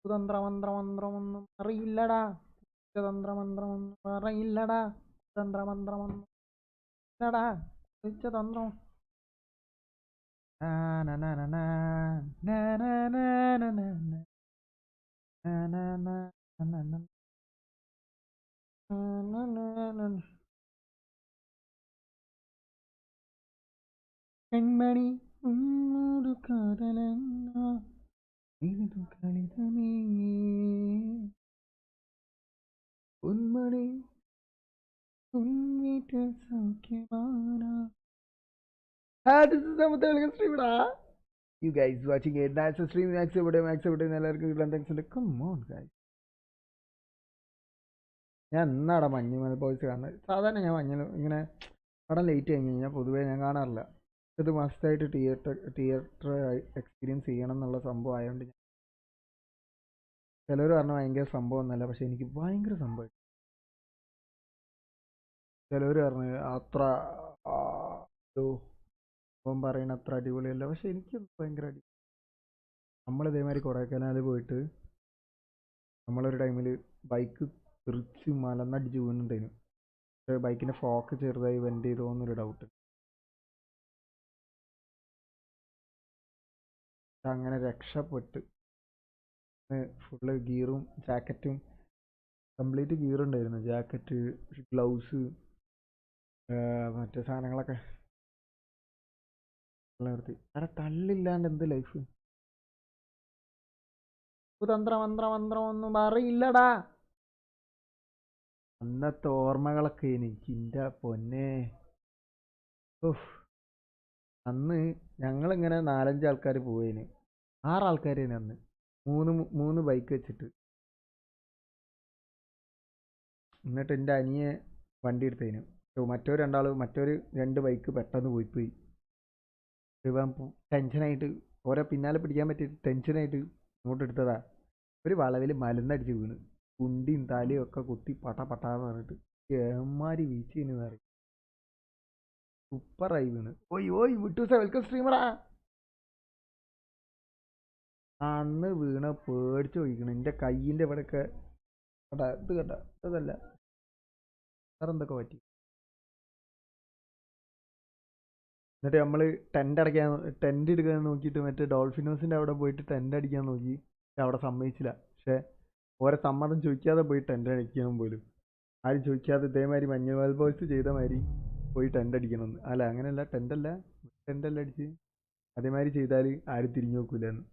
തന്ത്രമന്ത്രമന്ത്രമൊന്നും അറിയില്ലടാ, തന്ത്രമന്ത്രമൊന്നും അറിയില്ലടാ, തന്ത്രമന്ത്രമൊന്നും ഇല്ലടാ, തന്ത്രം. പെൺമണി ഉന്നൊരു കാതലെന്ന ഇതു കളിതമേ ഉന്മണി ഉന്നീറ്റ് സൗഖ്യമാന. This is the Telugu stream, da. You guys watching AD97 stream, Max everyday എല്ലാവർക്കും കിട്ടാൻ താങ്ക്സ് ഉണ്ട്. Come on guys. ഞാൻ എന്നാടാ മഞ്ഞുമൽ ബോയ്സ് കാണുന്നത്? സാധാരണ ഞാൻ മഞ്ഞൾ ഇങ്ങനെ പടം ലേറ്റ് കഴിഞ്ഞ് കഴിഞ്ഞാൽ പൊതുവേ ഞാൻ കാണാറില്ല. ഇത് മസ്റ്റായിട്ട് തിയേറ്റർ എക്സ്പീരിയൻസ് ചെയ്യണം എന്നുള്ള സംഭവം ആയതുകൊണ്ട് ചിലർ പറഞ്ഞ ഭയങ്കര സംഭവം ഒന്നല്ല, പക്ഷെ എനിക്ക് ഭയങ്കര സംഭവം. ചിലവർ പറഞ്ഞ് അത്ര ഇപ്പം പറയുന്ന അത്ര അടിപൊളിയല്ല, പക്ഷെ എനിക്ക് ഭയങ്കര അടി. നമ്മൾ ഇതേമാതിരി കൊടൈക്കനാൽ പോയിട്ട് നമ്മളൊരു ടൈമിൽ ബൈക്ക് തെറിച്ച് മലന്നടിച്ച് വീണുണ്ടായിരുന്നു. പക്ഷേ ബൈക്കിൻ്റെ ഫോക്ക് ചെറുതായി വെൻറ്റ് ചെയ്തോ എന്നൊരു ഡൗട്ട്. അങ്ങനെ രക്ഷപ്പെട്ട് ഫുള്ള് ഗിയറും ജാക്കറ്റും കംപ്ലീറ്റ് ഗിയറുണ്ടായിരുന്നു. ജാക്കറ്റ്, ഗ്ലൗസ്, മറ്റേ സാധനങ്ങളൊക്കെ നിർത്തി. അരെ തള്ളില്ലാണ്ട് എന്ത് ലൈഫ്? തന്ത്രമന്ത്രമന്ത്രമൊന്നും അറിയില്ലടാ. അന്നത്തെ ഓർമ്മകളൊക്കെ എനിക്ക് എൻ്റെ പൊന്നെ. അന്ന് ഞങ്ങളിങ്ങനെ 4-5 ആൾക്കാർ പോയേന്, 6 ആൾക്കാരേന് അന്ന്. മൂന്ന് ബൈക്ക് വെച്ചിട്ട്. എന്നിട്ട് എൻ്റെ അനിയെ വണ്ടി എടുത്തതിന് മറ്റൊരു 2 ബൈക്ക് പെട്ടെന്ന് പോയി. ഇവൻ ടെൻഷനായിട്ട് ഓരോ പിന്നാലെ പിടിക്കാൻ പറ്റിയിട്ട് ടെൻഷനായിട്ട് ഇങ്ങോട്ട് എടുത്തതാ. ഒരു വളവിൽ മലന്നടിച്ച് വീണ് കുണ്ടിയും തലയും ഒക്കെ കുത്തി പട്ടാന്ന് പറഞ്ഞിട്ട് എമ്മാരി വീഴ്ചയെന്ന് പറയും. സൂപ്പറായി വീണ്. ഓയ് വിട്ടൂസ വെൽക്കം സ്ട്രീമറാ. അന്ന് വീണ പേടിച്ച് പോയിക്കണം. എൻ്റെ കയ്യിൻ്റെ ഇവിടെയൊക്കെ ഇതല്ല വേറെ എന്തൊക്കെ പറ്റി. എന്നിട്ട് നമ്മൾ ടെൻ്റ് എടുക്കാൻ നോക്കിയിട്ട് മറ്റേ ഡോൾഫിനോസിൻ്റെ അവിടെ പോയിട്ട് ടെൻ്റ് അടിക്കാൻ നോക്കി. അവിടെ സമ്മതിച്ചില്ല. പക്ഷേ ഓരോ സമ്മതം ചോദിക്കാതെ പോയി ടെൻ്റ് അടിക്കാൻ പോലും. ആരും ചോദിക്കാതെ ഇതേമാതിരി മഞ്ഞുമൽ ബോയ്സ് ചെയ്ത മാതിരി പോയി ടെൻ്റ് അടിക്കണമെന്ന്. അല്ല അങ്ങനെയല്ല, ടെൻ്റല്ല അടിച്ച് അതേമാതിരി ചെയ്താൽ ആരും തിരിഞ്ഞു നോക്കൂലെന്ന്.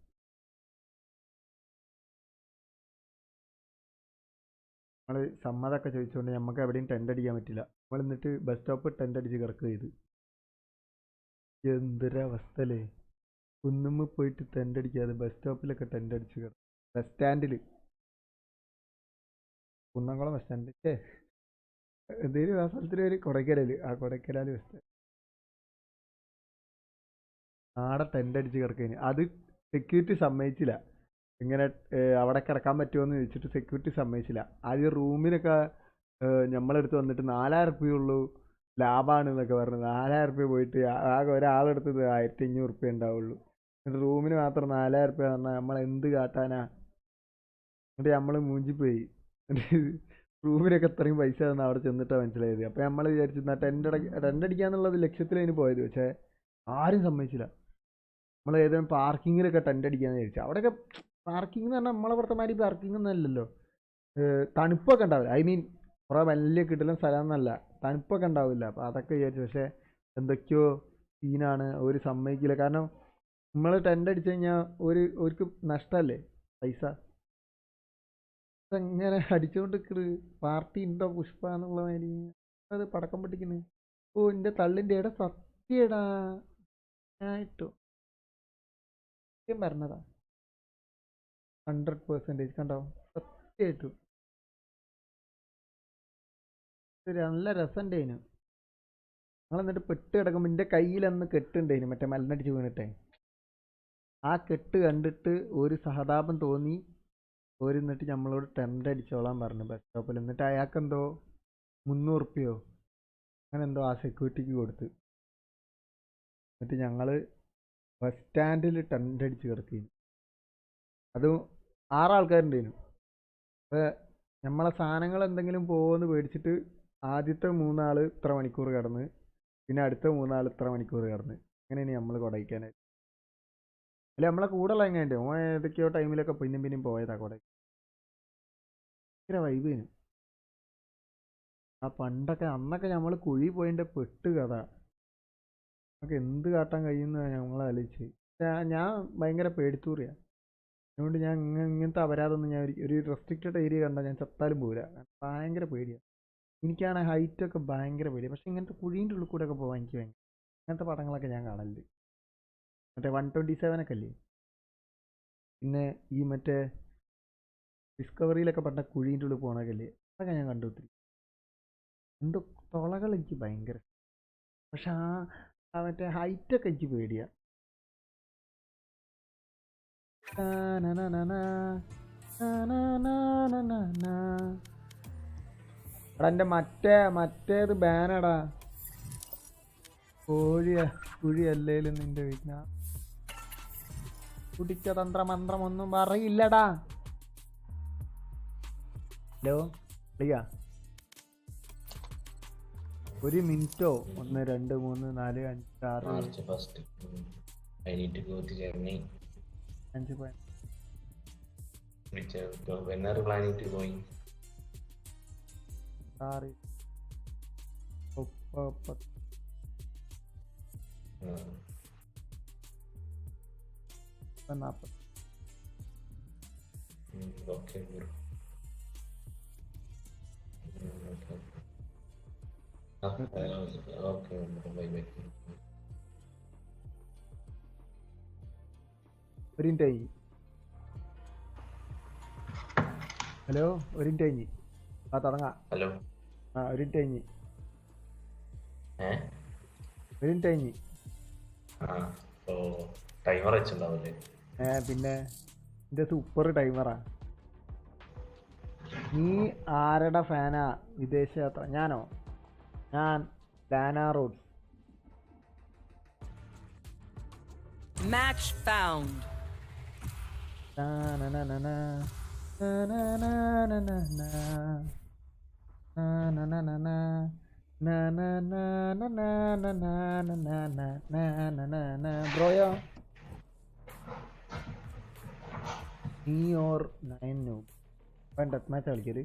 നമ്മൾ സമ്മതമൊക്കെ ചോദിച്ചുകൊണ്ട് നമുക്ക് എവിടെയും ടെൻ്റ് അടിക്കാൻ പറ്റില്ല. നമ്മൾ എന്നിട്ട് ബസ് സ്റ്റോപ്പ് ടെൻ്റ് അടിച്ച് കിടക്കുക ചെയ്ത്. എന്തൊരവസ്ഥ അല്ലേ? കുന്നുമ്മ പോയിട്ട് ടെൻ്റ് അടിക്കാതെ ബസ് സ്റ്റോപ്പിലൊക്കെ ടെൻ്റ് അടിച്ച് കിടക്കും. ബസ് സ്റ്റാൻഡിൽ, കുന്നംകുളം ബസ് സ്റ്റാൻഡിൽ എന്തെങ്കിലും ആ സ്ഥലത്തിന് ഒരു കൊടൈക്കനാൽ ബസ് സ്റ്റാൻഡ്. ആടെ ടെൻ്റ് അടിച്ച് കിടക്കുന്നതിന് അത് സെക്യൂരിറ്റി സമ്മതിച്ചില്ല. ഇങ്ങനെ അവിടെ കിടക്കാൻ പറ്റുമോ എന്ന് ചോദിച്ചിട്ട് സെക്യൂരിറ്റി സമ്മതിച്ചില്ല. ആദ്യം റൂമിനൊക്കെ നമ്മളെടുത്ത് വന്നിട്ട് 4000 ഉറുപ്പ്യയുള്ളൂ ലാഭമാണ് എന്നൊക്കെ പറഞ്ഞു. 4000 ഉറുപ്പ്യ പോയിട്ട് ആകെ ഒരാളെടുത്തത് 1500 ഉറുപ്പ്യ ഉണ്ടാവുള്ളൂ. എന്നിട്ട് റൂമിന് മാത്രം 4000 ഉറുപ്പ്യ പറഞ്ഞാൽ നമ്മൾ എന്ത് കാട്ടാനാ? എന്നിട്ട് നമ്മൾ മൂഞ്ചിപ്പോയി. റൂമിനൊക്കെ ഇത്രയും പൈസ തന്ന് അവിടെ ചെന്നിട്ടാണ് മനസ്സിലായത്. അപ്പോൾ നമ്മൾ വിചാരിച്ചു ടെൻ്റ് അടിക്കാന്നുള്ളത് ലക്ഷ്യത്തിലതിന് പോയത്. പക്ഷേ ആരും സമ്മതിച്ചില്ല. നമ്മൾ ഏതെങ്കിലും പാർക്കിങ്ങിലൊക്കെ ടെൻ്റ് അടിക്കാന്ന് വിചാരിച്ചു. അവിടെയൊക്കെ പാർക്കിംഗ് എന്ന് പറഞ്ഞാൽ നമ്മളെ പുറത്തെ മാതിരി പാർക്കിംഗ് ഒന്നും അല്ലല്ലോ. തണുപ്പൊക്കെ ഉണ്ടാവില്ല. ഐ മീൻ കുറേ വലിയ കിടിലൻ സ്ഥലം എന്നല്ല, തണുപ്പൊക്കെ ഉണ്ടാവില്ല. അപ്പോൾ അതൊക്കെ വിചാരിച്ചു. പക്ഷേ എന്തൊക്കെയോ സീനാണ്. ഒരു സമ്മതിക്കില്ല. കാരണം നമ്മൾ ടെൻ്റ് അടിച്ചു കഴിഞ്ഞാൽ അവർക്ക് നഷ്ടമല്ലേ പൈസ. എങ്ങനെ അടിച്ചുകൊണ്ട് പാർട്ടി ഉണ്ടോ പുഷ്പ എന്നുള്ള മാതിരി അത് പടക്കം പൊട്ടിക്കുന്നു. ഓ എൻ്റെ തള്ളിൻ്റെ ഇട സത്യടാ ആയിട്ടോ സത്യം പറഞ്ഞതാ. 100% കണ്ടോ, സത്യമായിട്ടും നല്ല രസമുണ്ടേനു. ഞങ്ങൾ എന്നിട്ട് പെട്ട് കിടക്കുമ്പോൾ എൻ്റെ കയ്യിലന്ന് കെട്ടുണ്ടേനു, മറ്റേ മലനടിച്ച് വീണിട്ടെ. ആ കെട്ട് കണ്ടിട്ട് ഒരു സഹതാപം തോന്നി. ഒരു എന്നിട്ട് നമ്മളോട് ടെൻ്റ് അടിച്ചോളാൻ പറഞ്ഞു ബസ് സ്റ്റോപ്പിൽ. എന്നിട്ട് അയാൾക്കെന്തോ 300 റുപ്യോ അങ്ങനെ എന്തോ ആ സെക്യൂരിറ്റിക്ക് കൊടുത്ത്. എന്നിട്ട് ഞങ്ങൾ ബസ് സ്റ്റാൻഡിൽ ടെൻ്റ് അടിച്ച് കിടക്കുന്നു. അതും 6 ആൾക്കാരുണ്ടേനു. അപ്പോൾ നമ്മളെ സാധനങ്ങൾ എന്തെങ്കിലും പോകുമെന്ന് പേടിച്ചിട്ട് ആദ്യത്തെ 3 ആൾ ഇത്ര മണിക്കൂർ കിടന്ന്, പിന്നെ അടുത്ത 3 ആൾ ഇത്ര മണിക്കൂർ കിടന്ന്. അങ്ങനെയാണ് നമ്മൾ കൊടൈക്കാനായിട്ട്. അല്ല നമ്മളെ കൂടെയുള്ള എങ്ങനെയുണ്ട്, ഓൻ ഏതൊക്കെയോ ടൈമിലൊക്കെ പിന്നെയും പോയതാ കൊടൈ. ഭയങ്കര വൈബേനു. ആ പണ്ടൊക്കെ അന്നൊക്കെ നമ്മൾ കുഴി പോയതിൻ്റെ പെട്ട് കഥ. നമുക്ക് എന്ത് കാട്ടാൻ കഴിയുന്ന ഞങ്ങൾ ആലോചിച്ച്. ഞാൻ ഭയങ്കര പേടിത്തൂറിയാണ്. അതുകൊണ്ട് ഞാൻ ഇങ്ങനത്തെ അപരാധമൊന്നും ഞാൻ ഒരു റെസ്ട്രിക്റ്റഡ് ഏരിയ കണ്ടാൽ ഞാൻ ചത്താലും പോരാ. ഭയങ്കര പേടിയാണ്. എനിക്കാണ് ഹൈറ്റൊക്കെ ഭയങ്കര പേടിയാണ്. പക്ഷെ ഇങ്ങനത്തെ കുഴീൻ്റെ ഉള്ളിൽ കൂടെ ഒക്കെ പോകാൻ എനിക്ക് ഭയങ്കര അങ്ങനത്തെ പടങ്ങളൊക്കെ ഞാൻ കാണലുണ്ട്. മറ്റേ 127 ഒക്കെ അല്ലേ. പിന്നെ ഈ മറ്റേ ഡിസ്കവറിയിലൊക്കെ പണ്ട കുഴീൻ്റെ ഉള്ളിൽ പോകണൊക്കെ അല്ലേ, അതൊക്കെ ഞാൻ കണ്ടു ഒത്തിരി. എന്തോ തുളകൾ എനിക്ക് ഭയങ്കര. പക്ഷെ ആ മറ്റേ ഹൈറ്റൊക്കെ എനിക്ക് പേടിയാണ്. എടാ എൻ്റെ മറ്റേത് ബാനടാ. കുഴിയല്ലേലും നിന്റെ വീട്ടിന കുടിച്ച തന്ത്രമന്ത്രം ഒന്നും പറയില്ലടാ. ഹലോ പ്രിയ, 1 മിനിറ്റോ? 1 2 3 4 5 6 5 When are you planning to going? 6 40. Okay, bro. Okay, bye. ഒരു മിനിറ്റ് കഴിഞ്ഞ്. ഹലോ, ഒരു മിനിറ്റ് കഴിഞ്ഞ്. ആ തുടങ്ങാം. ഹലോ. ഒരു മിനിറ്റ് കഴിഞ്ഞ്. ഒരു മിനിറ്റ് കഴിഞ്ഞ്. ടൈമർ വെച്ചിട്ടുണ്ടാവില്ലേ? പിന്നെ എൻ്റെ സൂപ്പർ ടൈമറാ. നീ ആരുടെ ഫാനാ വിദേശ യാത്ര? ഞാനോ? ഞാൻ ഡാനാ റോഡ്സ്. Match found. ബ്രോയോ നീ ഓർ 9 noob ഡെത്ത് മാച്ച് കളിക്കല്?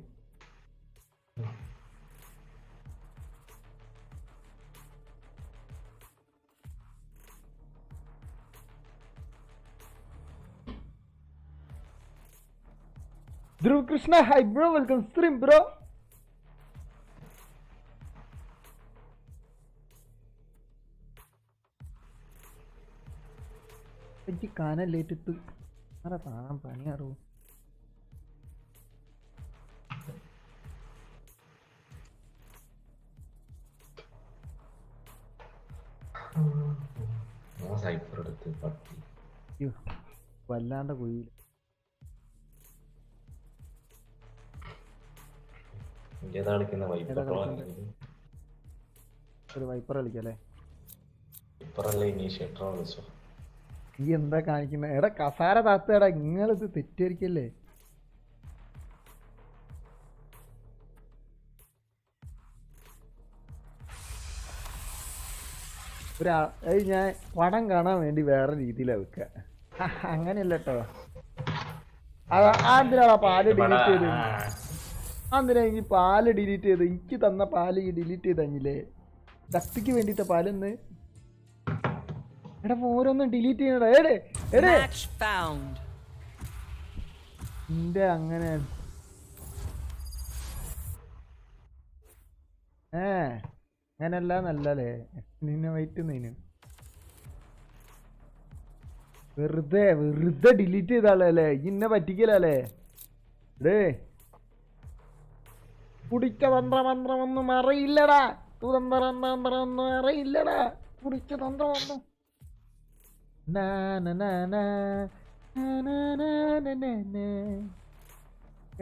Dhruv Krishna, hi bro, welcome stream bro. എനിക്ക് കാനല്ലേറ്റിട്ട് ആരാ കാണാൻ പണിയാറൂ. വല്ലാണ്ട കുഴിയിൽ ഒരു വൈപ്പർ കളിക്കല്ലേ? ഈ എന്താ കാണിക്കുന്നത്? എടാ കസാര താത്തടാ, നിങ്ങളിത് തെറ്റിദ്ധരിക്കല്ലേ? ഞാൻ പടം കാണാൻ വേണ്ടി വേറെ രീതിയിലാണ് വെക്കുക. അങ്ങനെയല്ല കേട്ടോ. എന്തിനാടാ പാല് ഡിലീറ്റ് ചെയ്ത്? എന്തിനാ എനിക്ക് പാല് ഡിലീറ്റ് ചെയ്ത്? എനിക്ക് തന്ന പാല് ഈ ഡിലീറ്റ് ചെയ്ത് തന്നില്ലേ? ശക്തിക്ക് വേണ്ടിയിട്ട പാലെന്ന്. എടാ ഓരോന്നും ഡിലീറ്റ് ചെയ്യണടാ. നിന്റെ അങ്ങനെ അങ്ങനല്ല നല്ലല്ലേ നിന്നെ വൈറ്റുന്നതിന്. വെറുതെ ഡിലീറ്റ് ചെയ്താളല്ലേ? ഇന്നെ പറ്റിക്കലല്ലേ? കുടിച്ച തന്ത്രമന്ത്രമൊന്നും അറിയില്ലടാ. തന്ത്രമന്ത്രമൊന്നും അറിയില്ലടാ. കുടിച്ച തന്ത്രമൊന്നും.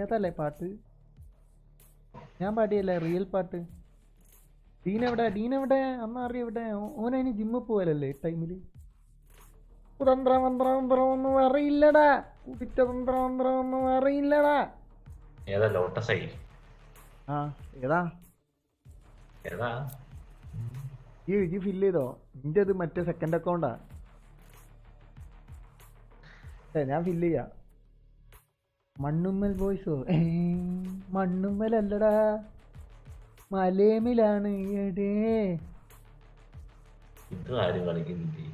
ഏതല്ലേ പാട്ട്? ഞാൻ പാടിയല്ലേ റിയൽ പാട്ട്. ഡീനെവിടെ അമ്മ അറിയവിടെ? ഓനതിന് ജിമ്മിൽ പോവലല്ലേ ടൈമില്. തന്ത്രമന്ത്രമന്ത്രമൊന്നും അറിയില്ലടാ. കുടിച്ച തന്ത്രമന്ത്രമൊന്നും അറിയില്ലടാ. ഏതാ ലോട്ടസ് ആയി? ആ ഏതാ ഏതാ? ഈ ഫില്ല് ചെയ്തോ? നിന്റെ അത് മറ്റേ സെക്കൻഡ് അക്കൗണ്ടാ. ഞാൻ ഫില്ല് ചെയ്യാം. മണ്ണുമ്മൽ ബോയ്സോ? മണ്ണുമ്മലല്ലടാ, മലേമിലാണ്. എടേ ഇത് ആരും കളിക്കുന്നില്ലേ?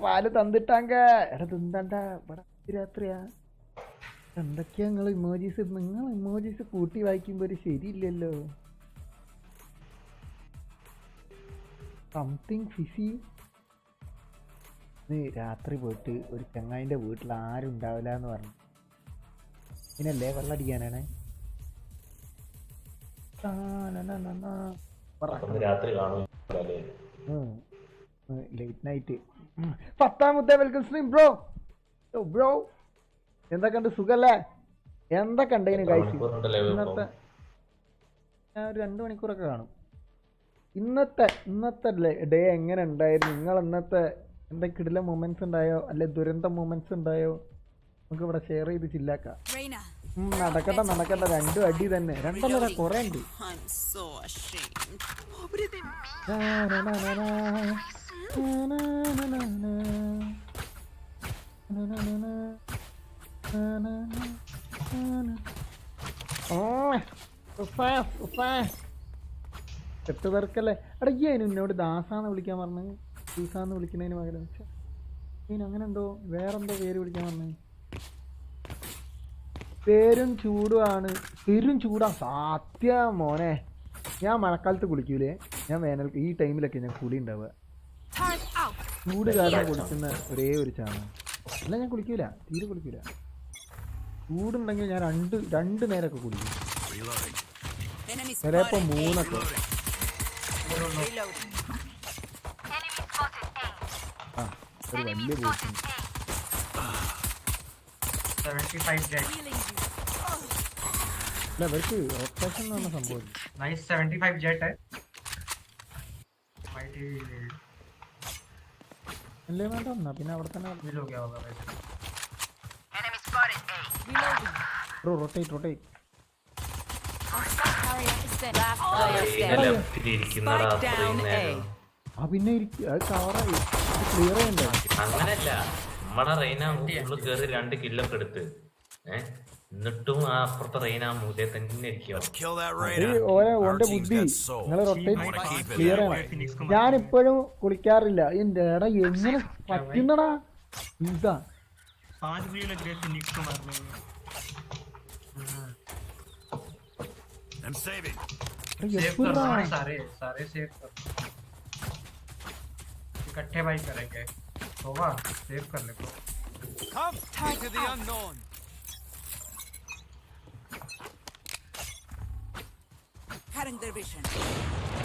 പാല് തന്നിട്ടാങ്ക. എടാ തിന്തണ്ട, ഇവിടെ രാത്രിയാ. എന്തൊക്കെയാ നിങ്ങൾ ഇമോജീസ് കൂട്ടി വായിക്കുമ്പോ ഒരു ശരിയില്ലല്ലോ. Something fizzy. രാത്രി പോയിട്ട് ഒരു ചങ്ങായിന്റെ വീട്ടിൽ ആരും ഉണ്ടാവില്ല എന്ന് പറഞ്ഞു. ഇതിനല്ലേ വെള്ളടിക്കാനാണ്. രാത്രി കാണും ലേറ്റ് നൈറ്റ്. 10ാമത്തെ വെൽക്കം സ്ട്രീം ബ്രോ. ബ്രോ എന്തൊക്കെയുണ്ട്? സുഖല്ലേ? എന്തൊക്കെയുണ്ട് ഇതിന് ഗൈസ്? ഇന്നത്തെ ഞാൻ ഒരു 2 മണിക്കൂറൊക്കെ കാണും. ഇന്നത്തെ ഡേ എങ്ങനെ ഉണ്ടായിരുന്നു? നിങ്ങൾ ഇന്നത്തെ എന്തൊക്കെ കിടിലൻ മൊമെന്റ്സ് ഉണ്ടായോ, അല്ലെ ദുരന്ത മൊമെന്റ്സ് ഉണ്ടായോ? നമുക്ക് ഇവിടെ ഷെയർ ചെയ്ത് ചില്ലാക്കാം. നടക്കട്ടെ 2 അടി തന്നെ. 2 കുറെ ഉണ്ട്. തെറ്റുതർക്കല്ലേ? എടാ ഈ അതിന് എന്നോട് ദാസാന്ന് വിളിക്കാൻ പറഞ്ഞു. ദീസാന്ന് വിളിക്കുന്നതിന് പകരം അങ്ങനെ എന്തോ വേറെന്തോ പേര് വിളിക്കാൻ പറഞ്ഞു. പേരും ചൂടുമാണ്. പെരും ചൂടാ സത്യം മോനെ. ഞാൻ മഴക്കാലത്ത് കുളിക്കൂലേ, ഞാൻ വേനൽ ഈ ടൈമിലൊക്കെ ഞാൻ കുളി ഉണ്ടാവുക. ചൂട് കാരണം കുളിക്കുന്ന ഒരേ ഒരു ചാണ്. അല്ല ഞാൻ കുളിക്കൂല, തീരെ കുളിക്കൂല. ചൂടുണ്ടെങ്കിൽ ഞാൻ രണ്ട് നേരമൊക്കെ കുളിക്കും. ചിലപ്പോ 3 ആ ഒരു വലിയ ബോട്ട്. 75 jet. അല്ല ഇവർക്ക് ഓപ്പറേഷൻ എന്ന് പറഞ്ഞ സംഭവം. Nice 75 jet है. Mighty അല്ലേ വേണ്ട വന്നാ പിന്നെ അവിടെ തന്നെ mill हो गया होगा वैसे. Enemy spotted A. Bro rotate. ആ പിന്നെ അത് കവറായി ക്ലിയർ ചെയ്യണ്ടേ? അങ്ങനല്ല, നമ്മടെ റെയ്ന ഫുള്ള് കേറി 2 കില്ലൊക്കെ എടുത്ത് എന്നിട്ടും ആ അപ്പുറത്തെ റെയ്ന മൂലയെ തന്നെ ഓന്റെ ബുദ്ധി. നിങ്ങൾ റൊട്ടേറ്റ് ക്ലിയർ ചെയ്യണം. ഞാനിപ്പോഴും കുളിക്കാറില്ല. എന്റെ എടാ എങ്ങനെ പറ്റുന്നടാ ഇതാ. 5 भी लग रहे थे निक्स को मारने में. I'm saving. सेव कर रहा सारे सेव कर. इकट्ठे भाई करेंगे. होगा सेव कर ले तो. Come to the unknown. Cutting their vision.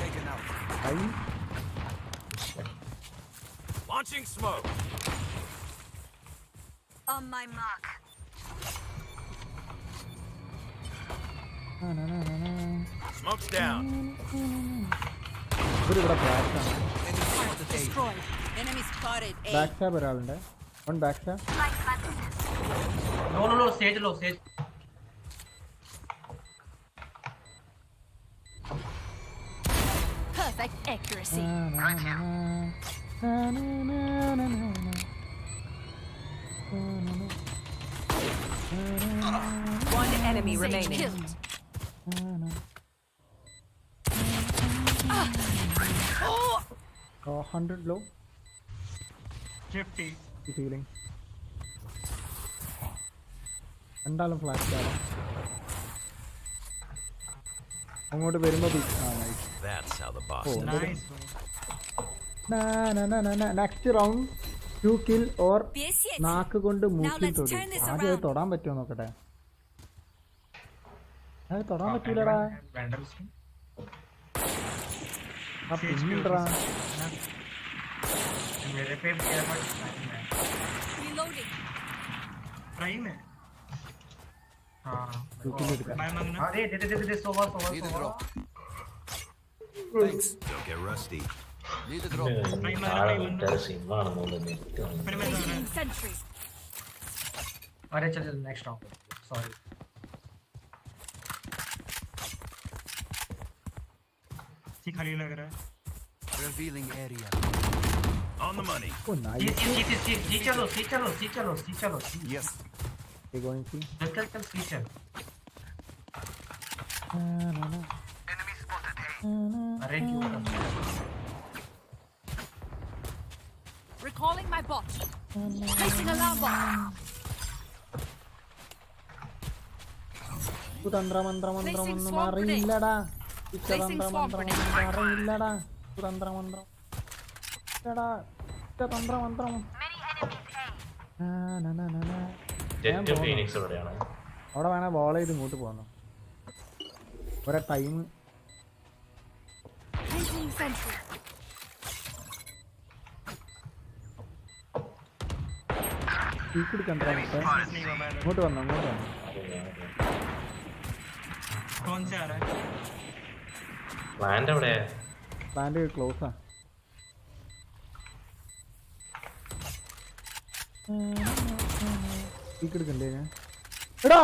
Taken out. Launching smoke. On my mark. Smoke's down. ഇവിടെ ബാക്ക് ആണ്. Destroyed. Enemy spotted A. Back stab ഒരാളുണ്ട്. One back stab. लो सेज लो सेज. Perfect accuracy. One enemy remaining. Killed. 100 low. 50. Healing. രണ്ടാളും flash ആണ്. അങ്ങോട്ട് വരുമ്പോ That's how the boss. Nice. Next round 2 kill or Yes, yes. നാക്ക് കൊണ്ട് മൂക്കിൽ let's തൊടും. turn this ആദ്യം അത് around. തൊടാൻ പറ്റുമോ നോക്കട്ടെ. അത് തൊടാൻ പറ്റൂലടാ. Vandals. ആ പിന്നിട്രാ. मेरे पे क्या प्राइम है. Reloading. प्राइम है. हाँ. മൂക്കിൽ എടുക്കാം. मैं मांगना. अरे दे सोवा. Thanks. Don't get rusty. താഴെ വീട്ടുകാരെ സിമ്മാണെന്നുള്ളത് Placing sentry. अरे चल नेक्स्ट राउंड. सॉरी. ठीक खाली लग रहा है. Revealing area. On the money. Oh nice. जी चलो. Yes. going to चल सी चल. अरे क्यों. Recalling my bot. Placing alarm bot. കുതന്ത്രമന്ത്രമൊന്നും അറിയില്ലടാ. കുതന്ത്രമന്ത്രം അറിയില്ലടാ. കുതന്ത്രമന്ത്രം ജെറ്റ് ഫീനിക്സ് എവിടെയാണ്? അവിടെ വേണേ ബോൾ ചെയ്ത് ഇങ്ങോട്ട് പോകണം. ഒരേ ടൈം Placing sentry. എടുക്കണ്ട. ഇങ്ങോട്ട് വന്നോ. कौन से आ रहा है. പ്ലാന്റ് എവിടെയാ? പ്ലാന്റ് ക്ലോസാ. എടുക്കണ്ടേ ഞാൻ. എടാ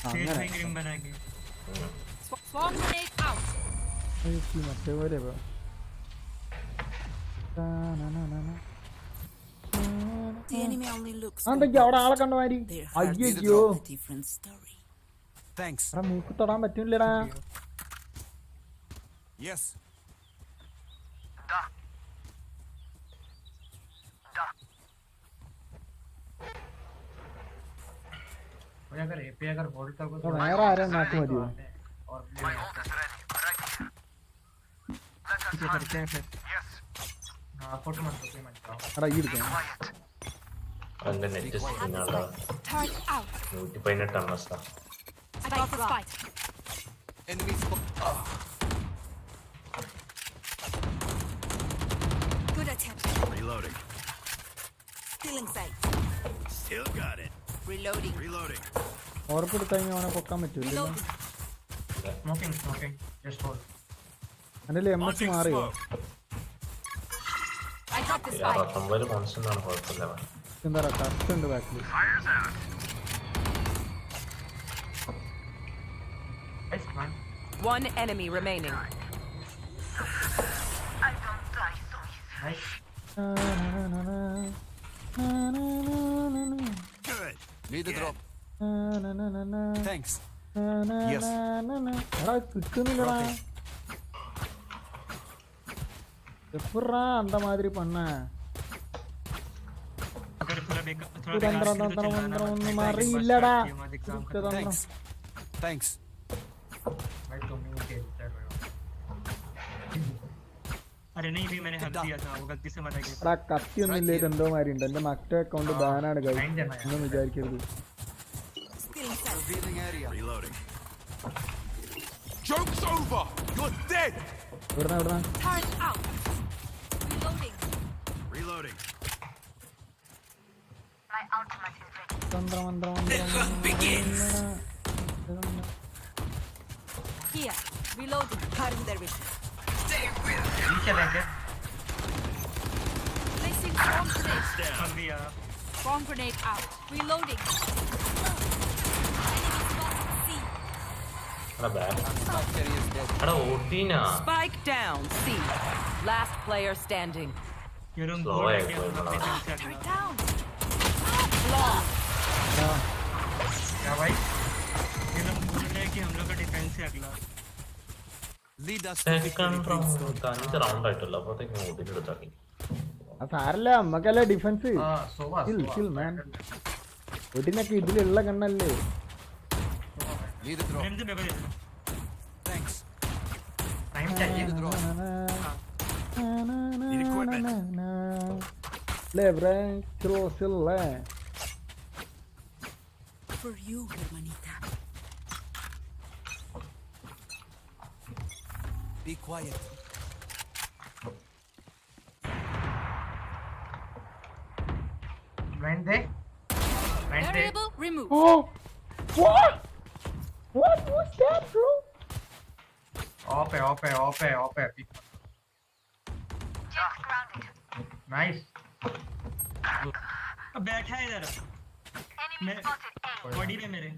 അങ്ങനെ ग्रीन बना के. Swarm grenade out. മറ്റേ പോലെ The enemy only looks. എന്തൊക്കെയാ അവിടെ ആളെ കണ്ട മാതിരി. Their hearts അയ്യോ tell a different story. Thanks. എടാ മൂക്ക് തൊടാൻ പറ്റൂലടാ. Yes. अगर होल्ड कर तो വേറെ ആരും നാക്ക് മതിയോ? और पीछे करते हैं फिर. हाँ फोटो मत जाओ. എടാ ഈ എടുക്കാം. അതിന്റെ നെറ്റ് സ്പിന്നാടാ. Turret out. 118 അവസ്ഥ. I got the spike. Enemy spot. Good attempt. Reloading. Still inside. Still got it. Reloading. Reloading. ഓർപ്പെടുത്ത് കഴിഞ്ഞാൽ അവനെ പൊക്കാൻ പറ്റൂല. Reloading. Smoking just hold. അതിൽ എം എസ് മാറിയോ? I got the spike. 69 constant ആണ്, കുഴപ്പമില്ല. എന്താ പറയാ ടച്ച് ഉണ്ട് ബാക്കിൽ. Nice man. One enemy remaining. Nice. Good. Need the drop. Thanks. Yes. എടാ കിട്ടുന്നില്ലടാ. എപ്പറാ അന്ത മാതിരി പണ്ണ. अगर ഒന്നും അറിയില്ലടാ. Thanks. Thanks. अरे नहीं भी मैंने हक दिया था, वो गलती से मर गया. എടാ കത്തിയൊന്നും ഇല്ല. എന്തോ മാതിരി ഉണ്ട്. എന്റെ മറ്റേ അക്കൗണ്ട് ബാനാണ് കഴിയും. ഒന്നും വിചാരിക്കരുത്. Still inside. Revealing area. Reloading. Joke's over. You're dead. എവിടുന്നാ Turret out. Reloading. Reloading. Here. Reloading. Cutting their vision. पीछे लेके Placing swarm grenade. हम भी यार. Swarm grenade out. Reloading. എടാ ഓട്ടീനാ. Spike down. C. Last player standing. ये room Slow बोल है रहे हैं कोई हम लोग बड़ा. डिफेंस से Turret अगला. down. क्या भाई? ये लोग बोल रहे हैं कि हम लोग का डिफेंस से अगला. Lead us to second victory. Round 5 round ആയിട്ടുള്ള അപ്പോഴത്തേക്കും ഓട്ടിന് എടുത്താക്കി. സാരല്ല നമ്മക്കല്ലേ ഡിഫൻസ്. हाँ सोवा. Kill, man. ഒടിനൊക്കെ ഇതിലുള്ള കണ്ണല്ലേ. Need a drop. फ्रेम से मेरे को दे दो। Thanks. टाइम चाहिए Need a drop. हाँ Need equipment. For you, hermanita. Be quiet. Blind they blind they Variable removed. Oh, what? What was that, bro? Of है nice अब बैठा है इधर बॉडी पे मेरे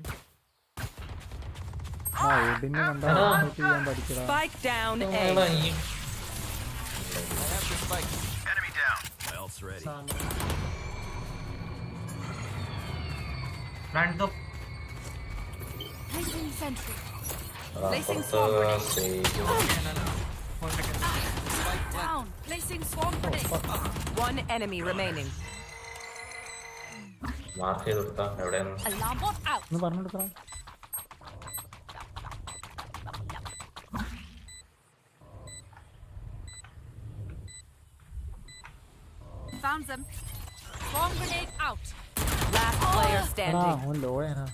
ആ ഒടിനെ കണ്ടാ ചെയ്യാൻ പഠിച്ചതാ. Spike down A. I have the spike. Enemy down. My ult's ready. Blind दो Placing sentry. Placing അപ്പുറത്ത് swarm stage. 4 second Spike plant. Down. Placing swarm grenade. One enemy remaining. Mark ചെയ്ത് കൊടുത്താ എവിടെയാണ്? Alarm bot out. ഒന്ന് പറഞ്ഞെടുക്കണം. Found them. Swarm grenade out. Last player എടാ standing. അവൻ ലോയാണ്.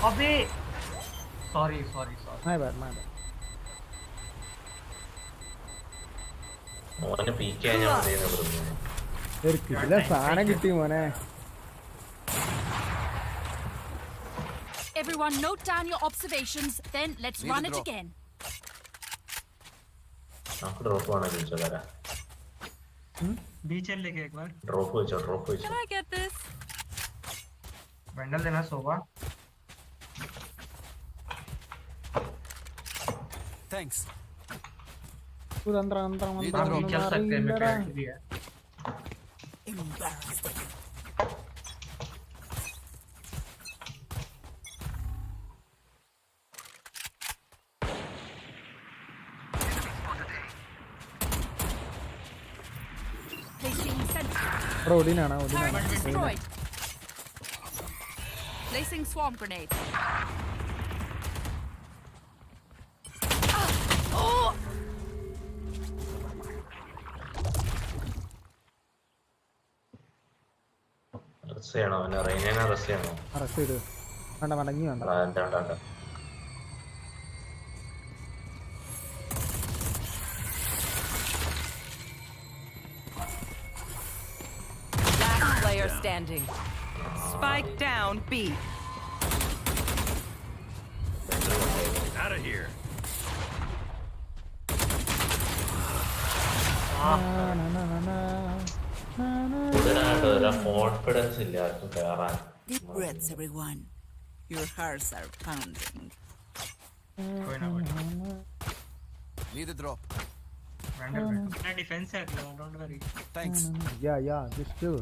अबे sorry My bad, my bad. മോനെ പീക്കാൻ ഞാൻ മതിയെന്ന് പറഞ്ഞു. ഒരു കിടില സാധനം കിട്ടി മോനെ. Everyone note down your observations, then let's Need run a it drop. again. നമുക്ക് ഡ്രോപ്പ് വേണം ചോദിച്ചോ തരാം. बी चल लेके एक बार ഡ്രോപ്പ് വെച്ചോ Can I get this? वेंडल देना सोवा Thanks. കുതന്ത്രം हम भी മന്ത്രം चल सकते हैं मैं അറിയില്ലടാ. पेड़ भी है Placing sentry. എടാ ഒടിനാണ് Turret destroyed. Placing swarm grenade. Oh! Rest ചെയ്യണോ? അവനെ റെയിനെ റെസ്റ്റ് ചെയ്യണോ? അറസ്റ്റ് ചെയ്ത് വേണ്ട മടങ്ങി വേണ്ട. വേണ്ട. Last player standing. Spike down B. Out of here. കൂടുതലായിട്ട് ഒരു കോൺഫിഡൻസ് ഇല്ല ആർക്കും കയറാൻ. Deep breaths, everyone. Your hearts are pounding. कोई ना Need a drop. वेंडल मेरा डिफेंस है don't worry Thanks. Yeah, just chill.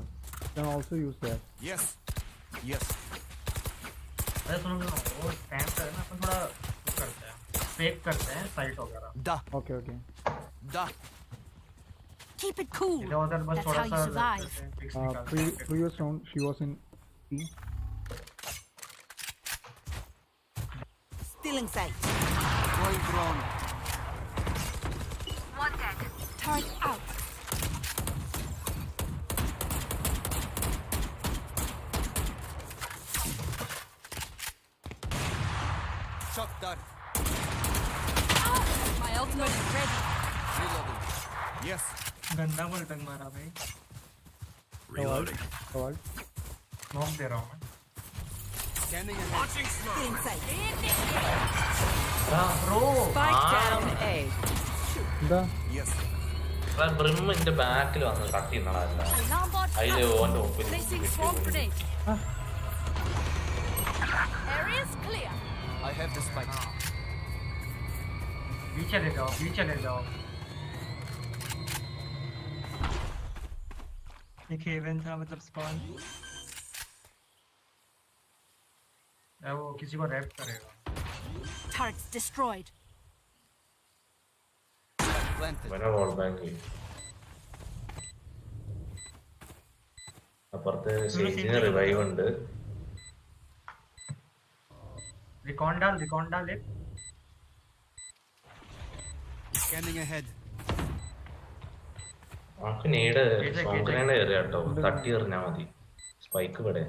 Can also use that. Yes. अरे सुनो वो टाइम पर ना अपन थोड़ा वो करते हैं फेक करते हैं साइट वगैरह Da. Okay. Da. Keep it cool. इधर उधर बस That's थोड़ा how you survive. Previous round she was in C. Still in sight. Going drone. Turret out. Shot done. My ultimate is ready. Reloading. Yes. गंदा पलटन मारा भाई Reloading. Called. Knock दे रहा हूँ मैं Scanning ahead. Still in sight. Bro Spike down A. എന്താ Yes. ബ്രിമ്മിന്റെ ബാക്കിൽ വന്ന് കട്ട് ചെയ്യുന്നതാ. Alarm bot അതില് out. ഓന്റെ ഒപ്പിൽ Placing swarm grenade. Area is clear. I have the spike. B चले जाओ एक हेवन था मतलब स्पॉन वो किसी को रैप करेगा Turrets destroyed. planted. ഇവനെ wall bank. അപ്പുറത്ത് സേജിന് റിവൈവ് ഉണ്ട്. Recon डाल एक. Scanning ahead. നമുക്ക് നീട് സോങ്കരേണ്ട ഏറിയ കേട്ടോ, തട്ടി എറിഞ്ഞാ മതി. സ്പൈക്ക് ഇവിടെ.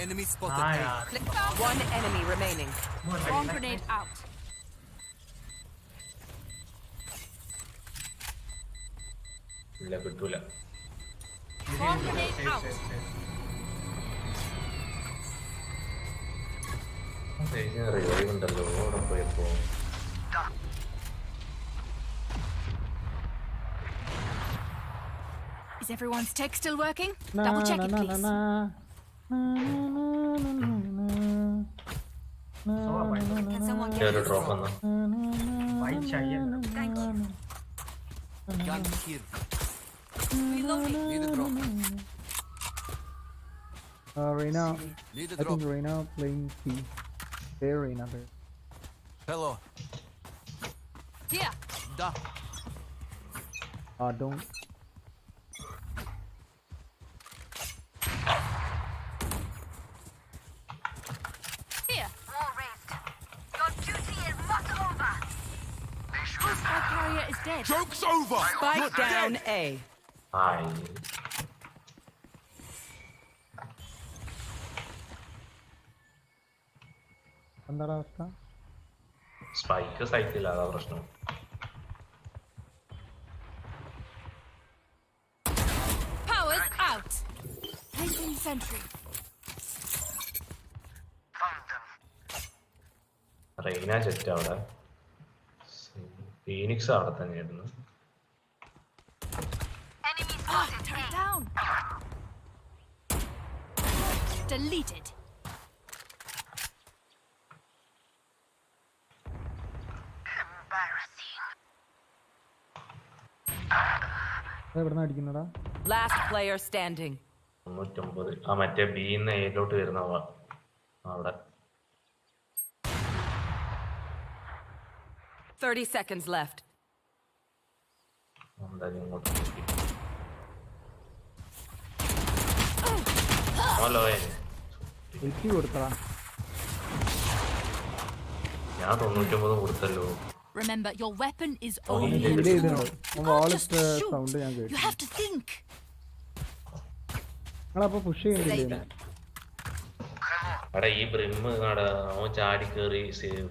Enemy spotted. हाँ A. यार. One enemy remaining. Bomb grenade out. ഇല്ല കിട്ടൂല. Bomb grenade out. സേജിന് റിവൈവ് ഉണ്ടല്ലോ അവിടെ പോയപ്പോ. Is everyone's tech still working? Double check it, please. Can someone get ഒരു this? ഡ്രോപ്പ് വന്നു. भाई चाहिए. Gun here. Reloading. Need a drop. Reina, Need a I drop. think Reina playing C. There, Reina there. Hello. Here. Da. Don't. Here. Wall raised. Your duty is not over. Our spy carrier is dead. Joke's over. Spike down A. ആയി. എന്താടാ അവസ്ഥ? Spike സൈറ്റില്ല, അതാ പ്രശ്നം. Powers out. Placing sentry. Raina ചെറ്റ് അവിടെ. Phoenix അവിടെ തന്നെയായിരുന്നു. Turn down. Deleted. എവിടെന്നാ അടിക്കുന്നടാ? Last player standing. 99. ആ മറ്റേ ബിന്ന് എയിലോട്ട് വരുന്നവ അവിടെ. 30 seconds left. എന്തായാലും ഇങ്ങോട്ട് നോക്കി. ഹലോ, എനിക്ക് കൊടുത്തടാ. ഞാൻ 99 കൊടുത്തല്ലോ. Remember, your weapon is Oh, only he a did it. tool. You can't just shoot. Sound ഞാൻ കേട്ടു. You have to think. നിങ്ങളപ്പോ പുഷ് ചെയ്യണ്ടില്ലേ? എടാ ഈ ബ്രിമ്മ് കട അവൻ ചാടി കയറി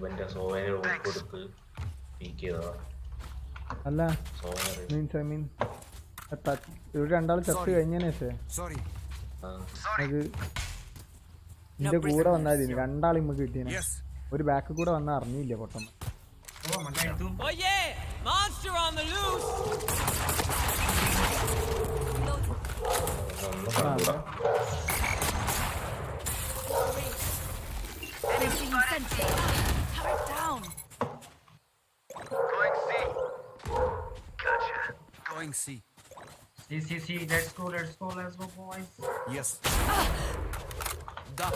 മറ്റേ സോവനെ കൊടുത്ത് പീക്ക് ചെയ്തതാ. അല്ല സോവന മീൻസ് ഐ മീൻ ഇവര് രണ്ടാളും ചത്ത് കഴിഞ്ഞതിന് ശേഷം Sorry. അത് നിന്റെ കൂടെ വന്നാല് രണ്ടാളും ഇമ്മക്ക് കിട്ടിയേനെ. Yes. ഒരു ബാക്ക് കൂടെ വന്നാ അറിഞ്ഞില്ല പൊട്ടമ്മ. Oh man, तुम. Oh yeah! Monster on the loose! ഒന്നും കണ്ടൂടാ. Placing sentry. Turret down. Going C. See. Let's go, boys. Yes. Da.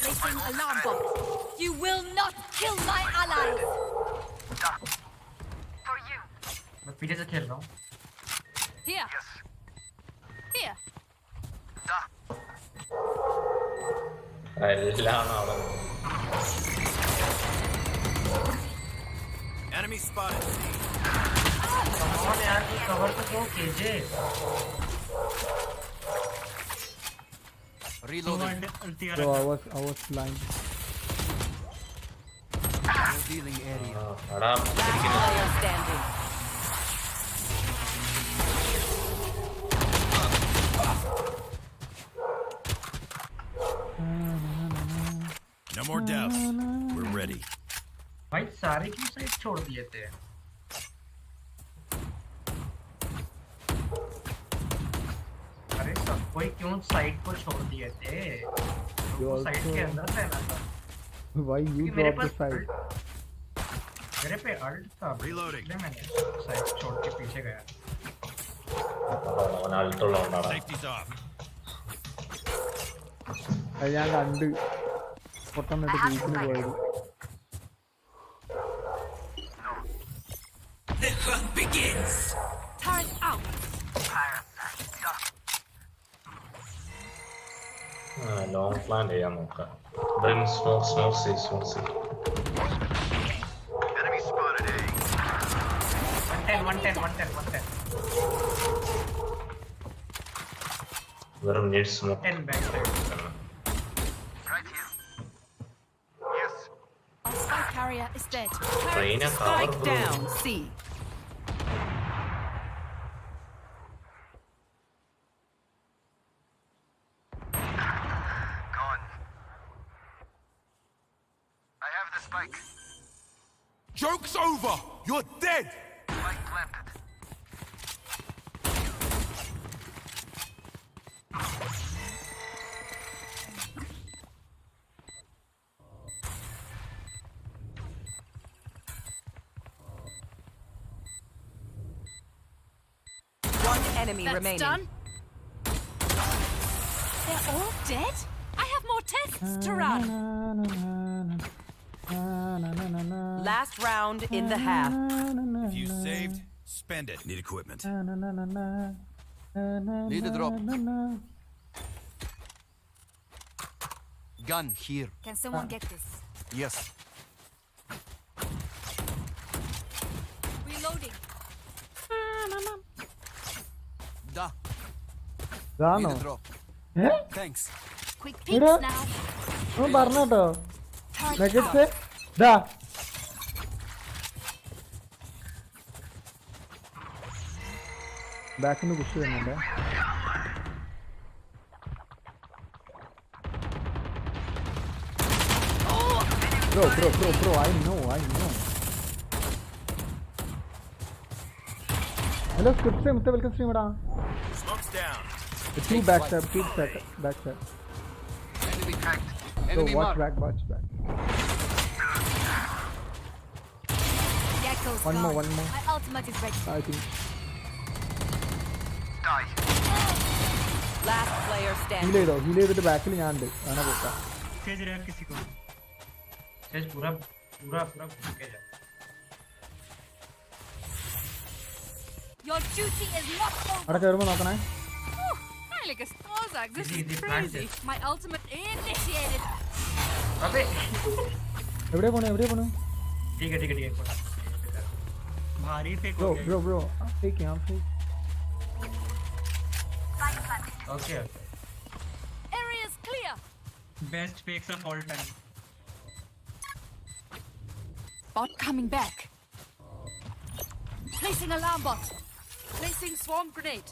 Placing alarm bomb. You will not kill my allies. मैं पीछे से खेल रहा हूँ. Here. Here. എല്ലാം അവിടെ. Enemy spotted. कौन यार तू कवर तो क्यों कीजिए? Reloading. So I was blind. Revealing area. എടാ Last player standing. No more doubts. We're ready. भाई सारे क्यों साइड छोड़ दिए थे? अरे सब कोई क्यों साइड को छोड़ दिए थे? You साइड के also अंदर रहना था. why you क्योंकि मेरे dropped the पास side? मेरे पे अल्ट था. Reloading. इसलिए मैंने साइड छोड़ के पीछे गया. അവൻ അൾട്ടുള്ള ഉണ്ടാടാ. Safety's off. അത് ഞാൻ കണ്ട് പൊട്ടന്നിട്ട് ബീച്ചിന് പോയത്. The hunt begins. Turret out. Long plan ചെയ്യാൻ നോക്കാം. Brim smoke C. Enemy spotted A. 110. വെറും need smoke. 10 back side. Right here. Yes. Our spy carrier is dead. Reyna cover Spike bro. down. C. Gone. I have the spike. Joke's over. You're dead. Spike planted. One enemy That's remaining. done. They're all dead? I have more tests to run. Last round in the half. If you saved, spend it. Need equipment. Need a drop. Gun here. Can someone get this? Yes. Reloading. Da. ഇതാണോ? Need a drop. Thanks. Quick Mira. peeks now. ഒന്ന് പറഞ്ഞോട്ടോ. Turret nuggets out. ഇതാ. ബാക്കിന്ന് push ചെയ്യുന്നുണ്ട്. Bro, I know. Hello, Scripts, Mr. Welcome stream da. Smoke's down. Two backstab. Enemy cracked. So Enemy watch marked. back. Gecko's One more. gone. My ultimate is ready. I think. Die. Last player Heal standing. ചെയ്തിട്ട് ബാക്കിൽ ഞാൻ ഉണ്ട്. അങ്ങനെ പോക്കാം. Stage रहा किसी को. Stage पूरा भूखे जा. Your duty is not over. അവിടെ കയറുമ്പോൾ നോക്കണേ. Heilige Strohsack, this Easy, is plant crazy. it. My ultimate initiated. अबे. എവിടെയാ പോണു? ठीक है. भारी फेंक हो गया. Bro. I'm faking. Okay. Area is clear. Best fakes of all time. Bot coming back. Placing alarm bot. Placing swarm grenade.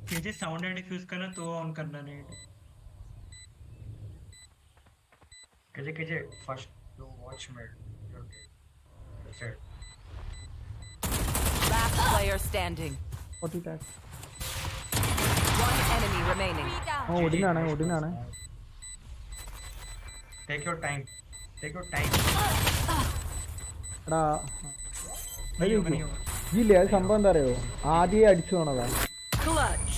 KJ sound and defuse करना तो ऑन करना नहीं. KJ first to watch mid. Last player standing. 40 tags. One enemy remaining. 3 down. ഒടിനാണ്. Take your time. എടാ नहीं होगा. ഇല്ലേ അത് സംഭവം എന്താ അറിയോ? ആദ്യം അടിച്ചു പോണതാ. Clutch.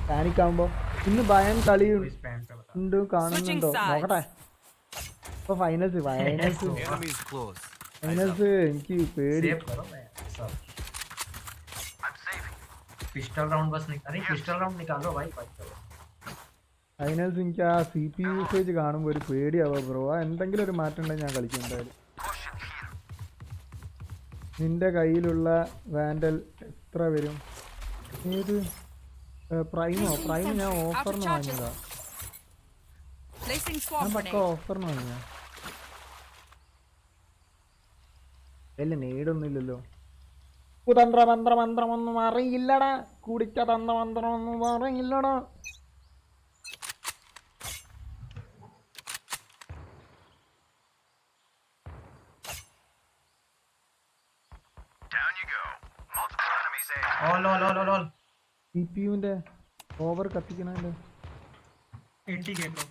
പാനിക് ആവുമ്പോ ഇന്ന് ഭയം കളി Spam पे बता. ഉണ്ട് കാണുന്നുണ്ടോ? Switching sides. നോക്കട്ടെ. ഇപ്പൊ ഫൈനൽസ് Enemies close. എനിക്ക് പേടി. सेव करो मैं सब. पिस्टल राउंड बस पिस्टल राउंड निकालो भाई. ഫൈനൽസ് എനിക്ക് ആ CP യൂസേജ് കാണുമ്പോൾ ഒരു പേടിയാവുക ബ്രോ. എന്തെങ്കിലും ഒരു മാറ്റം ഉണ്ടെങ്കിൽ ഞാൻ കളിക്കും എന്തായാലും. നിന്റെ കയ്യിലുള്ള വാൻഡൽ എത്ര വരും? ഏത് പ്രൈം ഞാൻ ഓഫറിന് വാങ്ങിയതാ. Placing ഞാൻ swarm പക്ക grenade. ഓഫറിന് വാങ്ങിയ. അല്ല നേടൊന്നും ഇല്ലല്ലോ. കുതന്ത്രമന്ത്രമൊന്നും അറിയില്ലടാ. കുടിച്ച തന്ത്രമന്ത്രമൊന്നും അറിയില്ലടാ. Down you go. Multiple enemies A. All. CPUവിന്റെ ഓവർ കത്തിക്കണതിന്റെ 80 के को.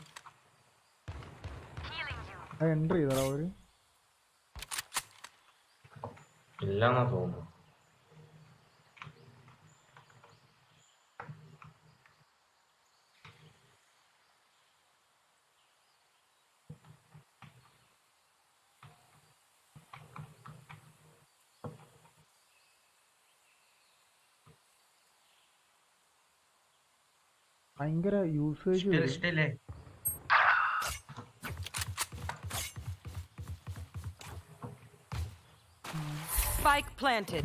അത് എൻട്രി ചെയ്തടാ അവര്. ഇല്ലാന്നാ തോന്നുന്നു. ഭയങ്കര usage Still A. Spike planted.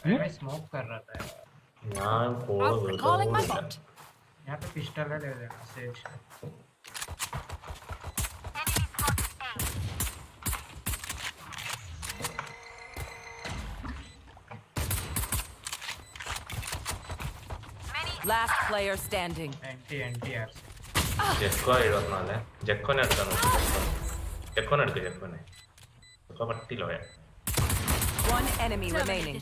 अरे मैं स्मोक कर रहा था यार. ഞാൻ കോള് Calling my കേട്ടോ. bot. यहाँ पे पिस्टल है, दे देना says. Last player standing. NT यार से. ജെക്കോ 74. ജെക്കോനെ എടുക്കാൻ നോക്കി. ജെക്കോനെ എടുക്ക് ജെക്കോനെ. ജെക്കോ പട്ടിലോയ. One enemy remaining.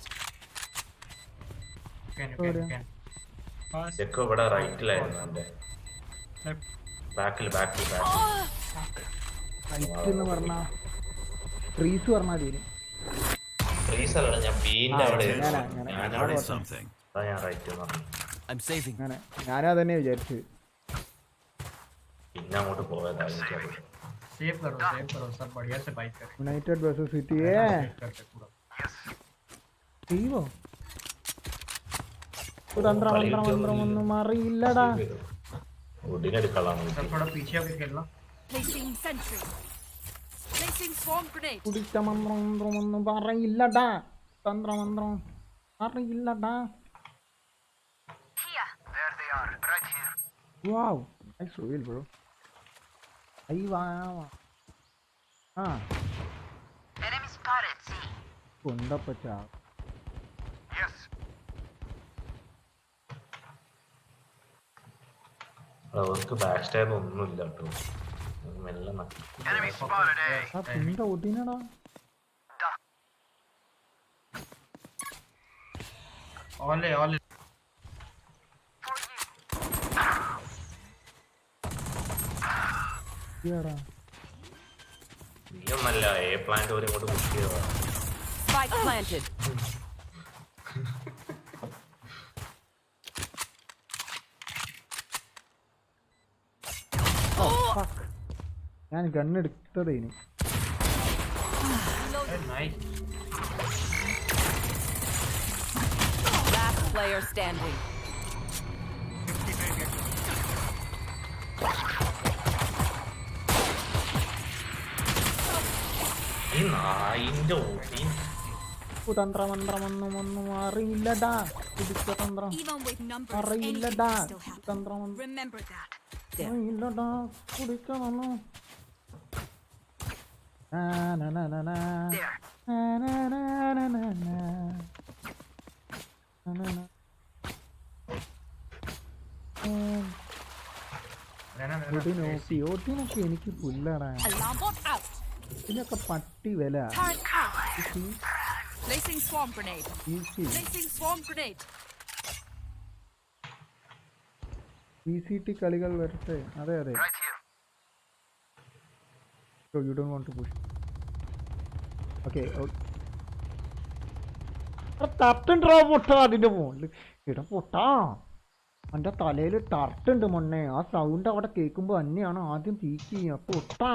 Can. Gekko ഇവിടെ റൈറ്റിലായിരുന്നു എന്റെ. ബാക്കിൽ. റൈറ്റ് എന്ന് പറഞ്ഞാ ട്രീസ് പറഞ്ഞാൽ മതി. ഫ്രീസ് അല്ല ഞാൻ ബീന്റെ അവിടെ അങ്ങനെ. ഞാൻ അവിടെ Something. അതാ ഞാൻ റൈറ്റ് പറഞ്ഞു. I'm saving. അങ്ങനെ ഞാനാ തന്നെ വിചാരിച്ചു. പിന്നെ അങ്ങോട്ട് പോയതാ എനിക്കത്. सेव करो सब बढ़िया से बाइक करें. യുണൈറ്റഡ് വേഴ്സസ് സിറ്റി करते पूरा. ടീമോ തന്ത്രമന്ത്രമൊന്നും അറിയില്ലടാ. ഉടനെടുക്കളാണ് सब थोड़ा पीछे होके खेलना. Placing sentry. Placing swarm grenade. കുടിച്ച മന്ത്രമൊന്നും പറയില്ലടാ. തന്ത്രമന്ത്രം അറിയില്ലടാ. There they are, right here. Wow, nice reveal, bro. Ahí va. Enemy spotted, see. കൊണ്ടപ്പച്ചാ. Yes. അവർക്ക് ബാക്ക് സ്റ്റാബ് ഒന്നുമില്ല കേട്ടോ. മെല്ലെ Enemy spotted, A. ആ പിന്റെ ഒടിനടാ. All A. ഇയാടാ. നീയൊന്നല്ല എ പ്ലാന്റ് ഒരു ഇങ്ങോട്ട് പുഷ് ചെയ്തതാ. Spike planted. ഞാൻ ഗണ്ണെടുത്തതേനി. Nice. Last player standing. ഈ നായിന്റെ ഓടി തന്ത്രമന്ത്രമൊന്നും അറിയില്ലടാ. കുടിച്ച തന്ത്രം Even with numbers, anything അറിയില്ലടാ. can still happen. തന്ത്രം Remember that. അറിയില്ലടാ. കുടിച്ച തന്ത്രം. ഒടിനൊക്കെ എനിക്ക് പുല്ലടാ. Alarm bot out. ഇതിനൊക്കെ പട്ടി വില. Turret out. Placing swarm grenade. Placing swarm grenade. PCT കളികൾ വരട്ടെ. അതെ. Right here. So you don't want to push. Okay. തട്ടുണ്ടോ പൊട്ട അതിന്റെ മുകളിൽ. ഇടാ പൊട്ടാ. എൻ്റെ തലയിൽ തട്ടുണ്ട് മൊണ്ണേ. ആ സൗണ്ട് അവിടെ കേൾക്കുമ്പോ തന്നെയാണ് ആദ്യം തീക്ക് ചെയ്യാ. പൊട്ടാ.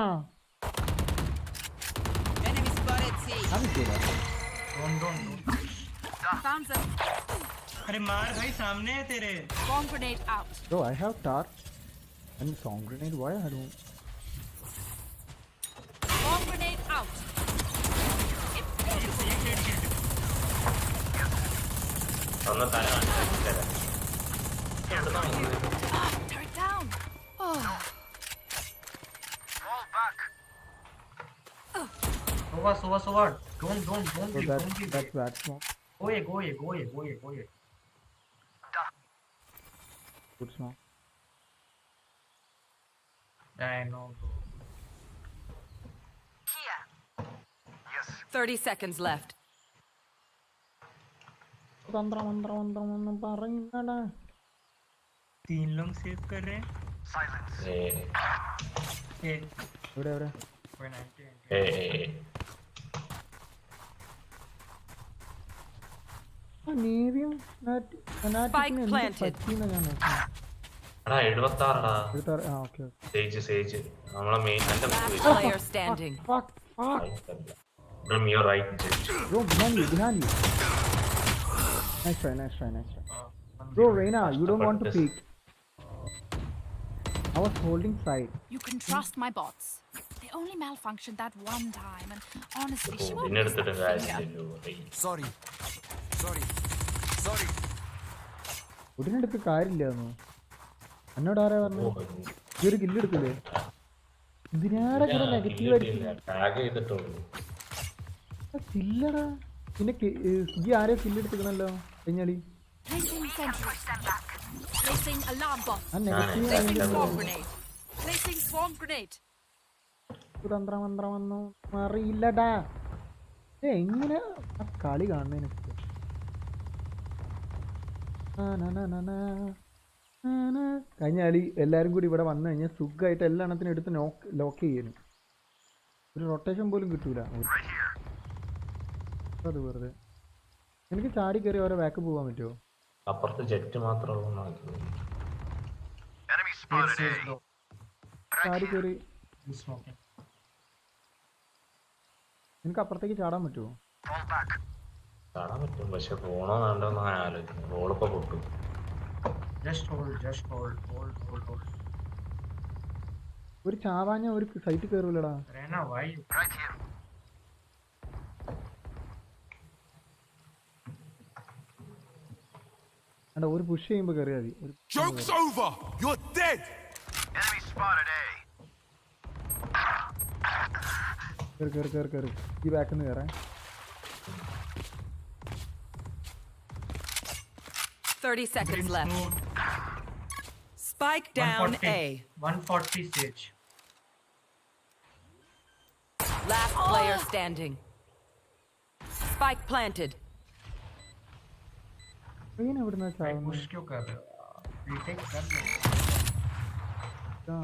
Enemy spotted, C. അത് ശരിയാ. Don't. Found them. अरे मार भाई सामने है तेरे. Swarm grenade out. Bro, I have tart and song grenade. Why I don't? Swarm grenade out. ഒന്ന് തല കാണിച്ചു. Turret down. Oh. Fall back. Sova. Don't So give. that's bad smoke. Go A. Good smoke. Yeah, I know. Yes. 30 seconds left. തന്ത്രമന്ത്രമൊന്നും പറയുന്നടാ. 3 लोग save कर रहे हैं. Silence. എവിടെ कोई 90. നേവിയും Spike planted. പറ്റിയെന്ന് ഞാൻ നോക്കാം. എടാ 76ടാ. ഓക്കെ. സേജ് നമ്മളെ മെയിൻ എന്റെ Last player standing. from your right. Bro, behind you. Nice try. Bro, Reina, you don't want to peek. I was holding side. You can trust my bots. They only malfunctioned that one time, and honestly, she won't പിന്നെ miss that എടുത്തിട്ട് finger. കാര്യമില്ലല്ലോ. Sorry. Sorry. ഉടനെടുത്ത് കാര്യമില്ലാന്നോ? എന്നോട് ആരാ പറഞ്ഞു? ഈ ഒരു kill എടുക്കില്ലേ? ഇതിനാടെ നെഗറ്റീവ് അടിക്കില്ല. ടാഗ് ചെയ്തിട്ടുള്ളൂ. കില്ലടാ. പിന്നെ ഈ ആരോ കില്ല് എടുത്തിക്കണല്ലോ കഴിഞ്ഞാളി. Placing sentry. Placing alarm bot. ആ negative Placing swarm grenade. Placing swarm grenade. തന്ത്രമന്ത്രം വന്നു അറിയില്ലടാ. എങ്ങനെ ആ കളി കാണുന്നതിന് കഴിഞ്ഞ കളി എല്ലാരും കൂടി ഇവിടെ വന്നു കഴിഞ്ഞാൽ സുഖമായിട്ട് എല്ലാ എണ്ണത്തിനും എടുത്ത് ലോക്ക് ചെയ്യാനും ഒരു റൊട്ടേഷൻ പോലും കിട്ടൂല. അത് വെറുതെ എനിക്ക് ചാടി കയറി ഓരോ ബാക്ക് പോകാൻ പറ്റുമോ? അപ്പുറത്ത് ജെറ്റ് മാത്രമേ ചാടി കയറി He's smoking. എനിക്ക് അപ്പുറത്തേക്ക് ചാടാൻ പറ്റുമോ? കാണാൻ പറ്റും, പക്ഷെ പോണോ വേണ്ടോന്ന് ആലോചിക്കുന്നു. ബോളിപ്പോ പൊട്ടും. Just hold. ഒരു ചാവാഞ്ഞ ഒരു സൈറ്റ് കയറൂലടാ. Rena, why you? എടാ ഒരു പുഷ് ചെയ്യുമ്പോ കയറിയാ മതി. Joke's over! You're dead! Enemy spotted A. കയറി ഈ ബാക്കിൽ നിന്ന് കയറാൻ. 30 seconds left. Spike down 140. A. 140 Sage. Last player standing. Spike planted. ഇങ്ങനെ എവിടുന്നാ भाई ചാവുന്നത്? push क्यों कर रहे हो? Retake कर लो.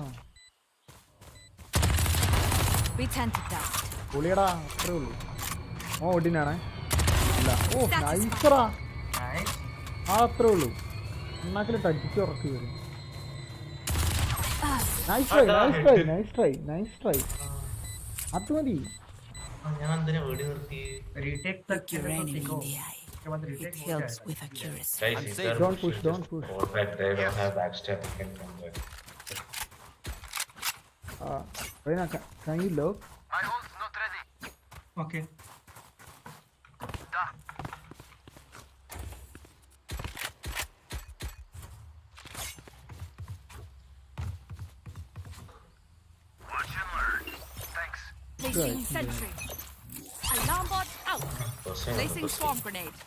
We tented that. പൊളിയടാ അത്രേ ഉള്ളൂ. ഓടിനാണേ അല്ല. ഓ നൈസറാ. Nice. ആ അത്രേ ഉള്ളൂ. ഉണ്ടാക്കിലിട്ട് അടിച്ച് ഉറക്കി വരും. Nice try. അത് മതി. ഞാൻ എന്തിനാ വെടി നിർത്തി? Retake तक के Your लिए तो enemy देखो. in the eye. उसके बाद retake It हो helps जाएगा. with accuracy. Guys, I'm if safe. they're Don't push. Fall back, they don't have backstab, you can come back. Reina, can you look? My ult's not ready. Okay. Watch and learn. Thanks. Placing sentry. Alarm bot out. Pushing, Placing pushing. swarm grenade.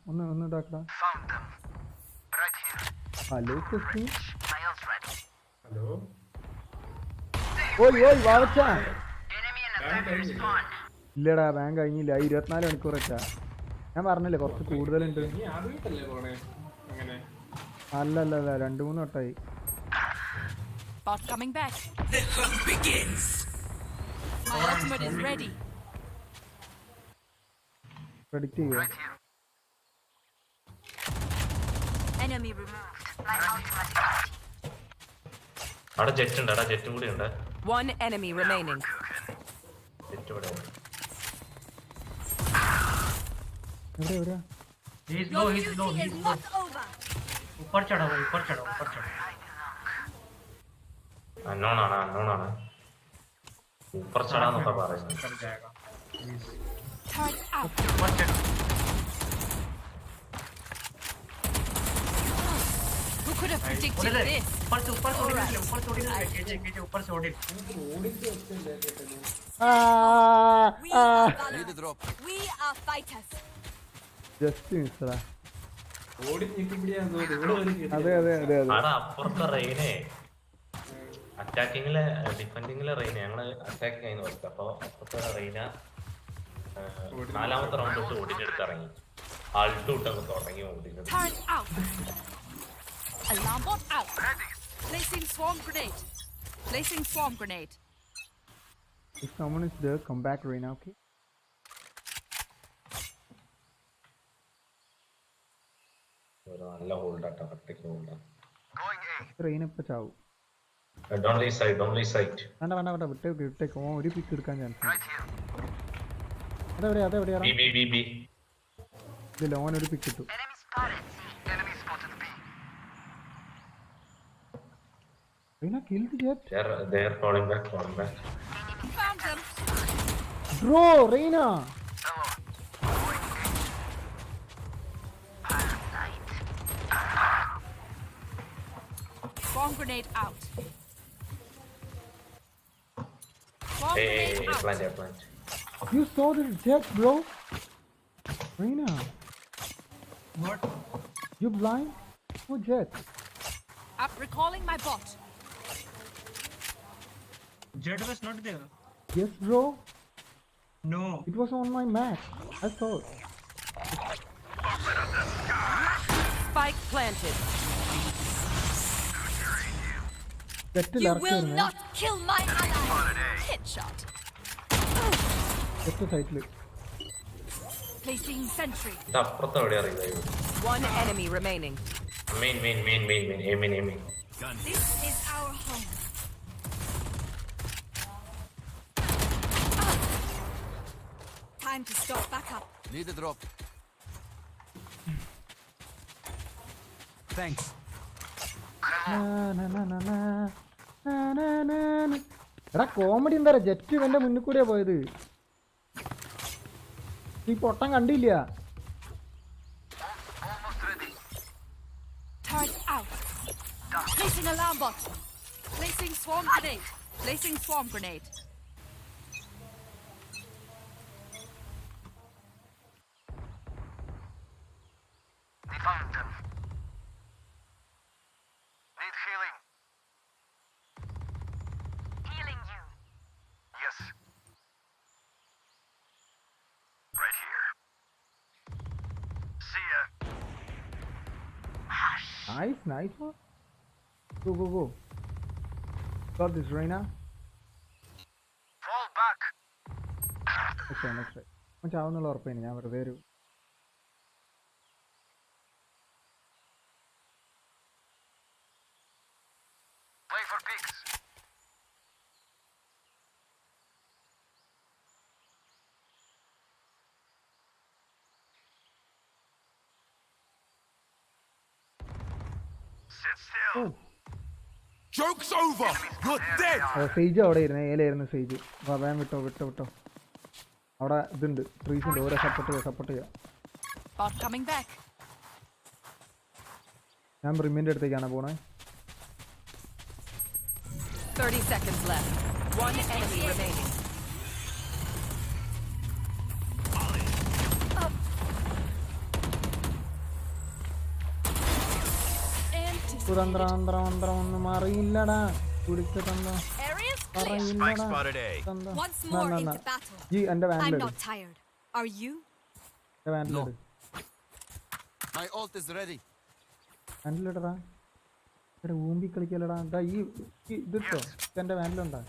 ഒന്ന് ഇതാക്കടാ. Found them. Right here. Hello കുട്ടി. My ult's ready. ഓയ് വാവച്ചാ. Enemy in attacker spawn. ഇല്ലടാ bank കഴിഞ്ഞില്ല. 24 മണിക്കൂർ വെച്ചാ. ഞാൻ പറഞ്ഞില്ലേ കുറച്ച് കൂടുതലുണ്ട്. അല്ലല്ല 2-3 വട്ടായി. Bot coming back. The hunt begins. My ultimate is ready. Predict ചെയ്യുക. Right here. Enemy removed. My ultimate is ready. അവിടെ ജെറ്റ് ഉണ്ട്, ജെറ്റും കൂടി ഉണ്ട്. One enemy remaining. ജെറ്റ് ഇവിടെ ഉണ്ട്. എവിടെയാ? He's low. not over. ऊपर चढ़ो. Unknown ആണ്. ऊपर ചടാന്നൊക്കെ പറയുന്നത്. कर जाएगा. Please. Turret out. ऊपर चढ़ो. Who could have predicted this? ऊपर से उड़ी निकले. केजे ऊपर से उड़ी. We are Valorant. We are fighters. Just മിസ്സടാ. അതെ അവിടെ അപ്പുറത്തെ റെയിനെ അറ്റാക്കിങ്ങിലെ ഡിഫെൻഡിങ്ങിലെ റെയിനെ ഞങ്ങള് അറ്റാക്ക് ചെയ്യുന്ന വെച്ചത്. അപ്പൊ അപ്പുറത്തെ റെയിന 4ാമത്തെ റൗണ്ട് തൊട്ട് ഓടിനെടുത്ത് ഇറങ്ങി. ആൾട്ട് വിട്ടങ്ങ് തുടങ്ങി ഓടിനെടുത്ത്. Turret out. Alarm bot out. Placing swarm grenade. If someone is there, come back Reina, okay? ഒരു നല്ല ഹോൾഡാട്ടോ, ഒറ്റയ്ക്ക് ഹോൾഡാ. Going A. Reina ഇപ്പൊ ചാവും. Don't leave sight. വേണ്ട വിട്ടേക്ക്. ഓൻ ഒരു പിക്ക് എടുക്കാൻ ചാൻസ്. Right here. അതെവിടെയാ? B. ഇല്ല ഓൻ ഒരു പിക്ക് ഇട്ടു. Enemy spotted C. Enemy spotted B. Reina killed the jet. They're falling back. Found them. Bro, Reina. Bomb grenade out. Bomb Hey, grenade out. plant. You saw the jet, bro. Reina, What? you blind? Oh, jet. Up recalling my bot. Jet was not there. Yes, bro. No. It was on my map. I saw it. Spike planted. You will not kill my ally. Headshot. Just a side look. Placing sentry. ഇത് അപ്പുറത്ത് എവിടെയാ revive? One enemy remaining. Main. Aiming. This is our home. Time to stop back up. Need a drop. Thanks. എടാ comedy എന്താ jet ഇവന്റെ മുന്നിൽ കൂടെയാ പോയത്. ഈ പൊട്ടം കണ്ടില്ല. Turret out. Placing alarm bot. Placing swarm grenade. Placing swarm grenade. We found them. Need healing. Healing you. Yes. Right here. See ya. Nice one. Go. Got this, Reina. Fall back. Next try. ഞാൻ ചാവുന്നുള്ള ഉറപ്പാണ്. ഞാൻ വെറുതെ ഒരു Play for pigs. Sit still. Joke's over. You're dead. Siege അവിടെ ഇരുന്ന് ഏലായിരുന്നു siege. വേഗം വിട്ടോ. അവിടെ ഇതുണ്ട്, ട്രീസ് ഉണ്ട്. ഓരോ സപ്പോർട്ട് ചെയ്യാം. Bot coming back. ഞാൻ റിമിന്റെ അടുത്തേക്കാണ് പോണേ. 30 seconds left. One enemy remaining. ഒന്നും അറിയില്ലടാ. കുടിച്ച തന്ത Areas അറിയില്ലടാ. Once more into battle. ഈ എന്റെ I'm വാനിലിട്. not tired. Are you? എന്റെ വാനിലിട്. My ult is ready. വാനിലിടടാ. എടാ ഊമ്പി കളിക്കലടാ. ദാ ഈ ഇതിട്ടോ. എന്റെ വാനിലുണ്ടാ.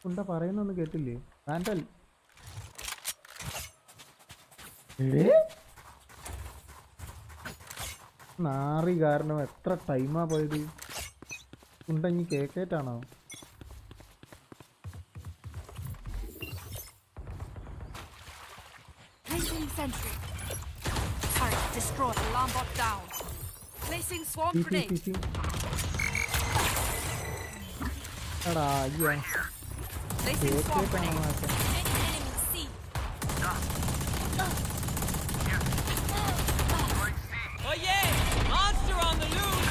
എന്താ പറയുന്നൊന്നും കേട്ടില്ലേ? വാൻഡൽ. നാറി കാരണം എത്ര ടൈമാ പോയത്. ഉണ്ടെങ്കി കേക്കേറ്റാണോ? Placing sentry. Turret destroyed. Alarm bot down. Placing swarm grenade. എടാ അയ്യോ Placing swarm കേക്കേറ്റാണോ? grenade. Enemy C. Oh yeah! Monster on the loose!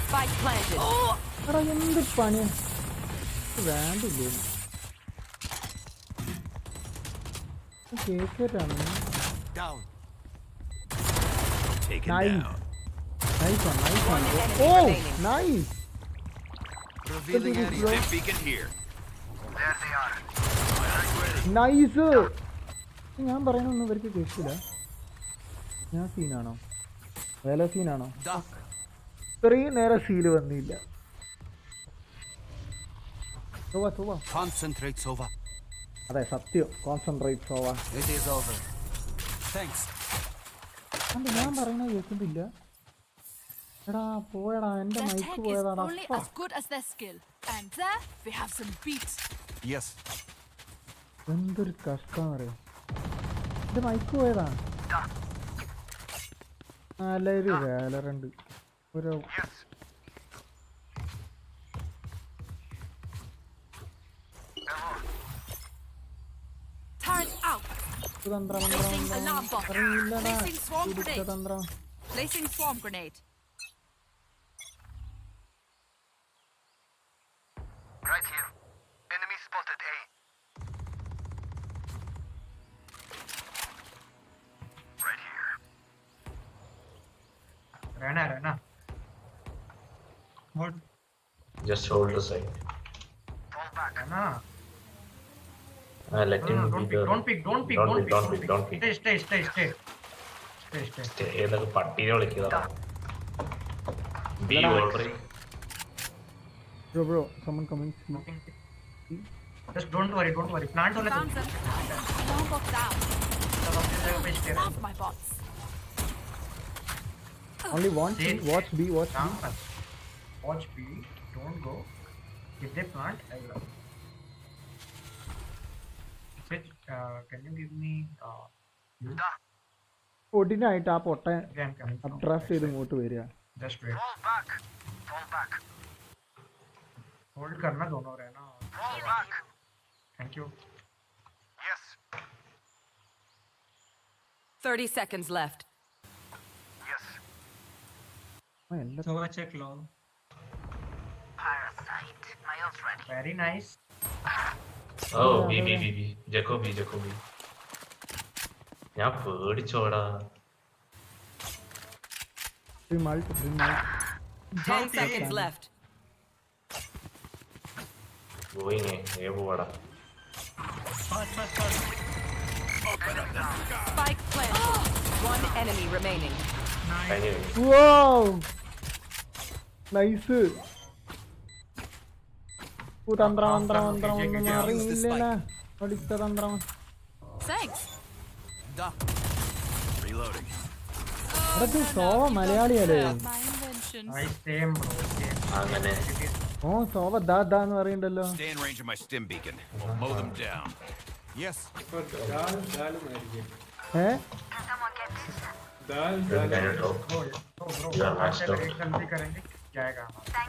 Spike planted. എടാ എന്ത് പണിയാ വേണ്ടില്ലേ? കേക്കേറ്റാണ്. Down. Nice one. One enemy Oh, remaining. nice. Revealing Look at this, area. bro. Beacon here. There they are. Nice. ഞാൻ പറയണൊന്നും ഇവർക്ക് കേൾക്കില്ല. ഞാൻ സീനാണോ? വേല സീനാണോ? Duck. ഇത്രയും നേരം സീല് വന്നില്ല. സോവാ. Concentrate, Sova. അതെ സത്യം. Concentrate സോവാ. It is over. Thanks. ഞാൻ പറയണത് കേൾക്കുന്നില്ല. എടാ പോയടാ എന്റെ Their മൈക്ക് tech is പോയതാടാ. only as good as their skill. And there we have some beats. Yes. എന്തൊരു കഷ്ടം അറിയാം. ഇത് മൈക്ക് പോയതാ. നല്ലൊരു വാലറണ്ട് ഒരു Turret out. തന്ത്രം Placing alarm bot. അറിയില്ലടാ. Placing swarm കുടിച്ച grenade. തന്ത്രം. Placing swarm grenade. Right here. Enemy spotted A. Right here. रहना hold Just hold the side. Fall back. रहना Let him don't be pick the... Don't pick. stay ഏതൊക്കെ പട്ടീനെ വിളിക്കുന്നതാ. Be already. Bro, someone coming. just don't worry plant होने दो Found them. Alarm bot down. सब अपनी जगह पे stay Half my bots. Only one. Stay. Watch B. Watch B. काम कर watch B don't go if they plant I will can you give me ഒടിനായിട്ട് ആ പൊട്ട game coming from അപ്ഡ്രാഫ്റ്റ് ചെയ്ത് ഇങ്ങോട്ട് വരിക. just wait Fall back. hold करना दोनों रहना Fall back. thank you Yes. 30 seconds left. Yes. എല്ലാ so check long Parasite. My ult's ready. very nice Oh, B. Jacko B. ഞാൻ പേടിച്ചോടാ. റിമൾട്ട് 10 seconds left. പോയിനെ പോടാ. fast Spike planted. One enemy remaining. കഴിഞ്ഞു. Nice. തന്ത്രം ഒന്നും അറിയില്ലല്ല. പഠിച്ച തന്ത്രം. Thanks. Reloading. അതൊക്കെ zoa മലയാളിയല്ലേ? My invention. nice same bro same അങ്ങനെ ഓ സോവ ദാന്ന് പറയണ്ടല്ലോ. Stay in range of my stim beacon. We'll mow them down. Yes. ഏ bro Yeah, आज stop. एक गलती करेंगे जाएगा हमारा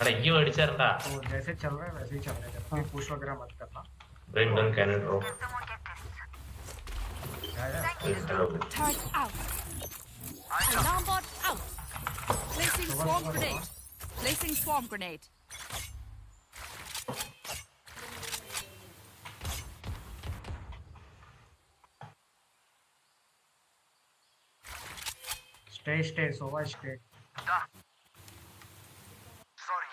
എടാ ഈ മേടിച്ചാരണ്ടാ. तो जैसे चल रहा है वैसे ही चल रहा है कोई पुश वगैरह मत करना Bring down cannon drop. Turret out. Alarm bot out. Placing swarm grenade. Placing swarm grenade. stay so much stay Sorry.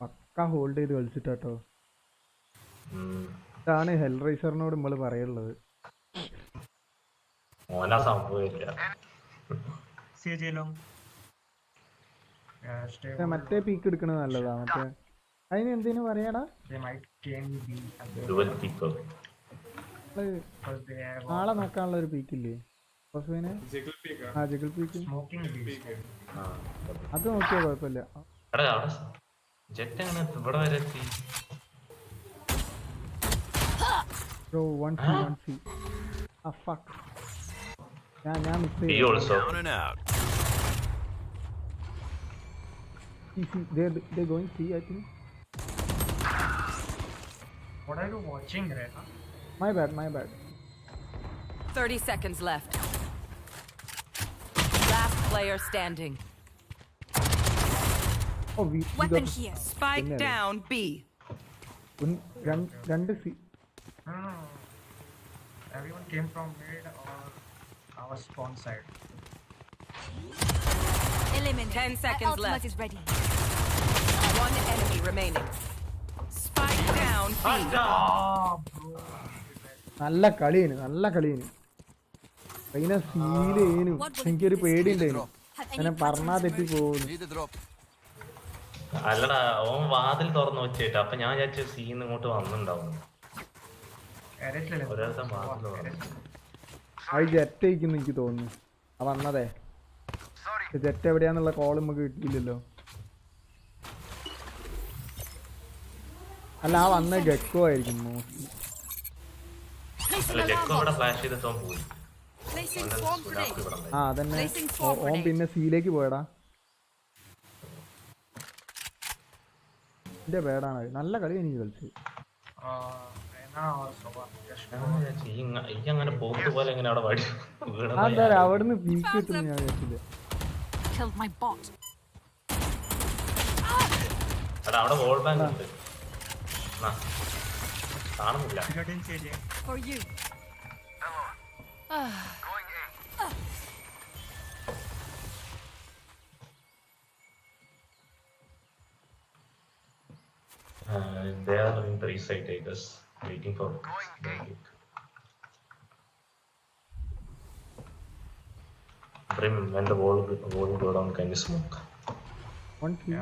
പക്ക ഹോൾഡ് ചെയ്ത് കളിച്ചിട്ടോ. ഇതാണ് ഹെൽ റൈസറിനോട് നമ്മൾ പറയുള്ളത്. ഓനാ സംഭവമില്ല. CJ long stay മറ്റേ പീക്ക് എടുക്കണത് നല്ലതാ. മറ്റേ അതിന് എന്തിനു പറയാടാ? they might game B Dual picker. because they have നാളെ നോക്കാനുള്ള ഒരു പീക്കില്ലേ ആ ജിഗിൾ പീക്ക് smoking B അത് നോക്കിയാ കുഴപ്പമില്ല. എടാ അവിടെ ജെറ്റ് എങ്ങനെ ഇവിടെ വരെ എത്തി? ബ്രോ 1C ആ ഫക്ക് ഞാൻ miss B also. Down and out. they going C I think. what are you watching Rena my bad 30 seconds left. Last player standing. oh we Weapon got here. Spike Winner. down B. രണ്ട് C. no everyone came from mid or our spawn side Eliminate. 10 My seconds ultimate left. is ready. One enemy remaining. Spike down B. നല്ല കളിയാണ് അതിനെ seal ചെയ്യുന്നു. എനിക്കൊരു പേടിയുണ്ടായിരുന്നു. Have അങ്ങനെ any പറഞ്ഞാ തെറ്റി പോകുന്നു. അല്ലടാ ഓൻ വാതിൽ തുറന്നു വെച്ചിട്ട് അപ്പൊ ഞാൻ വിചാരിച്ചു സീന്ന് ഇങ്ങോട്ട് വന്നിണ്ടാവും. Garage ले ले ഒരാളുടെ വാതിൽ തുറന്നു. അത് ജെറ്റ് അയക്കുന്നു എനിക്ക് തോന്നുന്നു. ആ വന്നതേ ജെറ്റ് എവിടെയാന്നുള്ള കോൾ നമുക്ക് കിട്ടിയില്ലല്ലോ. അല്ല ആ വന്ന ഗെക്കോ ആയിരിക്കും മോസ്റ്റ്ലി. Placing അല്ല alarm ജെക്കോ അവിടെ bot. ഫ്ലാഷ് ചെയ്തിട്ട് പോയി. Placing അവന്റെ swarm സുനാപ്പി grenade. ഇവിടെ ഉണ്ടായി. ആ അതന്നെ. Placing swarm ഓൻ grenade. പിന്നെ സീലേക്ക് പോയടാ. എന്റെ പേടാണ് നല്ല കളി എനിക്ക് കളിച്ച്. ഈ അങ്ങനെ പോക്ക് പോലെ എങ്ങനെ അവിടെ വടി അതാ അവിടുന്ന് പീക്ക് കിട്ടുന്നു ഞാൻ വിചാരിച്ചില്ല. Killed my bot. എടാ അവിടെ വോൾ ബാങ്ക് ഉണ്ട്. കാണുന്നില്ല. For you. They are in the east side, I guess, waiting for the kick. Brim, when the wall go down, can you smoke? One kill.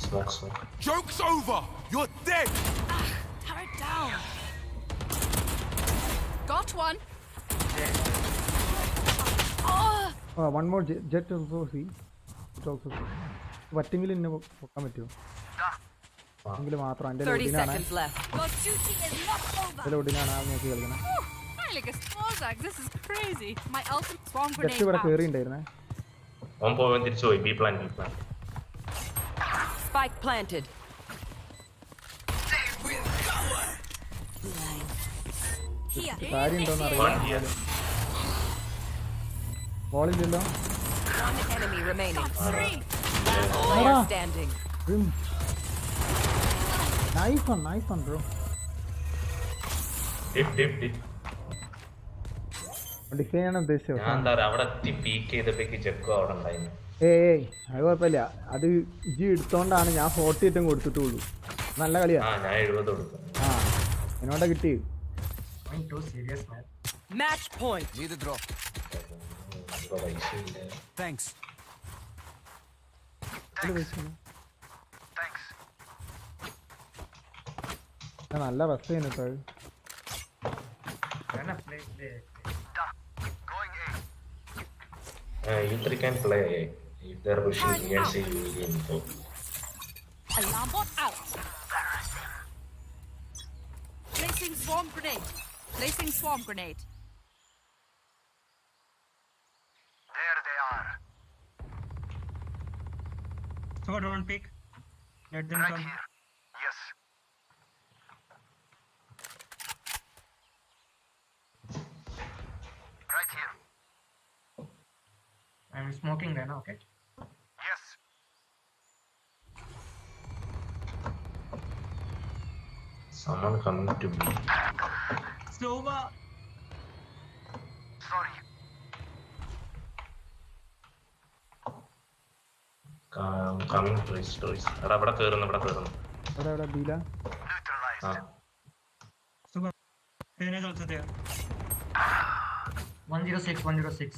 Smoke. Joke's over! You're dead! Turret down. Got one. One more jet also see. It also see. പറ്റെങ്കിലും എന്നെ പൊക്കാൻ പറ്റുമോ? എങ്കിലും മാത്രം എൻ്റെ 30 ലോഡിനാണ്. seconds left. Your duty is not over. എൻ്റെ ലോഡിനാണ് നോക്കി കളിക്കണം. I like a small zag. This is crazy. My ultimate swarm just grenade ഇവിടെ out. കയറിണ്ടായിരുന്നേ. ഓൻ പോവാൻ തിരിച്ചു പോയി. B plan. Spike planted. Here. കാര്യം ഉണ്ടോന്ന് One here. അറിയാം. ബോളില്ലല്ലോ. One enemy remaining. Three. Player standing. Nice one bro. Dip. Define ആണ് ഉദ്ദേശിച്ചത്. ഞാൻ എന്താ പറയാ അവിടെ എത്തി പീക്ക് ചെയ്തപ്പോഴേക്ക് ജെക്കോ അവിടെ ഉണ്ടായിരുന്നു. ഏയ് അത് കുഴപ്പമില്ല. അത് ഇജി എടുത്തോണ്ടാണ് ഞാൻ 40 ഐറ്റം കൊടുത്തിട്ടുള്ളൂ. നല്ല കളിയാ. ഞാൻ 70 കൊടുക്കും. എന്നോടാ കിട്ടി. Going too serious, man. Match point. Need a drop. Thanks. നല്ല ബസ് ചെയ്യുന്നു. Play. You three can play. If they're pushing, you can see info. Alarm bot out. Placing swarm grenade. There they are. So don't pick. Let them Right come. here. Yes. Right here. I'm smoking then, okay? Yes. Someone coming to me. Slova. Sorry. Coming toys. എടാ ഇവിടെ കേറുന്നു. അവിടെ ബീല. Neutralized. Slova. Pain is also there. 106.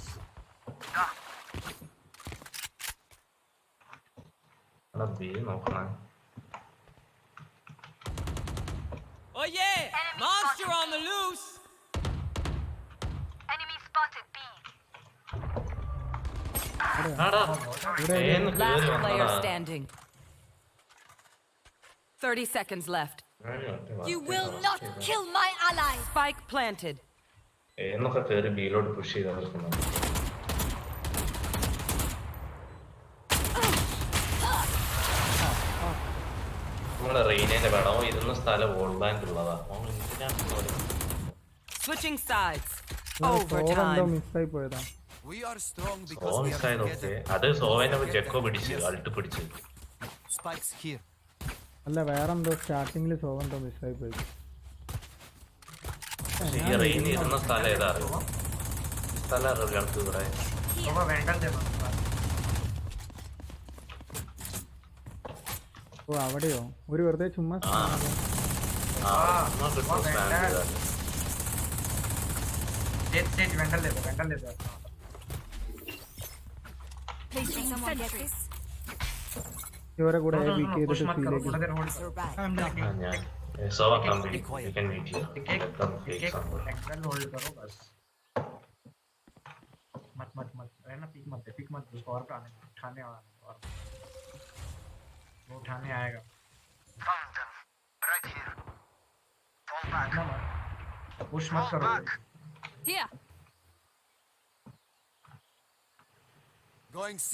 എടാ B നോക്കണേ. Oh yeah! Monster on the loose! Enemy spotted B. Last player standing. 30 seconds left. You will not kill my ally. Spike planted. എന്നൊക്കെ കേറി ബിയിലോട്ട് push ചെയ്ത് നിൽക്കുന്നു. നമ്മുടെ റെയിനേന്റെ വേണം ഇരുന്ന സ്ഥലം വോൾ ബാങ്ക് ഉള്ളതാ. Switching sides. എന്തോ Overtime. മിസ്സായി പോയതാ. We are strong so because we are മിസ്സായത് ഓക്കെ. together. അത് സോവനെ ജെക്കോ പിടിച്ച് അൾട്ട് പിടിച്ച്. Spikes here. അല്ല വേറെന്തോ സ്റ്റാർട്ടിങ്ങിൽ സോവെന്തോ മിസ്സായി പോയി. ഈ റെയിൻ ഇരുന്ന സ്ഥലം ഏതാ അറിയോ? സ്ഥലം അറിയില്ല ആൾക്ക് ഇവിടെ. Slova vandal there. ഓ അവിടെയോ? ഒരു വെറുതെ ചുമ്മാ Stage vandal there. Placing sentry. ഇവരെ കൂടെ No, വീക്ക് push ചെയ്തിട്ട് mat karo. സീലേക്ക്. Thoda der hold. I'm ഞാൻ like. Sova complete you can meet here. एक होल्ड करो बस. मत रहना पिक मत उसको और उठाने वाला और वो उठाने आएगा। Found them. Right here. Fall back. ना मत, पुश मत करो। Here. Going C.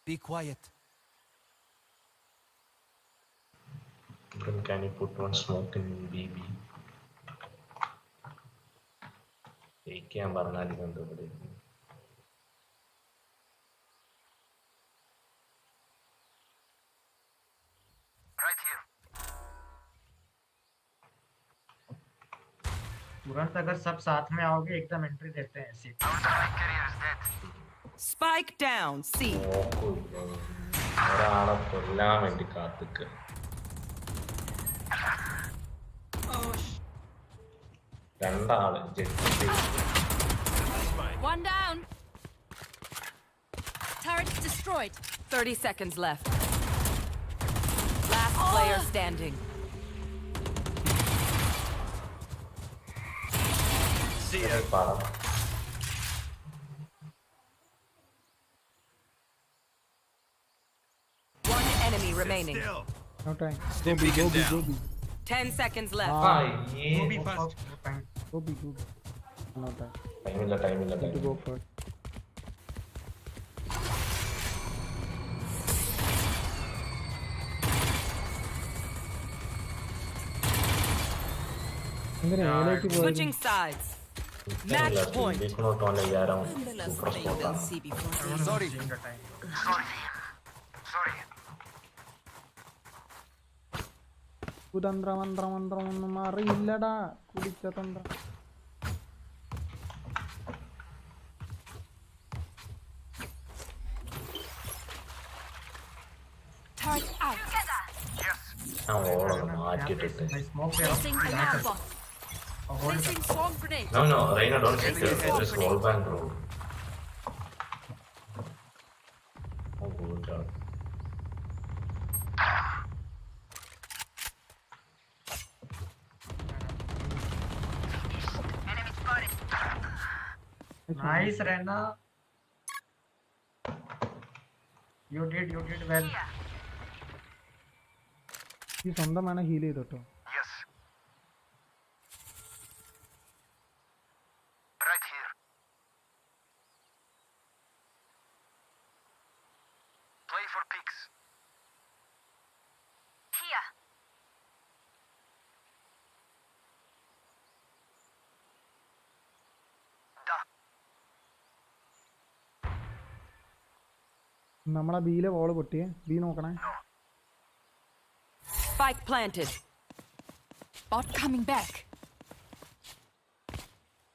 Be quiet. Then can you put one smoke in BB? ഞാൻ പറഞ്ഞാലും എന്തോ Right here. तुरंत अगर सब साथ में आओगे एकदम एंट्री देते हैं ऐसे। Our spike carrier is dead. Spike down, C. ഒരാളെ കൊല്ലാൻ വേണ്ടി കാത്തിക്ക. രണ്ടാള് jet. One down. Turret's destroyed. 30 seconds left. Last player standing. പടം One enemy remaining. No time. Go B. 10 seconds left. അയ്യേ. Go Go B. No time. ടൈമില്ല Need to go first. എന്തിനാ ഏലേക്ക് പോയത്? Switching sides. Match point. ഇതിനോട്ടോലെ യാരം The last super thing they'll സ്പോട്ടാണ്. see before they Sorry. Sorry. കുതന്ത്രമന്ത്രമന്ത്രം ഒന്നും അറിയില്ലടാ കുടിച്ച തന്ത്രം. Turret out. ഞാൻ ഓളൊന്ന് മാറ്റിയിട്ടിട്ട്. Smoke पे Placing alarm bot. Placing swarm grenade. No, Reina, don't sit there. Just roll back, bro. Oh, good job. Nice रहना। You did well. ഈ സ്വന്തമാണ് heal ചെയ്തോട്ടോ. Yes. Right here. Play for picks. Here. Da. നമ്മളെ ബിയിലെ wall പൊട്ടിയേ. B നോക്കണേ. Spike planted. Bot coming back.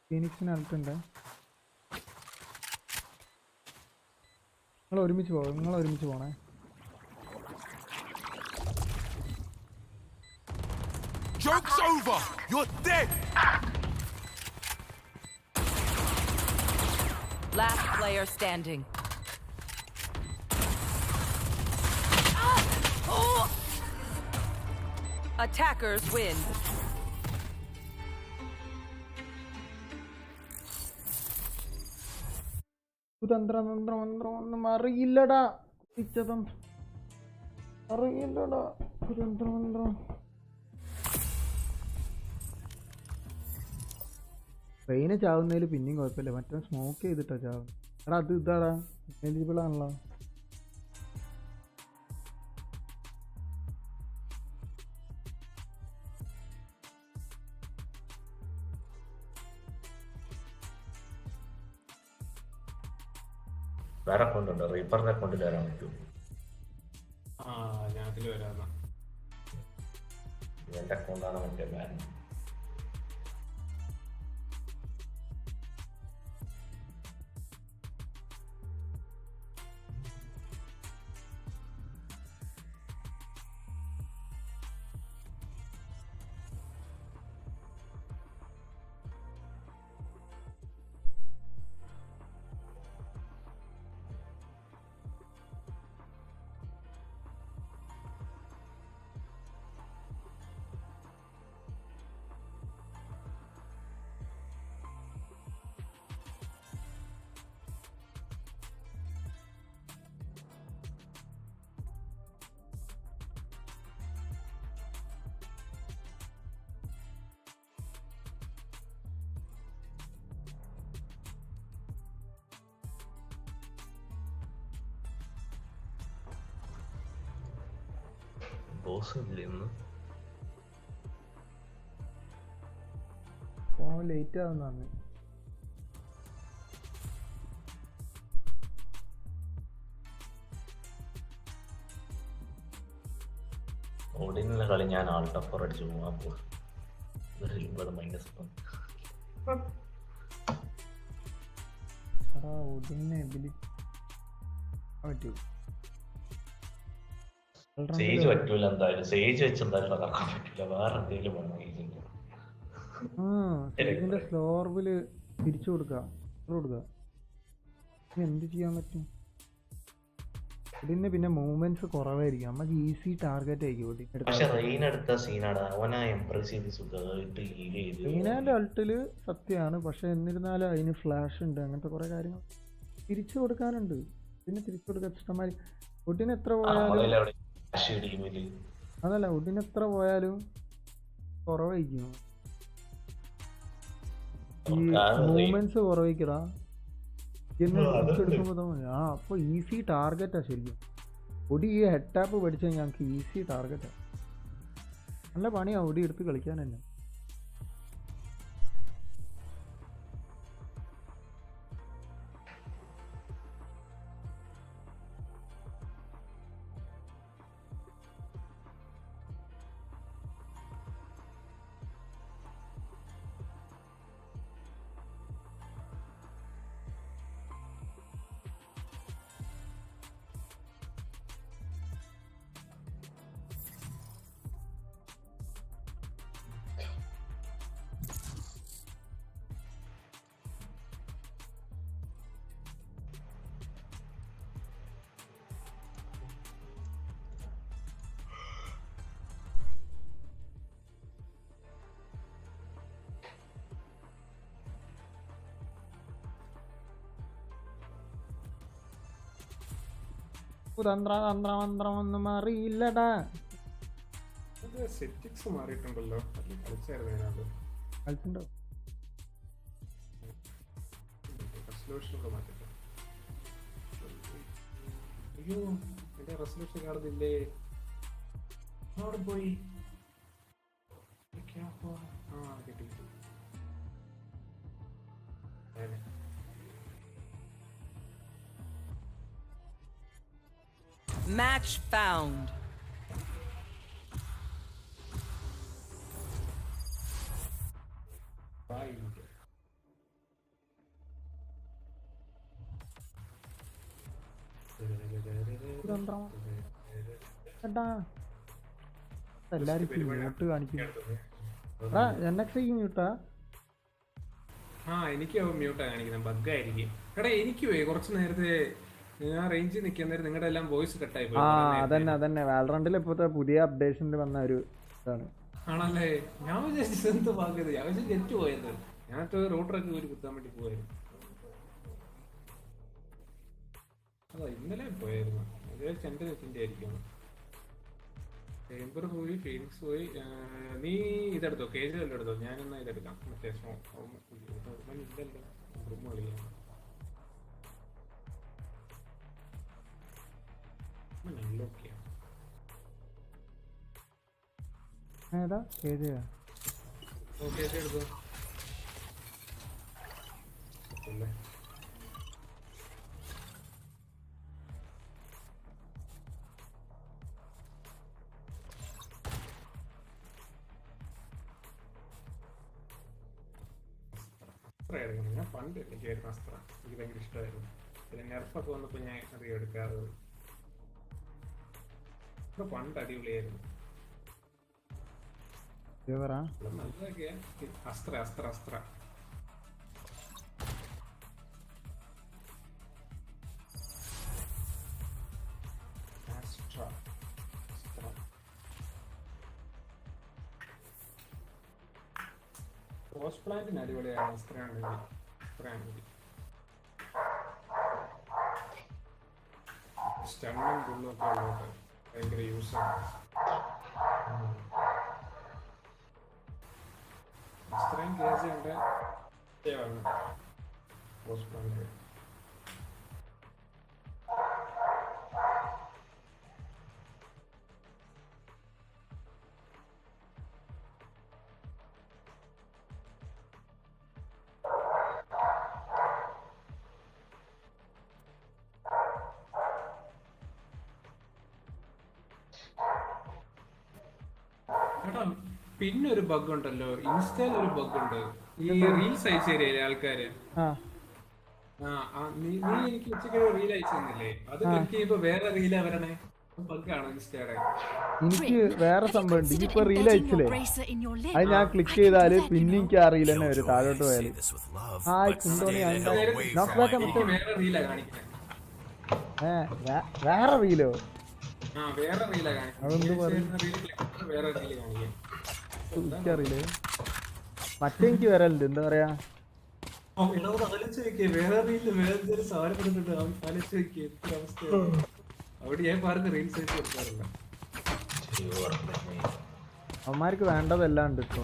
ഫീനിക്സിന് അടുത്തുണ്ട്. നിങ്ങൾ ഒരുമിച്ച് പോണേ. Joke's over. You're dead. Last player standing. Attackers win. കുതന്ത്രമന്ത്രം ഒന്നും അറിയില്ലടാ കുടിച്ച തന്ത്രം അറിയില്ലടാ കുതന്ത്രമന്ത്രം. ട്രെയിന് ചാവുന്നതിൽ പിന്നെയും കുഴപ്പമില്ല. മറ്റേ സ്മോക്ക് ചെയ്തിട്ടാ ചാവും. എടാ അത് ഇതാടാ എലിജിബിൾ ആണല്ലോ. വേറെ അക്കൗണ്ട് ഉണ്ടോ? റീപ്പറിന്റെ അക്കൗണ്ടിൽ വരാൻ പറ്റും. ഞാൻ അതിൽ വരാം. എന്റെ അക്കൗണ്ടാണ് മറ്റേ ബാൻ. ബോസും ഇല്ല ഇന്ന്. ലേറ്റ് ആവുന്നതാണ്. ഓടിനുള്ള കളി ഞാൻ ആൾട്ടപ്പർ അടിച്ചു പോകാൻ പോകും. സേജ് പറ്റൂല എന്തായാലും. സേജ് വെച്ച് എന്തായാലും തകർക്കാൻ പറ്റില്ല. വേറെ എന്തെങ്കിലും വേണം ഇതിന്റെ സ്ലോ ഓർബില് തിരിച്ചു കൊടുക്കുക. എന്ത് ചെയ്യാൻ പറ്റും? ഇതിന് പിന്നെ മൂവ്മെന്റ്സ് കുറവായിരിക്കും. നമുക്ക് ഈസി ടാർഗറ്റ് ആയിരിക്കും. പക്ഷെ റെയിൻ എടുത്ത സീനാണ്. അവനാ എംപ്രസ് ചെയ്ത് സുഖമായിട്ട് ഹീൽ ചെയ്ത്. റെയിനാന്റെ അൾട്ടില് സത്യമാണ്. പക്ഷെ എന്നിരുന്നാലും അതിന് ഫ്ലാഷ് ഉണ്ട്, അങ്ങനത്തെ കുറെ കാര്യങ്ങൾ തിരിച്ചു കൊടുക്കാനുണ്ട്. പിന്നെ തിരിച്ചു കൊടുക്കാൻ ഇഷ്ടമായി. ഒട്ടിന് എത്ര പോയാലും അതല്ല, ഒട്ടിന് എത്ര പോയാലും കുറവായിരിക്കും. ഈ മൂവ്മെന്റ്സ് കുറവായിക്കടാ. അപ്പൊ ഈസി ടാർഗറ്റാ ശരിക്കും. ഒടി ഈ ഹെഡ് ടാപ്പ് പഠിച്ചാൽ ഞങ്ങൾക്ക് ഈസി ടാർഗറ്റാ. നല്ല പണിയാ ഒടി എടുത്ത് കളിക്കാൻ തന്നെ. തന്ത്രമൊന്നും അറിയില്ലടാ. സെറ്റിക്സ് മാറിയിട്ടുണ്ടല്ലോ. കളിച്ചായിരുന്നു കളിച്ചിട്ടുണ്ടോ? അയ്യോ, എന്റെ റെസൊല്യൂഷൻ കാണുന്നില്ലേ? അവിടെ പോയി. കിട്ടി. Match found. എല്ലാരും മ്യൂട്ട് കാണിക്കുന്നു. മ്യൂട്ടാ? എനിക്ക് മ്യൂട്ടാ കാണിക്കുന്നത്. ബഗ്ഗായിരിക്കും. എടാ എനിക്ക് കുറച്ച് നേരത്തെ ഞാൻ റേഞ്ചിൽ നിൽക്കുന്നേരം നിങ്ങളുടെ എല്ലാം വോയിസ് കട്ടായി പോയി. അതന്നെ വാലറന്റിൽ ഇപ്പോഴത്തെ പുതിയ അപ്ഡേഷനിൽ വന്ന ഒരു ഇതാണ്. ആണല്ലേ? ഞാൻ വിചാരിച്ചത് എന്ത് ഭാഗ്യത്. ഞാൻ വിചാരിച്ചു നെറ്റ് പോയത്. ഞാനത് റൂട്ടറൊക്കെ ഒരു കുത്താൻ വേണ്ടി പോയായിരുന്നു. അതാ ഇന്നലെ പോയായിരുന്നു. വിചാരിച്ചു എന്റെ നെറ്റിന്റെ ആയിരിക്കും. ചേംബർ പോയി, ഫീനിക്സ് പോയി. നീ ഇതെടുത്തോ, കേജ് വല്ലതും എടുത്തോ? ഞാനെന്നാ ഇതെടുക്കാം. മറ്റേ ഇല്ലല്ലോ, റൂം കളിക്കാം. ഏതാ കേജ്? എടുത്തോ. ഞാൻ പണ്ട് എനിക്കായിരുന്നു അസ്ത്ര. എനിക്ക് ഭയങ്കര ഇഷ്ടമായിരുന്നു. പിന്നെ നെർഫൊക്കെ വന്നപ്പോ ഞാൻ അധികം എടുക്കാറ്. പണ്ട് അടിപൊളിയായിരുന്നു. നല്ലതൊക്കെയാ. അസ്ത്ര അസ്ത്ര അസ്ത്ര പോസ്റ്റ് പ്ലാന്റിന് അടിപൊളിയാണ്. അസ്ത്രയാണെങ്കിൽ സ്റ്റണ്ണും പുള്ളും ഒക്കെ ഉള്ളതൊക്കെ ഭയങ്കര യൂസാണ്. അസ്ത്രയും കേസുണ്ട് പോസ്റ്റ് പ്ലാന്റ്. പിന്നെ ഒരു ബഗ് ഉണ്ടല്ലോ, ഇൻസ്റ്റയിൽ ഒരു ബഗ് ഉണ്ട്. ഈ റീൽസ് അയച്ചു തരില്ലേ ആൾക്കാര്. നീ എനിക്ക് ഉച്ചയ്ക്ക് റീൽ അയച്ചു തന്നില്ലേ, അത് ക്ലിക്ക് ചെയ്യുമ്പോ വേറെ റീലാ വരണേ. ബഗ്ഗാണ് ഇൻസ്റ്റയുടെ. എനിക്ക് വേറെ സംഭവം ഉണ്ട്. ഇനിയിപ്പോ റീൽ അയച്ചില്ലേ, അത് ഞാൻ ക്ലിക്ക് ചെയ്താല് പിന്നെ എനിക്ക് ആ റീൽ തന്നെ വരും താഴോട്ട് പോയാല്. വേറെ റീലാ കാണിക്കുന്നത്. വേറെ റീലോ? വേറെ റീലാ കാണിക്കുന്നത്. എനിക്കറിയില്ലേ, മറ്റേ എനിക്ക് വരലുണ്ട്. എന്താ പറയാ, വേറെ റീല് വേറെ സാധനം കൊടുത്തിട്ട് ആലോചിച്ച് നോക്കിയേ എത്ര അവസ്ഥയാണ്. അവിടെ ഞാൻ പാർക്ക് റീൽസ് അയച്ചു കൊടുക്കാറില്ല. അവന്മാർക്ക് വേണ്ടതെല്ലാം ഉണ്ട് ഇപ്പൊ.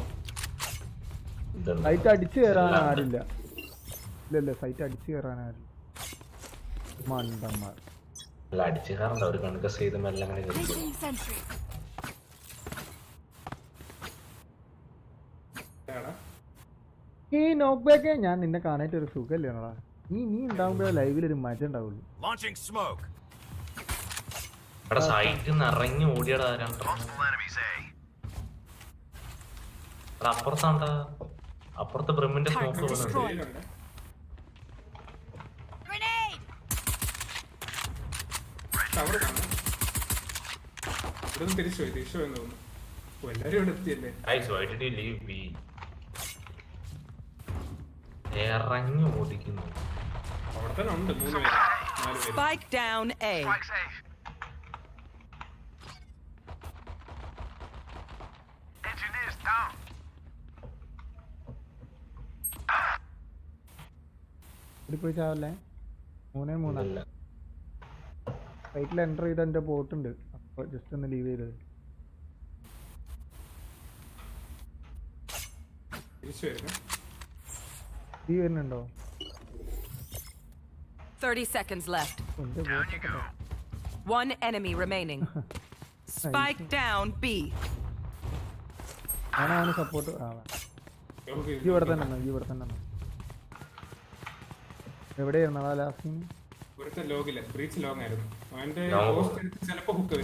സൈറ്റ് അടിച്ചു കയറാൻ ആരില്ല. ഇല്ലല്ലേ, സൈറ്റ് അടിച്ചു കയറാൻ ആരില്ല. മണ്ടന്മാർ അടിച്ചു കയറണ്ട, ഒരു കണക്ക് ചെയ്ത് മെല്ലെ അങ്ങനെ ഈ നോക്ക് ബാക്ക് ഞാൻ നിന്നെ കാണാനായിട്ട് ഒരു സുഖല്ലേടാ. നീ ഉണ്ടാവുമ്പോഴേ ലൈവിൽ ഒരു മജ ഉണ്ടാവുള്ളൂ. സൈറ്റ് നിറഞ്ഞു ഓടിയടാ. അപ്പുറത്താണ്ടാ, അപ്പുറത്തെ ബ്രിമ്മിന്റെ സ്മോക്ക് പോകുന്നുണ്ട്. തിരിച്ചു പോയി തോന്നുന്നു. എല്ലാരും ഇവിടെ എത്തിയല്ലേ. ഇറങ്ങി ഓടിക്കുന്നു. അവിടെ തന്നെ ഉണ്ട് 3 പേര് 4 പേര്. Spike down A. Engineers down. പോയി ചാവല്ലേ. 3-3 സൈറ്റിൽ എൻ്റർ ചെയ്ത എൻ്റെ ബോട്ട് ഉണ്ട്. അപ്പോൾ ജസ്റ്റ് ഒന്ന് ലീവ് ചെയ്തത്. ഈ വരുന്നുണ്ടോ? 30 seconds left. 1 enemy remaining. Spike down B. ഞാനാണ് സപ്പോർട്ട്. ഇവിടെ തന്നെ എവിടെയായിരുന്നു ലാസ്റ്റ്? ലോഗില് ബ്രീച്ച് ലോങ് ആയിരുന്നു. അവന്റെ ചിലപ്പോ ഹുക്ക്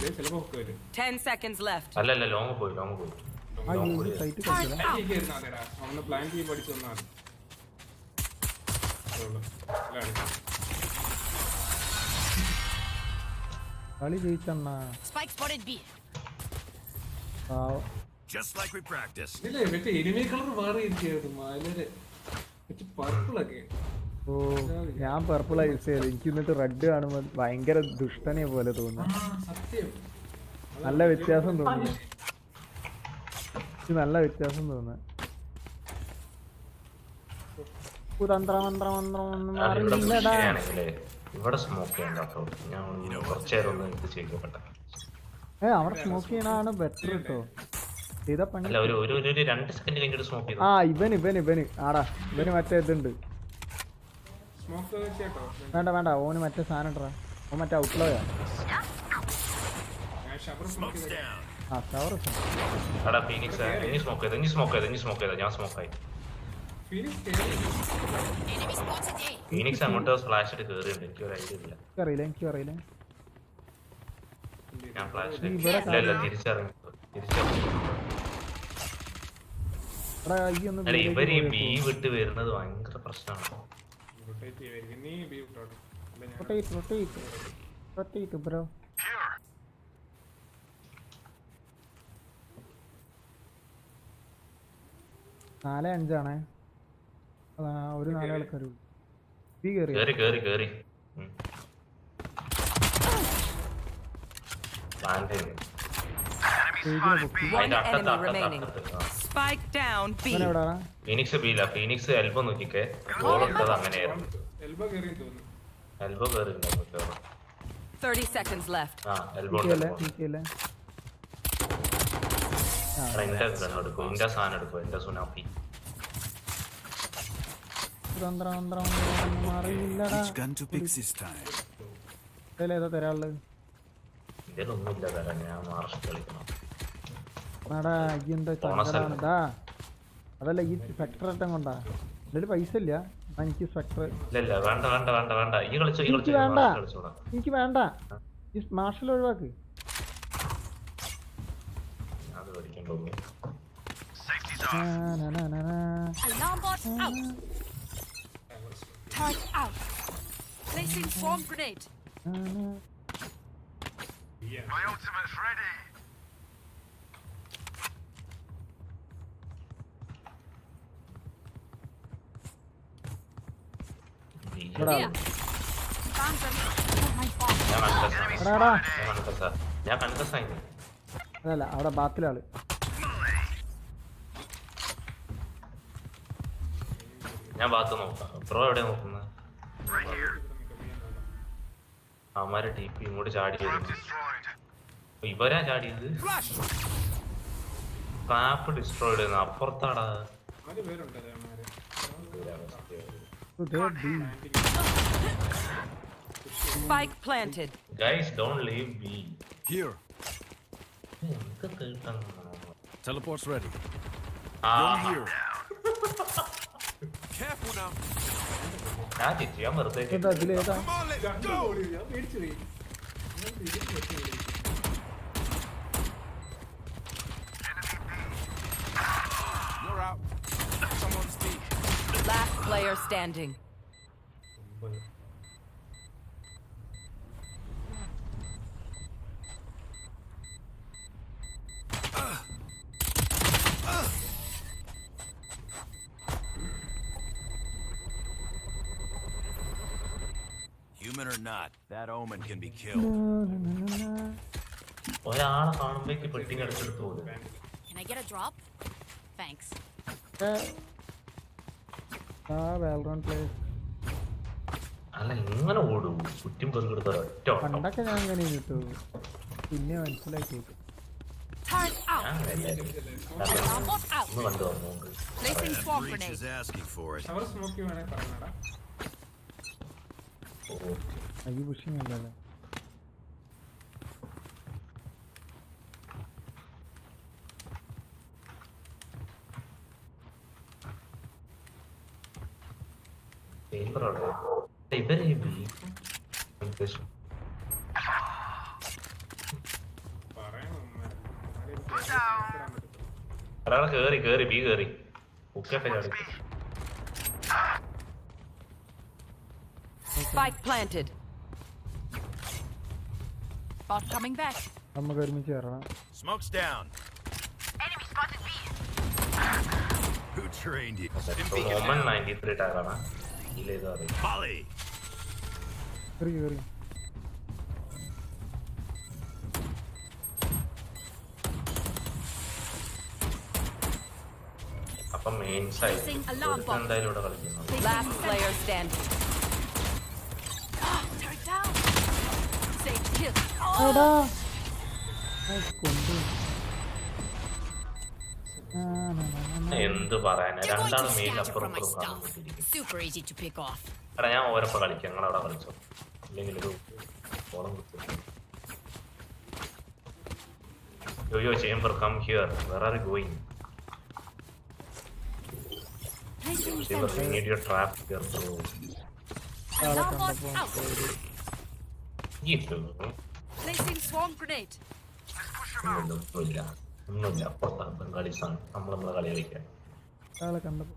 വരും. 10 seconds left. അല്ല ലോങ് പോയി. സൈറ്റ് അവന് പ്ലാൻ ചെയ്ത് പഠിച്ചു വന്നാണ്. കളി ജയിച്ചണ്ണാ. ഇല്ലേ മറ്റേ എനിമി കളർ മാറിയിരിക്കുന്നു. വളരെ പർപ്പിളൊക്കെ. ഓ, ഞാൻ പർപ്പിളാ യൂസ് ചെയ്തത്. എനിക്ക് എന്നിട്ട് റെഡ് കാണുമ്പോ ഭയങ്കര ദുഷ്ടനെ പോലെ തോന്നുന്നു. നല്ല വ്യത്യാസം തോന്നുന്നു. നല്ല വ്യത്യാസം തോന്നുന്നു. ഇവിടെ സ്മോക്ക് ചെയ്യണ്ടോ? ഞാൻ കുറച്ചേരം ഒന്ന് ഇത് ചെയ്യപ്പെട്ട. അവിടെ സ്മോക്ക് ചെയ്യണതാണ് ബെറ്റർ കേട്ടോ. ചെയ്താ പണി. അല്ല, ഒരു 2 സെക്കൻഡ് കഴിഞ്ഞിട്ട് സ്മോക്ക് ചെയ്തു. ഇവന് ആടാ, ഇവന് മറ്റേ ഇതുണ്ട്. വേണ്ട, ഓന് മറ്റേ സാധനം ഇട്ടാ. ഓൻ മറ്റേ ഔട്ട്ലോയാ. ഫീനിക്സ് അങ്ങോട്ട് ഫ്ലാഷ് ഇട്ട് കേറിയുണ്ട്. എനിക്ക് ഒരു ഐഡിയ ഇല്ല. എനിക്കറിയില്ല. ഞാൻ ഫ്ലാഷ് തിരിച്ചറിഞ്ഞു. ഇവര് ബി വിട്ട് വരുന്നത് ഭയങ്കര പ്രശ്നമാണ്. ബ്രോ. നാല് 5 ആണേ. ഒരു 4 ആൾക്കാർ കേറി. Spike down B. Phoenix elbow നോക്കിക്കേ. അങ്ങനെയായിരുന്നു. എൽബോ കേറി. 30 seconds left. എൽബോ എന്റെ സാധനം എടുക്കും. എന്റെ സുനാപ്പി ഏതാ തരാനുള്ളത്? ഇതിലൊന്നുമില്ല തരാൻ. ഞാൻ മാർഷ് കളിക്കണം. അതല്ല, ഈ സ്പെക്ടർ ഏട്ടം കൊണ്ടാ. ഇതില് പൈസ ഇല്ല. എനിക്ക് സ്പെക്ടർ വേണ്ട. എനിക്ക് വേണ്ട. ഈ marshal ഒഴിവാക്ക്. Alarm bot out. Turret out. Placing swarm grenade. My ultimate's ready. Here. Found them. Oh my god. ഞാൻ കണ്ടസായി അതല്ല അവിടെ ബാത്തിലാള്. ഞാൻ ഭാഗത്ത് നോക്കാം. ബ്രോ എവിടെ നോക്കുന്നത്? അവന്മാരെ ടി പി ഇങ്ങോട്ട് ചാടി വരുന്നു. ഇവരാ ചാടിയത്. ക്ലാപ്പ് ഡിസ്ട്രോയിഡ് ചെയ്യുന്നു. അപ്പുറത്താടാ. Spike planted. Guys, don't leave B. Here. എന്ത് കേട്ടാ? Teleport's ready. Here. Careful now. ഞാൻ ചിരിച്ചു. ഞാൻ വെറുതെ എന്താ അതിലേതാ? Come on, let's go. You're out. Someone's deep. Last player standing. Human or not, that omen can be killed. ഒരാളെ കാണുമ്പോഴേക്ക് പെട്ടിങ് അടിച്ചെടുത്ത് പോകും. Can I get a drop? Thanks. വാലോറന്റ് place. അല്ല ഇങ്ങനെ ഓടും. ചുറ്റും പെറുക്കെടുത്ത ഒറ്റ ഓട്ടം. പണ്ടൊക്കെ ഞാൻ അങ്ങനെ കിട്ടു. പിന്നെ മനസ്സിലാക്കി. Turret out. ഞാൻ എല്ലാവരും Alarm bot out. ഒന്ന് കണ്ടു വന്നുകൊണ്ട് Placing swarm grenade. asking for it. അവർ സ്മോക്കി വേണേ പറഞ്ഞാടാ. അയ്യോ പുഷിങ് അല്ലല്ലോ. ഇവരെ ഒരാളെ കേറി കേറി ബി കേറി ഉക്കൊക്കെ ചാടി. Spike planted. Bot coming back. നമുക്ക് ഒരുമിച്ച് കയറണം. Smoke's down. Enemy spotted B. Who trained you? Moman 93 ടാഗാണ്. ഇല്ലേത് അറിയാം. Molly. കയറി. അപ്പം മെയിൻ സൈഡ് എന്തായാലും ഇവിടെ കളിക്കുന്നു. Last player standing. Turret down. Sage kill. എടാ കൊണ്ടു. എന്ത് പറയാനാ? They're going രണ്ടാണ് to മെയിൻ scatter അപ്പുറം from my ഇപ്പുറം stuff. കാണുന്നിരിക്കും. Super easy to pick off. എടാ ഞാൻ ഓരോ കളിക്കാം. ഞങ്ങളവിടെ കളിച്ചോ. ഇല്ലെങ്കിൽ ഒരു കോളം കുത്തും. Yo, chamber, come here. Where are you going? Chamber, we need your trap here, bro. Alarm bot out. Gitu. Placing swarm grenade. ഒന്നുമില്ല പുറത്താണ് ബംഗാളീസാണ്. നമ്മളെ കളി കളിക്കാൻ. ആളെ കണ്ടപ്പോ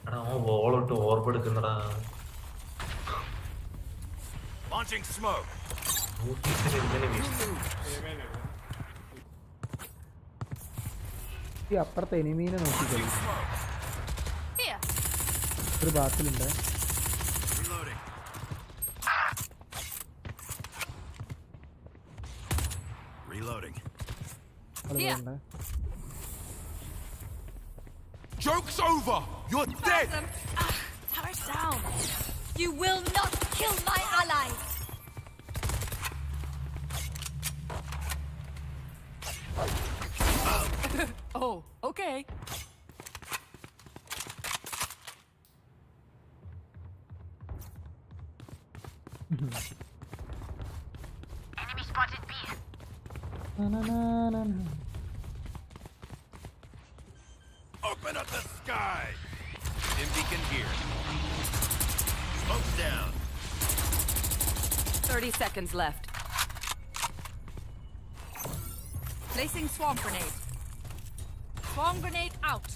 എടാ അവൻ ബോളിട്ട് ഓർപ്പെടുക്കുന്നടാ. Launching smoke. ഈ അപ്പുറത്തെ എനിമീനെ നോക്കിക്കോളൂ. Here. ഒരു ബാത്തിലുണ്ട്. Reloading. Reloading. ആളുകളുണ്ട്. Joke's over. You're dead. Them. Turret down. You will not kill my ally. Oh, okay. Enemy spotted B. Open up the sky. Dim beacon here. Smoke's down. 30 seconds left. Placing swarm grenade. Swarm grenade out.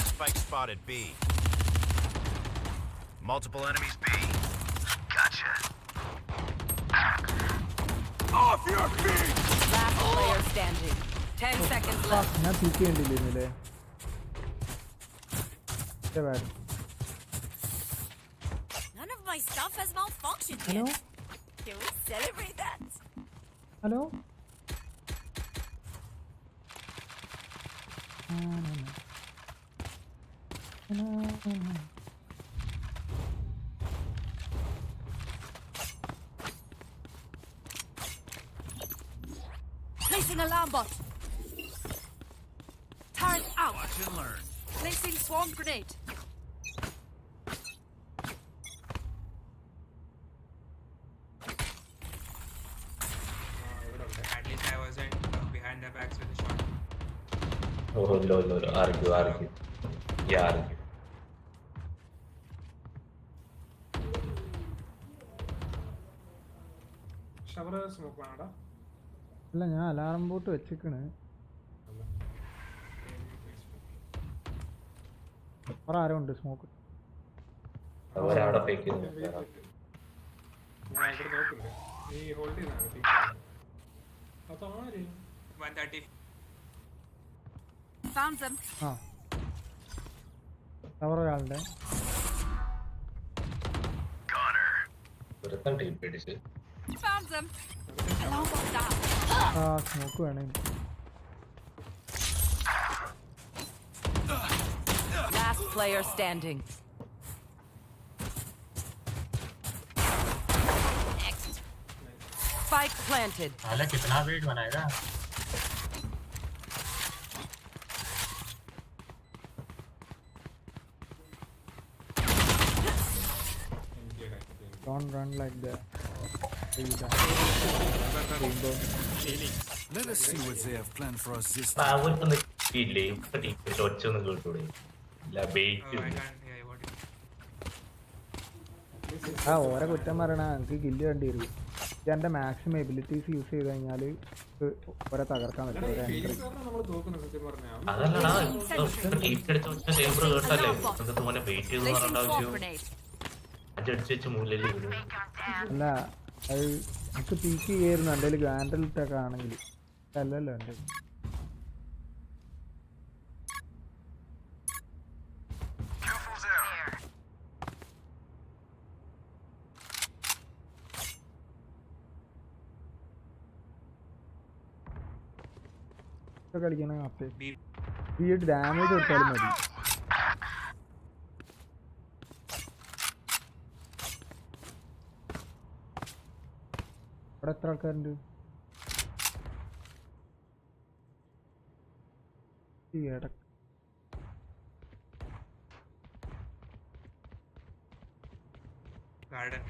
Spike spotted B. Multiple enemies B. Gotcha. Off your feet! Last player standing. 10 seconds left. ഞാൻ peek ചെയ്യണ്ടില്ലേ None of my stuff has malfunctioned hello yet. Can we celebrate that? Hello Placing alarm bot. Turret out. Watch and learn. Placing swarm grenade. At least I wasn't behind the backs with the shot. Oh, no. Argue. Yeah, argue. Shower smoke വേണടാ. അല്ല ഞാൻ alarm boat വെച്ചിക്കണ് അപ്പുറം ആരോ ഉണ്ട് smoke അവരവിടെ fake ചെയ്തു. ഞാൻ ഇവിടെ നോക്കുന്നുണ്ട്. നീ ഹോൾഡ് ചെയ്താണ് അതാര് 130. Found them. ആ ടവർ ഒരാളുടെ ഒരുത്തൻ ടീം പിടിച്ച് Found them. Alarm bot down. ആ സ്മോക്ക് വേണേ Last player standing. Next. Spike planted. साला कितना वेट बनाएगा? Don't run like that. Let us see what they have planned for us this അപ്പൊ അവർക്കൊന്ന് ഇല്ലേ ഇപ്പൊ ടീം പിടിച്ച് ഒച്ചൊന്നും കേട്ടൂടെ ഇല്ല ബെയ്റ്റ് ആ ഓരോ കുറ്റം പറയണ എനിക്ക് കില്ല് വേണ്ടി വരും എന്റെ മാക്സിമം എബിലിറ്റീസ് യൂസ് ചെയ്ത് കഴിഞ്ഞാൽ ഓരോ തകർക്കാൻ പറ്റും ഒരു entry. നമ്മൾ തോക്കുന്നത് സത്യം പറഞ്ഞാൽ അതല്ലടാ ടീം പിടിച്ച ഒച്ച ചേമ്പർ കേട്ടല്ലേ എന്നിട്ട് മോനെ വെയിറ്റ് ചെയ്ത് Placing പറയേണ്ട swarm ആവശ്യം grenade. അടിച്ച് വെച്ച് മൂലല്ലേ വരും. അല്ല അത് എനിക്ക് പീക്ക് ചെയ്യായിരുന്നു എൻ്റെ കയ്യിൽ ഗ്രാൻഡിലിട്ടൊക്കെ ആണെങ്കിൽ അല്ലല്ലോ എൻ്റെ കളിക്കണ അപ്പേ ഈ ഡാമേജ് കൊടുത്താലും മതി. അവിടെ എത്ര ആൾക്കാരുണ്ട്? ഈ ഇടക്ക് garden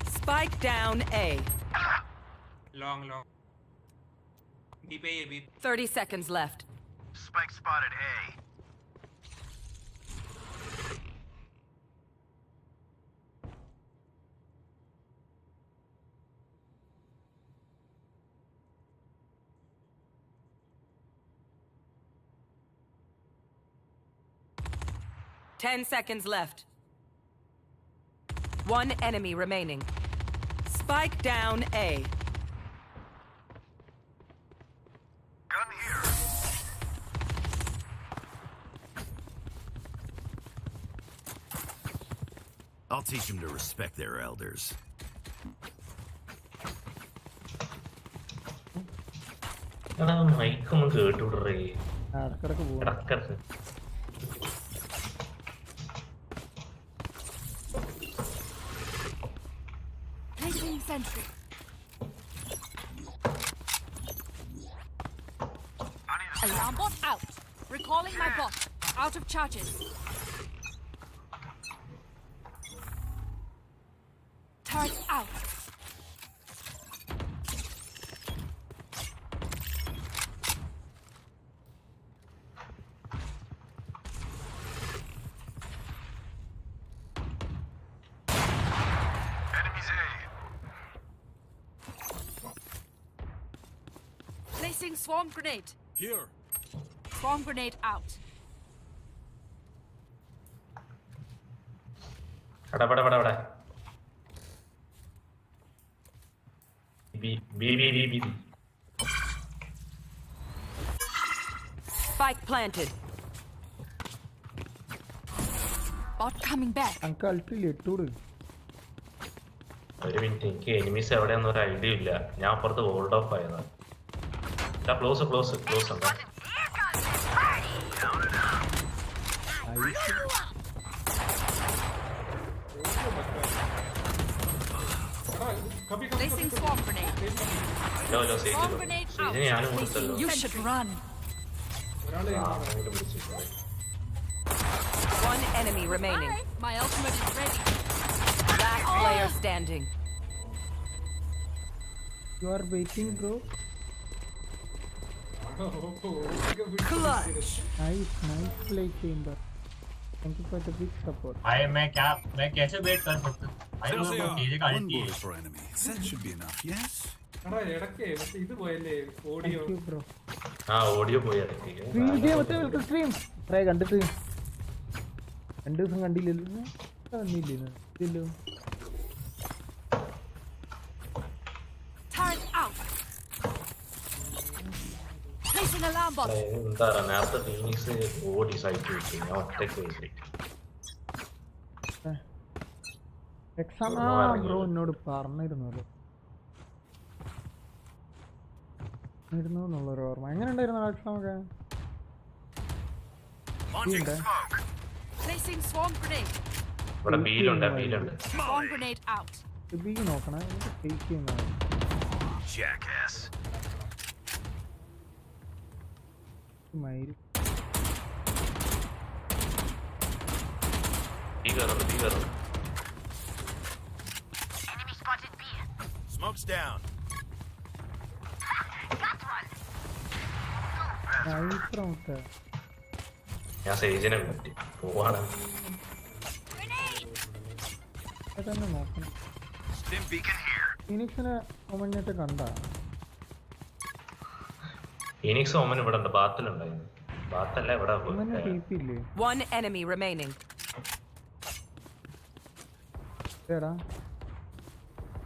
Spike down A. long B पे ये B 30 seconds left. Spike spotted A. Ten seconds left. One enemy remaining. Spike down A. Gun here. I'll teach them to respect their elders. എടാ മൈക്കൊന്നും കേട്ടുവിടറേ ഇടക്കിടക്ക് പോവാം. ഇടക്കത്ത് Placing sentry. Alarm bot out. Recalling my bot. Out of charges. out. Enemies A. Placing swarm grenade. Here. Swarm grenade out. എടാ B. Spike planted. Bot coming back. അങ്ക് അൾട്ടില്ല ഇട്ടൂട്. ഒരു minute, എനിക്ക് enemies എവിടെയാന്ന് ഒരു idea ഇല്ല. ഞാൻ അപ്പുറത്ത് ഹോൾഡ് ഓഫ് ആയതാ. Close ഉണ്ട്. Placing swarm grenade. Hello Swarm grenade out. ഇതിന് ഞാനും കൊടുത്തല്ലോ. You should run. അങ്ങോട്ട് പിടിച്ചിട്ടുണ്ട്. One enemy remaining. Hi. My ultimate is ready. Last player standing. You are waiting, bro. Clutch. Nice play chamber. Thank you for the big support. मैं कैसे wait कर सकता हूँ? There's वो a चीजें का one bullet for enemy. That should be enough, yes? ഇത് പോയല്ലേ audio. Thank you, bro. Audio പോയി ഇടയ്ക്ക്. Welcome stream. ട്രൈ കണ്ടിട്ട് 2 ദിവസം കണ്ടില്ലല്ലോ. കണ്ടില്ലല്ലോ. Turret out. Placing alarm bot. എന്താ പറയാ, നേരത്തെ ഫീനിക്സ് ഓടി സൈറ്റ് വെച്ചു. ഞാൻ ഒറ്റയ്ക്ക് വെച്ചു. എക്സാം ബ്രോ എന്നോട് പറഞ്ഞിരുന്നല്ലോ എന്നുള്ളൊരു ഓർമ്മ. എങ്ങനെ ഉണ്ടായിരുന്നു എക്സാം ഒക്കെ? Placing swarm grenade. ഇവിടെ ബീലുണ്ട്. Swarm grenade out. ബി നോക്കണേ, എനിക്ക് ഫേക്ക് ചെയ്യുന്നതാണ്. Jackass. മയില് ബി കയറുന്നു. Smoke's down. നൈസ്. ഞാൻ സേജിനെ പറ്റി പോവാണ്. തന്നെ നോക്കണം. Stim beacon here. ഫീനിക്സിനെ ഒമഞ്ഞിട്ട് കണ്ട ഫീനിക്സ് ഓമൻ ഇവിടെ ഉണ്ട്. ബാത്തിലുണ്ടായിരുന്നു. ബാത്തല്ല ഇവിടെ. ഒമന് ടീപ്പ് ഇല്ലേ? One enemy remaining. ഏടാ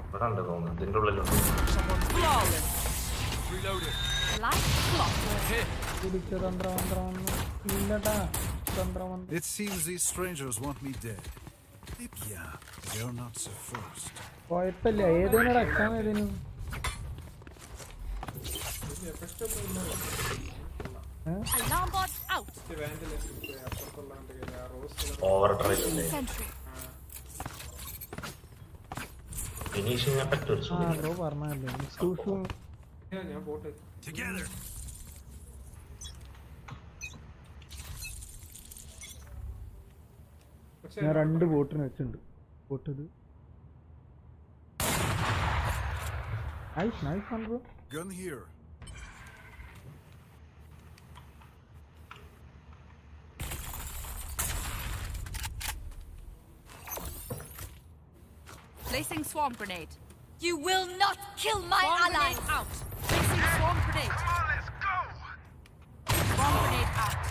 ഇവിടെ ഉണ്ട് തോന്നുന്നു. ഇതിന്റെ ഉള്ളിലുണ്ട്. Flawless. Reloaded. Light clock. പിടിച്ച തന്ത്രം ഇല്ലടാ. തന്ത്രം It seems these strangers want me dead. Yeah, they're not so first. കുഴപ്പമില്ല. ഏതേനോട് എക്സാം ഏതേനു? Alarm bot out. Over drive ഉണ്ട്. Sentry. ഫിനിഷിംഗ് എഫക്ട് ഒരു സുഖം. ബ്രോ പറഞ്ഞല്ലേ മിസ്റ്റൂസും ഞാൻ പോട്ടെ. Together. ഞാൻ 2 ബോട്ടിന് വെച്ചിട്ടുണ്ട്. ബോട്ടത് നൈസ് ആണ് bro. Gun here. Placing swarm grenade. You will not kill my allies. Out. Placing swarm grenade. Let's go. Swarm grenade out.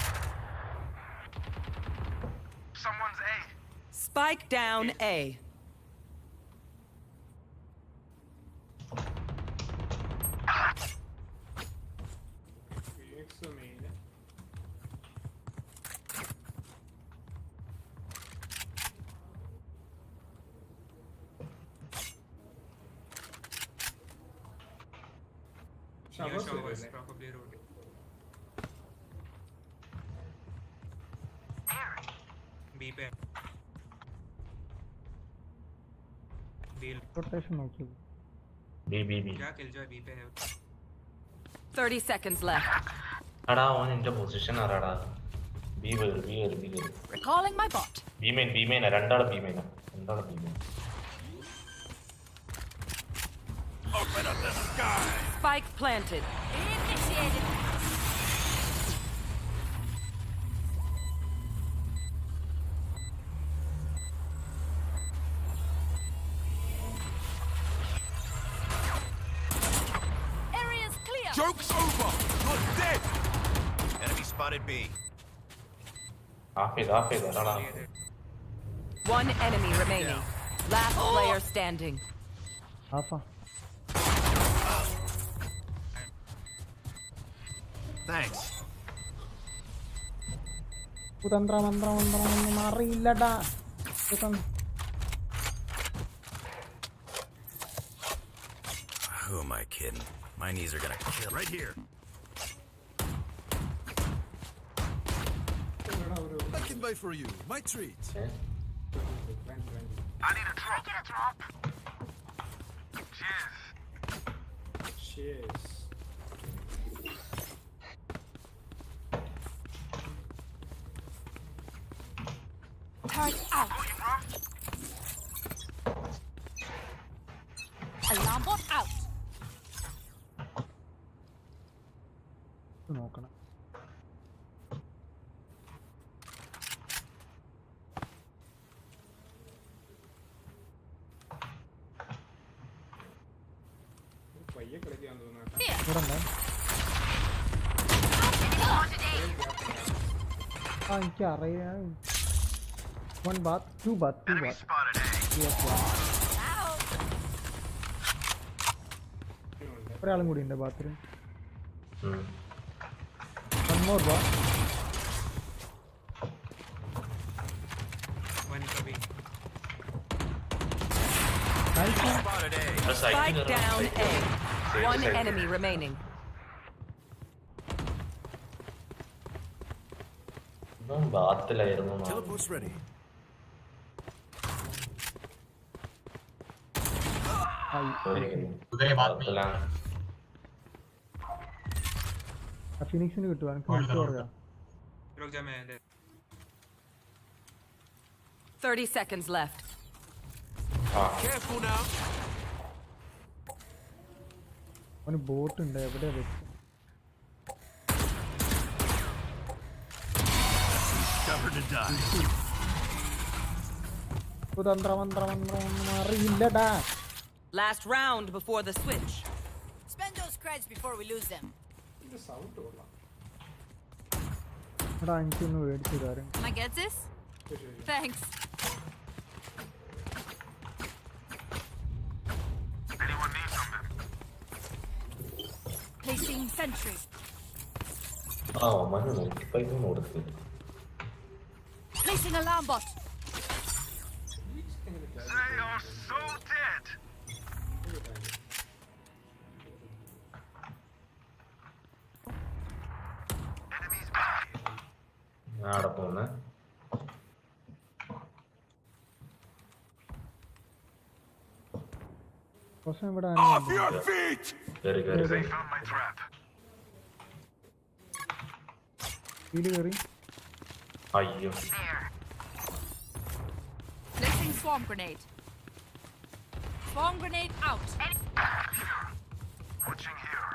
Someone's A. Spike down A. Phoenix main. Showers probably road. B पे. B rotation നോക്കി. B. क्या killjoy B पे है. 30 seconds left. എടാ ഓൻ എന്റെ position ആരാടാ? B കയറി. Recalling my bot. B main. രണ്ടാള് B main. Open up the sky! Spike planted. Initiated. Area's clear. Joke's over! You're dead! Enemy spotted B. Half it, അതാടാ. One enemy remaining. Last player standing. ആഫാ Thanks. കുതന്ത്രമന്ത്രമന്ത്രമൊന്നും അറിയില്ലടാ. Who am I kidding? My knees are gonna kill. Right here. I can buy for you. My treat. I need a drop. Cheers. Turret out. Alarm bot out. നോക്കണം. പയ്യെ കളിക്കാൻ തോന്നുന്നു. Here. ഇവിടെ ഉണ്ടോ? ആ എനിക്കറിയാം. 1 bath, 2 bath, 2 bath. Spotted A. Yes, yeah. ഒരാളും കൂടി ഉണ്ട് ബാത്റൂം. ഉം. 1 more bath. One for me. Nice one. Spotted A. ആ side Spike ല് down side A. ല്. One Side ല്. enemy remaining. ഇവൻ ബാത്തിലായിരുന്നു Teleport's ready. ബാത്തിലാണ്. ആ ഫിനിക്സിന് കിട്ടുക എനിക്ക് വിളിച്ചു പറയാം. रुक जा मैं ले 30 seconds left. Careful now. അവന് ബോട്ട് ഉണ്ട് എവിടെയാ വെച്ച്. Covered to die. കുതന്ത്രമന്ത്രമന്ത്രമൊന്നും അറിയില്ലടാ. Last round before the switch. Spend those creds before we lose them. ഇത് സൗണ്ട് കൊള്ളാം. എടാ എനിക്കൊന്ന് മേടിച്ചു തരാം. Can I get this? Thanks. Anyone need something? Placing sentry. ആ മഞ്ഞ നോക്കിപ്പൈപ്പ് കൊടുത്ത്. Placing alarm bot. They are so dead. Enemies B. ഞാൻ അവിടെ പോകുന്നേ. പ്രശ്നം ഇവിടെ Off your feet! കേറി. They found my trap. വീട് കയറി. അയ്യോ Placing swarm grenade. Swarm grenade out. Watching here.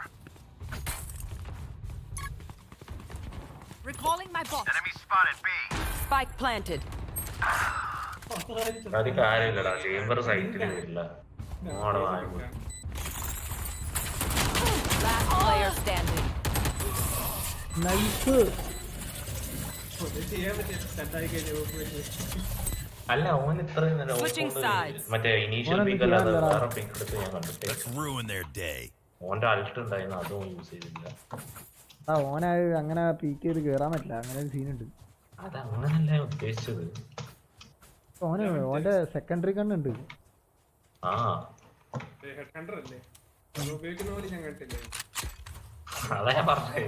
Recalling my bot. Enemy spotted B. Spike planted. അത് കാര്യമില്ലടാ. ചേംബർ സൈറ്റിൽ വരില്ല. മോടെ വാങ്ങും. Last player standing. നൈസ്. ഇത് ചെയ്യാൻ പറ്റിയ സ്റ്റണ്ടായി കഴിഞ്ഞു. അല്ല ഓൻ ഇത്രയും നേരം Switching sides. മറ്റേ ഇനീഷ്യൽ പീക്ക് അല്ലാതെ വേറെ പീക്ക് എടുത്ത് ഞാൻ കണ്ടിട്ടേ. Let's ruin their day. ഓന്റെ അൾട്ട് ഉണ്ടായിരുന്നു അതും യൂസ് ചെയ്തില്ല. ആ ഓനായി അങ്ങനെ പീക്ക് ചെയ്ത് കേറാൻ പറ്റില്ല. അങ്ങനെ ഒരു സീനുണ്ട്. അത് അങ്ങനല്ല ഞാൻ ഉദ്ദേശിച്ചത്. ഓന് ഓന്റെ സെക്കൻഡറി കണ്ണുണ്ട്. ആ ഹെഡ് ഹണ്ടർ അല്ലേ? അത് ഉപയോഗിക്കുന്ന പോലെ ഞാൻ കണ്ടില്ലേ. അതാ ഞാൻ പറഞ്ഞേ.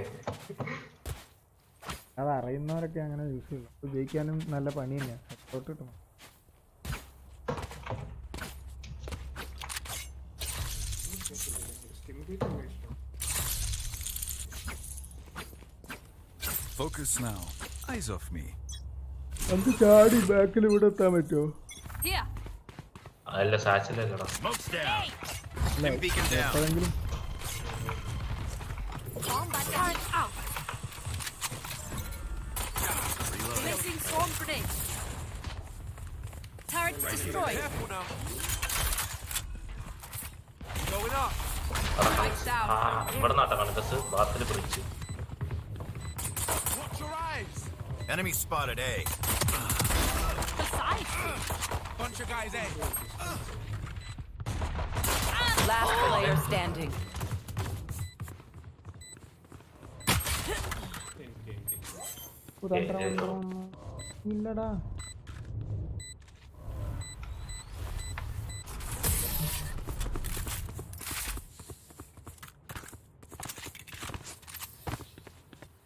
അത് അറിയുന്നവരൊക്കെ അങ്ങനെ യൂസ് ചെയ്യും. ഉപയോഗിക്കാനും നല്ല പണി തന്നെയാണ്. സപ്പോർട്ട് കിട്ടണം. Focus now. Eyes off me. നമുക്ക് ചാടി ബാക്കിൽ ഇവിടെ എത്താൻ പറ്റുമോ? Here. അല്ല സാച്ചിലല്ലടാ. Smoke's down. Stim beacon down. എപ്പോഴെങ്കിലും Bomb turret out. Placing swarm grenade. Turret destroyed. Careful now. Going up. Spike down. ഇവിടെ നാട്ടാ കണക്കസ് ബാത്തിൽ പിടിച്ച്. Watch your eyes. Enemy spotted A. Besides, Bunch of guys A. Last player standing. ഇല്ലടാ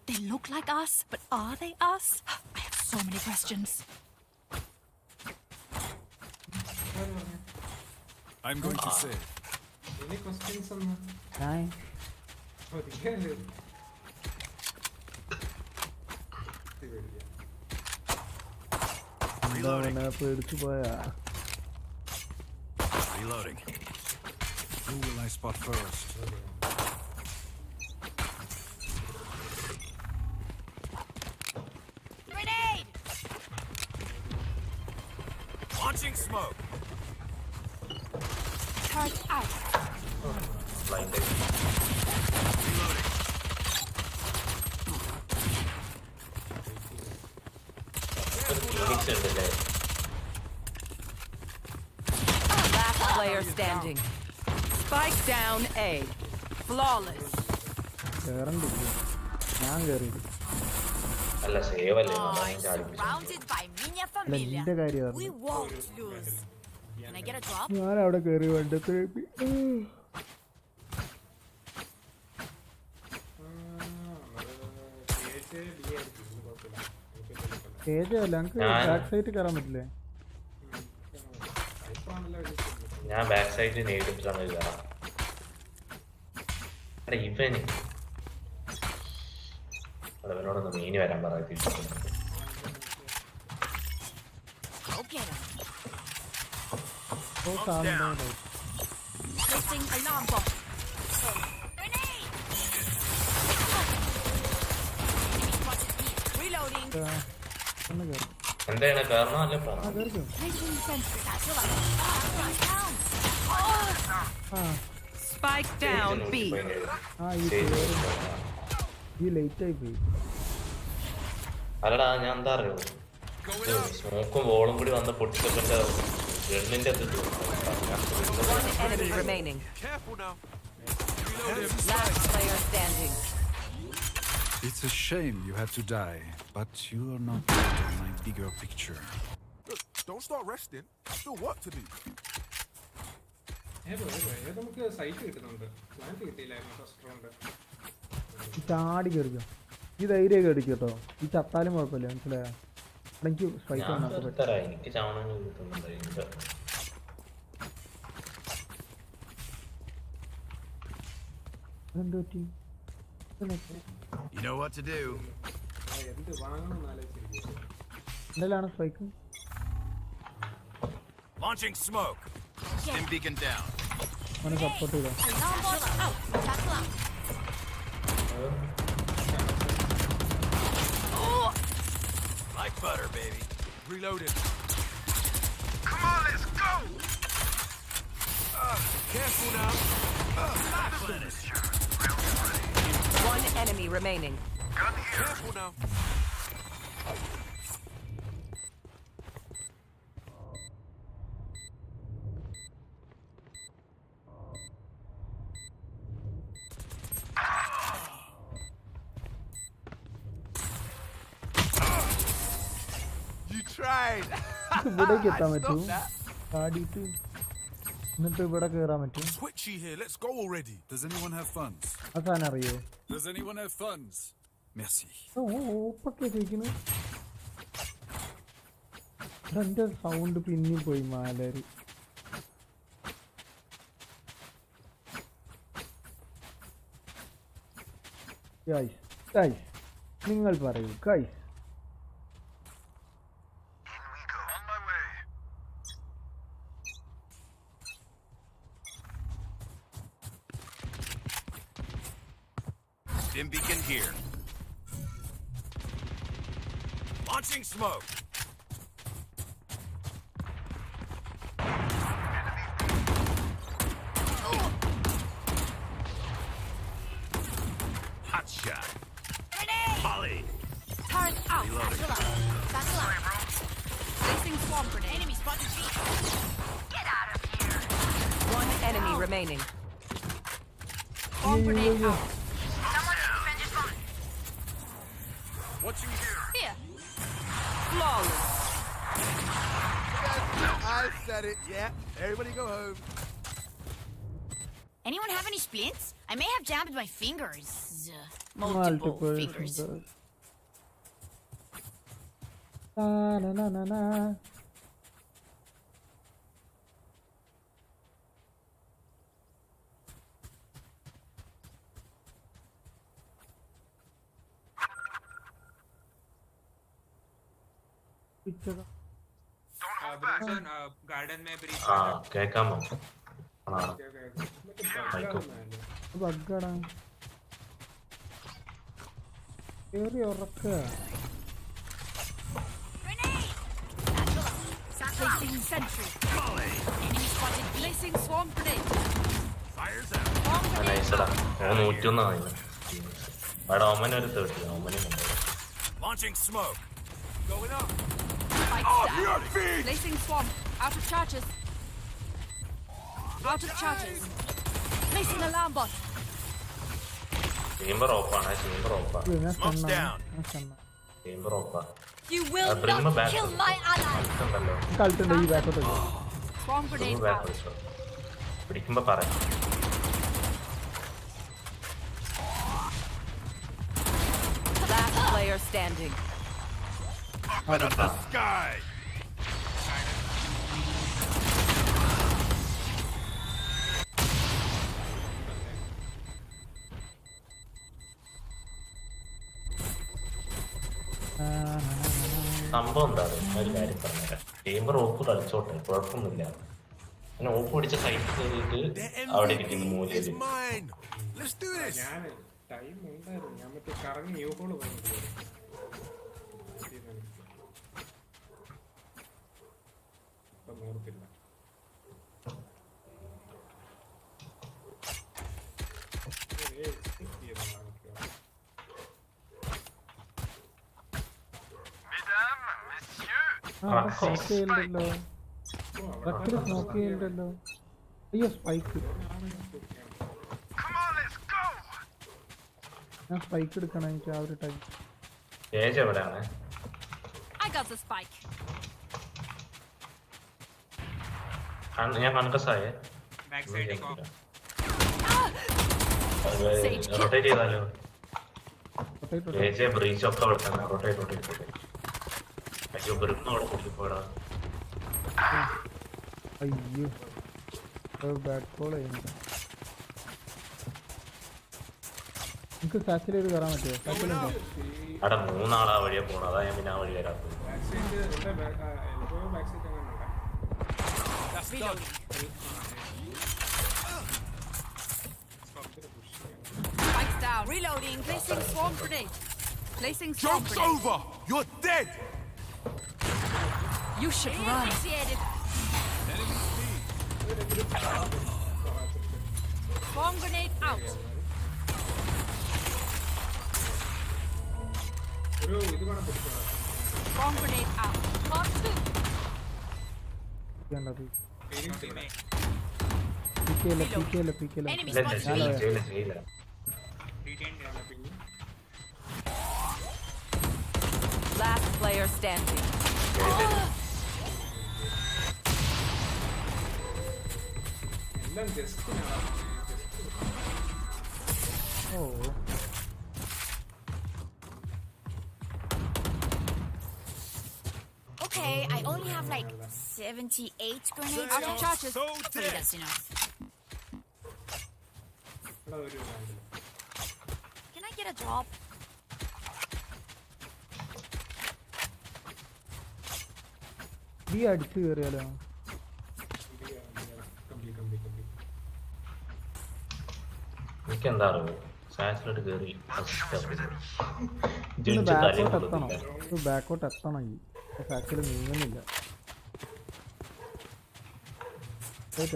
they look like us, but are they us? I have so many questions. I'm going to save. Any questions on hi എന്താ പേടിച്ചു പോയാ Reloading. Who will I spot first? Grenade! Launching smoke. Turret out. Blind ആയി. Reloading. Phoenix ഉണ്ടല്ലേ? Last player standing. Spike down A. Flawless. കേറണ്ടില്ല ഞാൻ കേറിയത് അല്ല save അല്ലേ നന്നായി ചാടിപ്പിച്ചു. Surrounded by Minya അല്ല Familia. നിന്റെ കാര്യം We won't lose. Can I get a drop? ഞാൻ അവിടെ കേറി വണ്ടത്തെ കേജല്ല ഞങ്ങക്ക് ബാക്ക് സൈറ്റ് കയറാൻ പറ്റില്ലേ ഞാൻ ബാക്ക് സൈഡിൽ നേരിട്ടാണ് കയറാം. എടാ ഇവന് അവനോടൊന്ന് മീനി വരാൻ പറയത്തില്ല. Go get him. ഓ കാണുന്നുണ്ടോ Placing alarm bomb. Grenade! Reloading. ഒന്ന് കയറി എന്താണ് കാരണം അല്ല ആ പോണം. കയറിക്കോ Placing sensors. That's right down. ആ Spike down B. ആ ഈ ലേറ്റ് ആയി പോയി അല്ലടാ ഞാൻ എന്താ അറിയോ സ്മോക്കും ബോളും കൂടി വന്ന് പൊട്ടിച്ചപ്പോ ഗണ്ണിന്റെ One enemy remaining. Careful now. Last player standing. It's a shame you had to die, but you are not part of my bigger picture. Look, don't start resting. Still work to do. നമുക്ക് site കിട്ടുന്നുണ്ട്. Plant കിട്ടിയില്ലായിരുന്നു first round. ചാടി കയറിക്കോ ഈ ധൈര്യമൊക്കെ അടിക്കും കേട്ടോ ഈ ചത്താലും കുഴപ്പമില്ല മനസ്സിലായോ എനിക്ക് സ്ട്രൈക്ക് ഞാൻ ഉണ്ടാക്കാൻ പറ്റും തരാം. എനിക്ക് ചാവണം കിട്ടുന്നുണ്ട്. അതെന്ത് പറ്റി You know what to do. എന്ത് വാങ്ങണമെന്ന് ആലോചിച്ചിരിക്കുന്നു. എന്തെല്ലാണ് strike Launching smoke. Stim beacon down. അവനെ സപ്പോർട്ട് ചെയ്തോ Alarm bomb out. Tackle out. Like butter, baby. Reloading. Come on, let's go. Careful now. One enemy remaining. Gun here. Careful now. You tried. ഇവിടേക്ക് എത്താൻ പറ്റൂ Stop that. ചാടിയിട്ട് എന്നിട്ട് ഇവിടെ കയറാൻ പറ്റും Twitchy here. Let's go already. Does anyone have funds? ആ സാധനം അറിയോ Does anyone have funds? Merci. ഓപ്പൊക്കെ ചോദിക്കുന്നു എന്റെ സൗണ്ട് പിന്നെയും പോയി മാലര് ഗൈസ് ഗൈസ് നിങ്ങൾ പറയൂ guys On my way. Dim beacon here. Launching smoke. Hot shot. Molly. Turret out. Battle up. Placing swarm grenade. Enemy spotted B. Get out of here. One enemy remaining. Swarm grenade out. Someone defend your phone. Watching here. Here. Flawless. I said it. Yeah. Everybody go home. Anyone have any splints? I may have jammed my fingers. Multiple fingers. Na. Garden में breach ആ കേക്കാമോ ആ ബഗ്ഗടാ കേറി ഉറക്കുക. Placing sentry. Enemy spotted. Placing swarm grenade. Fires out. നൈസടാ 101 അവിടെ ഓമനൊരു 30 ഓമനും Launching smoke. Going up. Spike Off down. your feet. Placing swarm. Out of charges. Out of charges. Placing alarm bot. Chamber ഓപ്പാണ് Chamber ഓപ്പാ Smoke's down. Chamber ഓപ്പാ You will bring me not back. kill my ally. ഉണ്ടല്ലോ കളിട്ടുണ്ട് ഈ ബാക്കോട്ട് Swarm grenade back out. വിളിച്ചോ പിടിക്കുമ്പോ പറയാം Last player standing. Open up the sky. സംഭവം എന്താ ഒരു കാര്യം പറഞ്ഞുതരാം ചേംബർ ഓപ്പ് കളിച്ചോട്ടെ കുഴപ്പമൊന്നുമില്ല അങ്ങനെ ഓപ്പ് പിടിച്ച സൈറ്റ് കയറിയിട്ട് അവിടെ ഇരിക്കുന്നു മൂലയിൽ It's mine. Let's do this. ഞാൻ ടൈം ഉണ്ടായിരുന്നു ഞാൻ മറ്റേ കറങ്ങി യു ഹോള് പോയിട്ട് ഇപ്പം ഓർത്തില്ല സ്മോക്ക് ചെയ്യണ്ടല്ലോ. ട്രക്കിൽ സ്മോക്ക് ചെയ്യണ്ടല്ലോ. അയ്യോ സ്പൈക്ക്. ഞാൻ സ്പൈക്ക് എടുക്കണം എനിക്ക് ആ ഒരു ടൈം. ഏജ് എവിടെയാണ് I got the spike. ഞാൻ കൺകസായേ बैक साइड एक ऑफ റൊട്ടേറ്റ് ചെയ്താലോ റൊട്ടേറ്റ് ഏജ് ബ്രീച്ച് ഒക്കെ അവിടെ തന്നെ റൊട്ടേറ്റ് അയ്യോ ബ്രിന്ന് അവിടെ പൊട്ടിപ്പോടാ അയ്യോ ബാഡ് കോൾ ചെയ്യുന്നുണ്ട്. നമുക്ക് സാച്ചിലേക്ക് കയറാൻ പറ്റുമോ? സാച്ചിലുണ്ടോ? അവിടെ 3 ആളാ വഴിയെ പോണു അതാ ഞാൻ പിന്നെ ആ വഴി വരാത്തത് back side elbow back side അങ്ങനെ Spike down. Reloading. Placing swarm grenade. Placing swarm Joke's grenade. over. You're dead. You should run. Swarm grenade out. ഒരു ഇത് വേണം പിടിച്ചോ Swarm grenade out. Mark 2. Enemy ഇല്ല spotted. ചെയ്യില്ല रिटेन करना ping Last player standing. എല്ലാം just ഓ Okay, I only have like 78 grenades Out of left. charges. So Hopefully dead. that's enough. ഒരു round. Can I get a drop? ഈ അടിച്ചു കയറിയാലോ? Complete എനിക്ക് എന്താ അറിവ് സാച്ചിലോട്ട് കയറി ബാക്കോട്ട് എത്തണം, ബാക്കോട്ട് എത്തണം. ഈ സാച്ചിൽ നീങ്ങുന്നില്ല,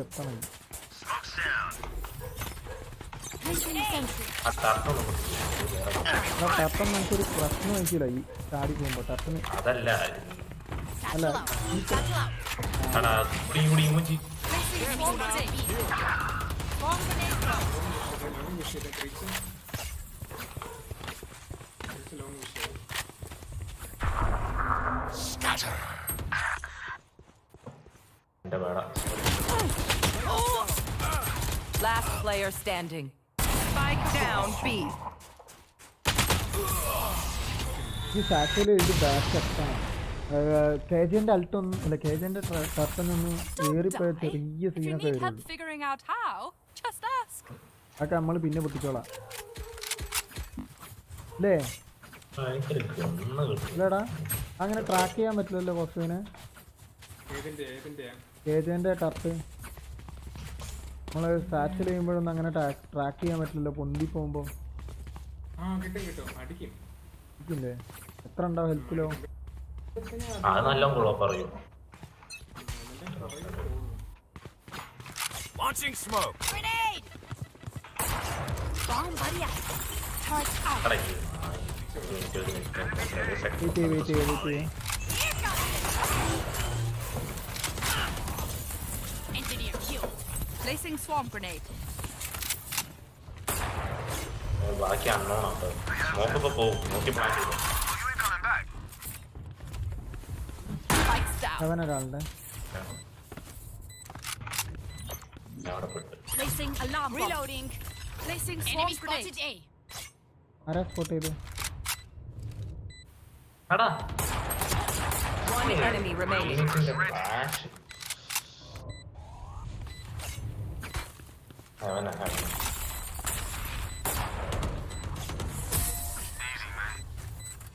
എത്തണം. ടർട്ടൻ നമുക്കൊരു പ്രശ്നം ആയിക്കില്ല ഈ ചാടി പോകുമ്പോ. ടർട്ടന് അതല്ല അല്ല Last player standing. Spike down B. ഈ സാറ്റില് ഇത് ബാക്ക് എത്താണ്. കേജന്റെ അൾട്ടൊന്നും അല്ല, കേജന്റെ ടർട്ടനൊന്നും ഏറിപ്പോയ ചെറിയ സീനൊക്കെ വരുള്ളൂ. Figuring out how? Just ask. അതൊക്കെ നമ്മൾ പിന്നെ പൊട്ടിച്ചോളാം അല്ലേ? ഇല്ലടാ അങ്ങനെ ട്രാക്ക് ചെയ്യാൻ പറ്റില്ലല്ലോ ബോക്സിനെ. കേജന്റെ ടർട്ട് നമ്മള് സാറ്റിൽ ചെയ്യുമ്പോഴൊന്നും അങ്ങനെ ട്രാക്ക് ചെയ്യാൻ പറ്റില്ലല്ലോ. പൊന്തി പോകുമ്പോ അടിക്കില്ലേ? എത്ര ഉണ്ടാവും ഹെൽത്തിലോ? അത് നല്ല പറയൂ. Launching smoke. Grenade! Bomb buddy out. Turret out. Wait ചെയ്യ്. Engineer kill. Placing swarm grenade. ബാക്കി അണ്ണോണോ നോക്കിപ്പോ പോവും. നോക്കി പ്ലാൻ ചെയ്തു. Spikes down. അവനൊരാളുടെ Placing alarm bomb. Reloading. Placing swarm Enemy grenade. spotted A. ആരാ സ്പോട്ട് ചെയ്ത്? One enemy remaining.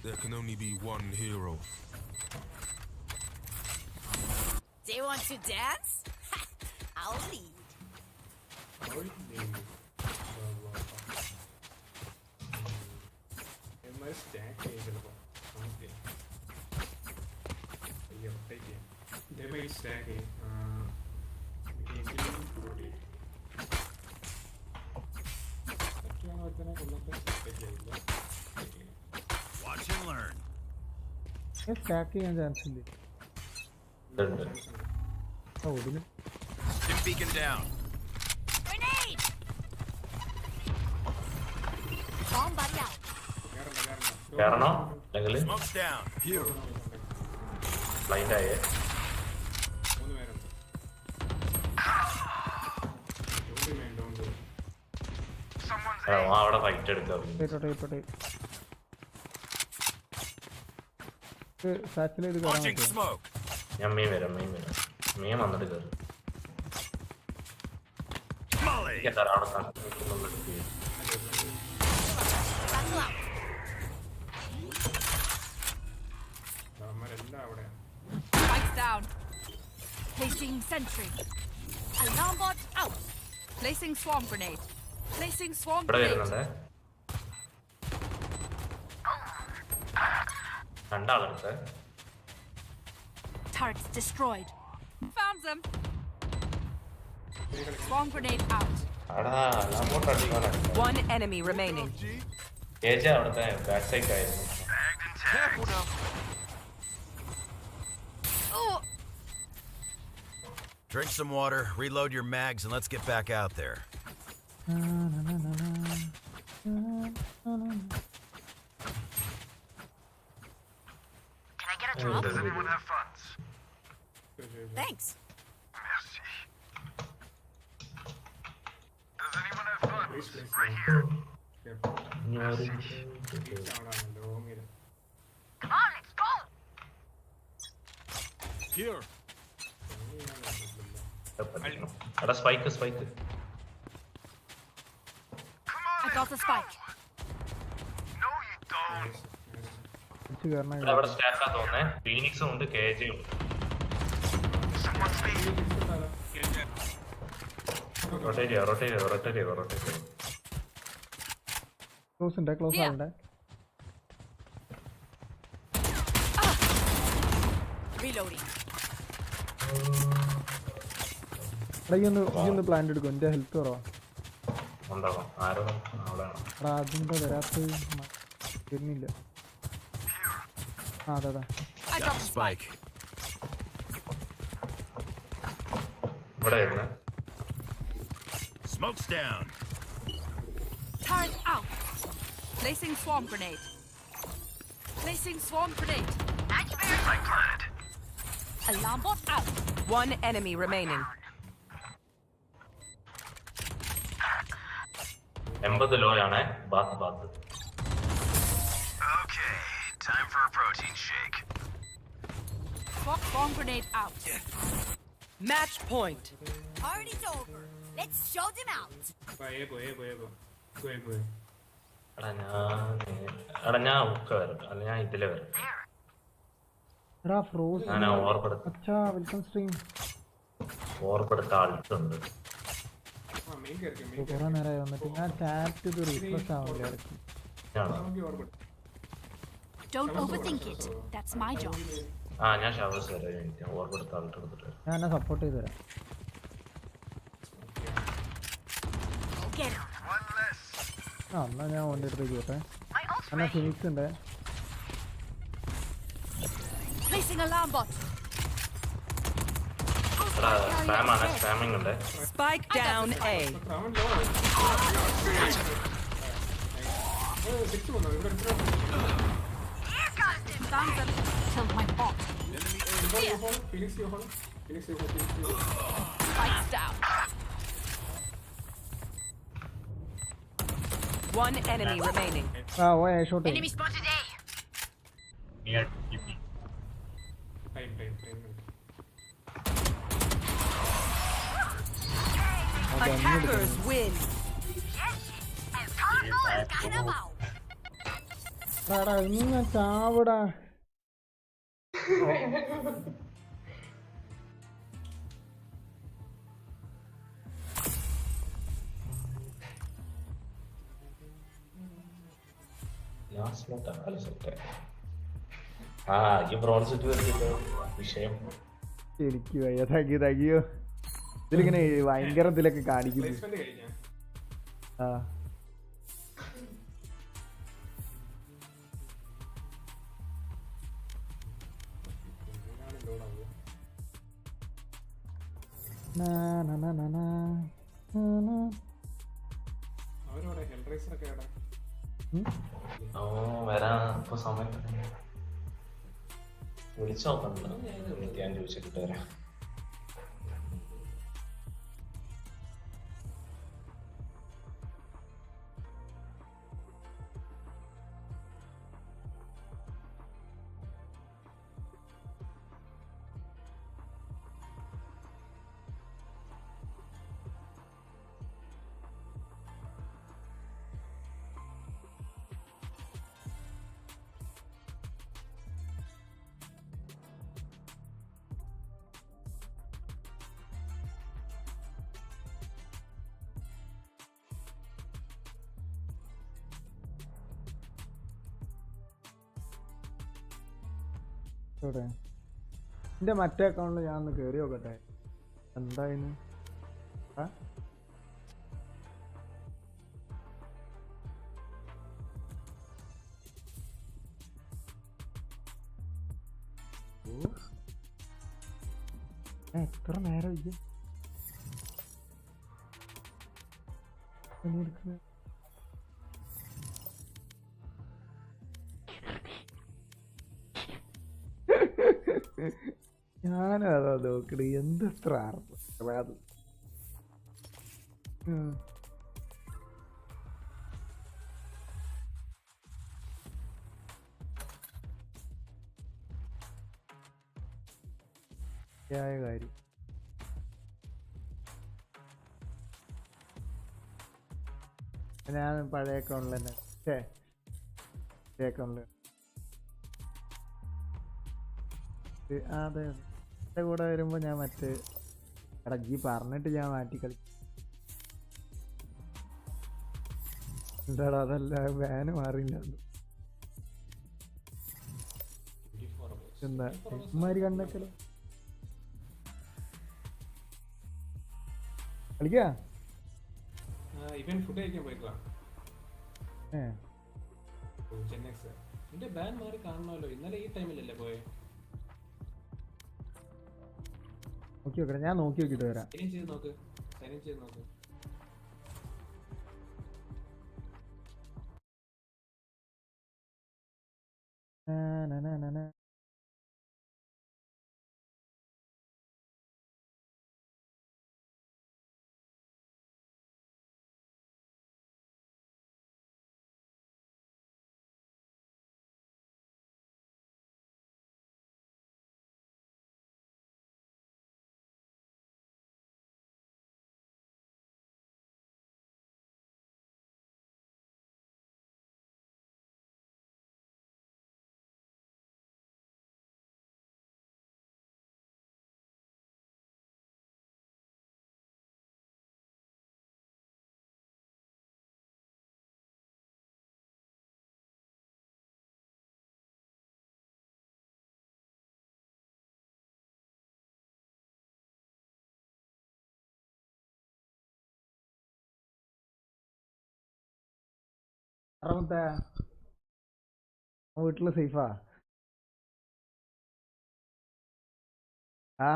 There can only be one hero. They want to dance? I'll lead. Watch and learn. Stack ചെയ്യാൻ chance ഇല്ലേ? ഇതില് Stim beacon down. Grenade! Bomb buddy out. കയറണോ അല്ലെങ്കിൽ Smoke's down. Here. Blind ആയേ. അവിടെ fight എടുക്കാം. സാറ്റിൽ ഇത് Launching smoke. ഞാൻ മീൻ വരാം. മീൻ വന്നിട്ട് കയറി. Molly. അവിടെ കണ്ടുന്നുണ്ട്. Battle out. Spikes down. Placing sentry. Alarm bot out. Placing swarm grenade. Placing swarm ഇവിടെ grenade. വരുന്നുണ്ട്. രണ്ടാളെടുത്ത്. Turrets destroyed. Found them. Swarm grenade out. One enemy remaining. അവിടുത്തെ ബാക്ക് സൈഡ് ആയിരുന്നു. Careful now. Drink some water, reload your mags, and let's get back out there. Can I get a drop? Does anyone have funds? Thanks. Merci. Does anyone have funds? Right here. Come on, let's go. Here. എടാ spike. I got the spike. No, you don't. അവിടെ സ്റ്റാക്കാ തോന്നേ. ഫീനിക്സും ഉണ്ട്, കേജയും ഉണ്ട്. Someone speak. Rotate. Close ഉണ്ട്, close Here. ആവണ്ടേ. Reloading. എടാ ഈ ഒന്ന് plan എടുക്കും, എൻ്റെ ഹെൽത്ത് കുറവാ. ഉണ്ടാവും ആരോ അവിടെ എടാ അതിൻ്റെ വരാത്ത വരുന്നില്ല. ആ അതെ. I dropped the spike. ഇവിടെ വരുന്നേ. Smoke's down. Turret out. Placing swarm grenade. Placing swarm grenade. Alarm bot out. One enemy remaining. 80 ലോയാണ്. Baat. Okay, time for a protein shake. Swarm grenade out. Match point. Party's over. Let's show them out. Go. എടാ ഞാൻ ഉക്ക വരും, അല്ല ഞാൻ ഇതിലെ വരും. എടാ ഫ്രോസ്. ഞാൻ ഓർപ്പെടുത്ത അച്ഛാ വെൽക്കം സ്ട്രീം. ആളിട്ടുണ്ട്. കുറെ നേരമായി വന്നിട്ട് ഞാൻ ചാറ്റ് ഇത് റീഫ്രഷ് ആവില്ല ഇടയ്ക്ക്. Don't overthink it. That's my job. ഞാൻ ഷവേഴ്സ് വരാം. എനിക്ക് ഓർപ്പെടുത്ത ആളിട്ട് എടുത്തിട്ട് വരാം. ഞാൻ എന്നെ സപ്പോർട്ട് ചെയ്ത് തരാം. Get him. എന്നാ ഞാൻ ഓൻ്റെ അടുത്തേക്ക് പോട്ടെ. എന്നാ ഫിനിക്സ് ഉണ്ട്. Placing alarm bot. സ്പാമിംഗ് ഉണ്ട്. Spike down A. Killed my bot. Spikes down. One enemy remaining. ആ ഓ shot. Enemy spotted A. Attackers win. And Carlo is kind of out. എടാ ഇന്ന് ചാവടാ. ഈ ബ്രോൺസ് ഇട്ട് വരുത്തിട്ട് വിഷയം എനിക്ക് വയ്യ. തകിയോ ഇതിലിങ്ങനെ ഭയങ്കര ഇതിലൊക്കെ കാണിക്കുന്നു. ആ വരാ ഇപ്പൊ സമയത്ത് വിളിച്ചു നോക്കണ്ട. ഞാൻ ചോദിച്ചിട്ട് വരാം. എൻ്റെ മറ്റേ അക്കൗണ്ടിൽ ഞാൻ ഒന്ന് കയറി നോക്കട്ടെ എന്തായിരുന്നു. ആ എത്ര നേരം ഇല്ല പണിയെടുക്കുന്നത്. ഞാനും അതാ നോക്കണേ. എന്തെത്ര അത് കാര്യം. ഞാൻ പഴയ അക്കൗണ്ടിൽ തന്നെ അക്കൗണ്ടിൽ അതെ എൻ്റെ കൂടെ വരുമ്പോൾ ഞാൻ മറ്റേ എടാ ജി പറഞ്ഞിട്ട് ഞാൻ മാറ്റി കളി. എന്താടാ അതല്ല വാന് മാറിയില്ല. എന്താ ഇമാരി കണ്ടൊക്കെ കളിക്കാ? ഇവൻ ഫുഡ് കഴിക്കാൻ പോയിക്കോ. ഏ നിന്റെ ബാൻ മാറി കാണണമല്ലോ. ഇന്നലെ ഈ ടൈമിലല്ലേ പോയെ? നോക്കി നോക്കട്ടെ, ഞാൻ നോക്കി നോക്കിട്ട് വരാം. സൈൻ ചെയ്ത് നോക്ക്, സൈൻ ചെയ്ത് നോക്ക്. അറമത്തെ വീട്ടില് സേഫാ? ആ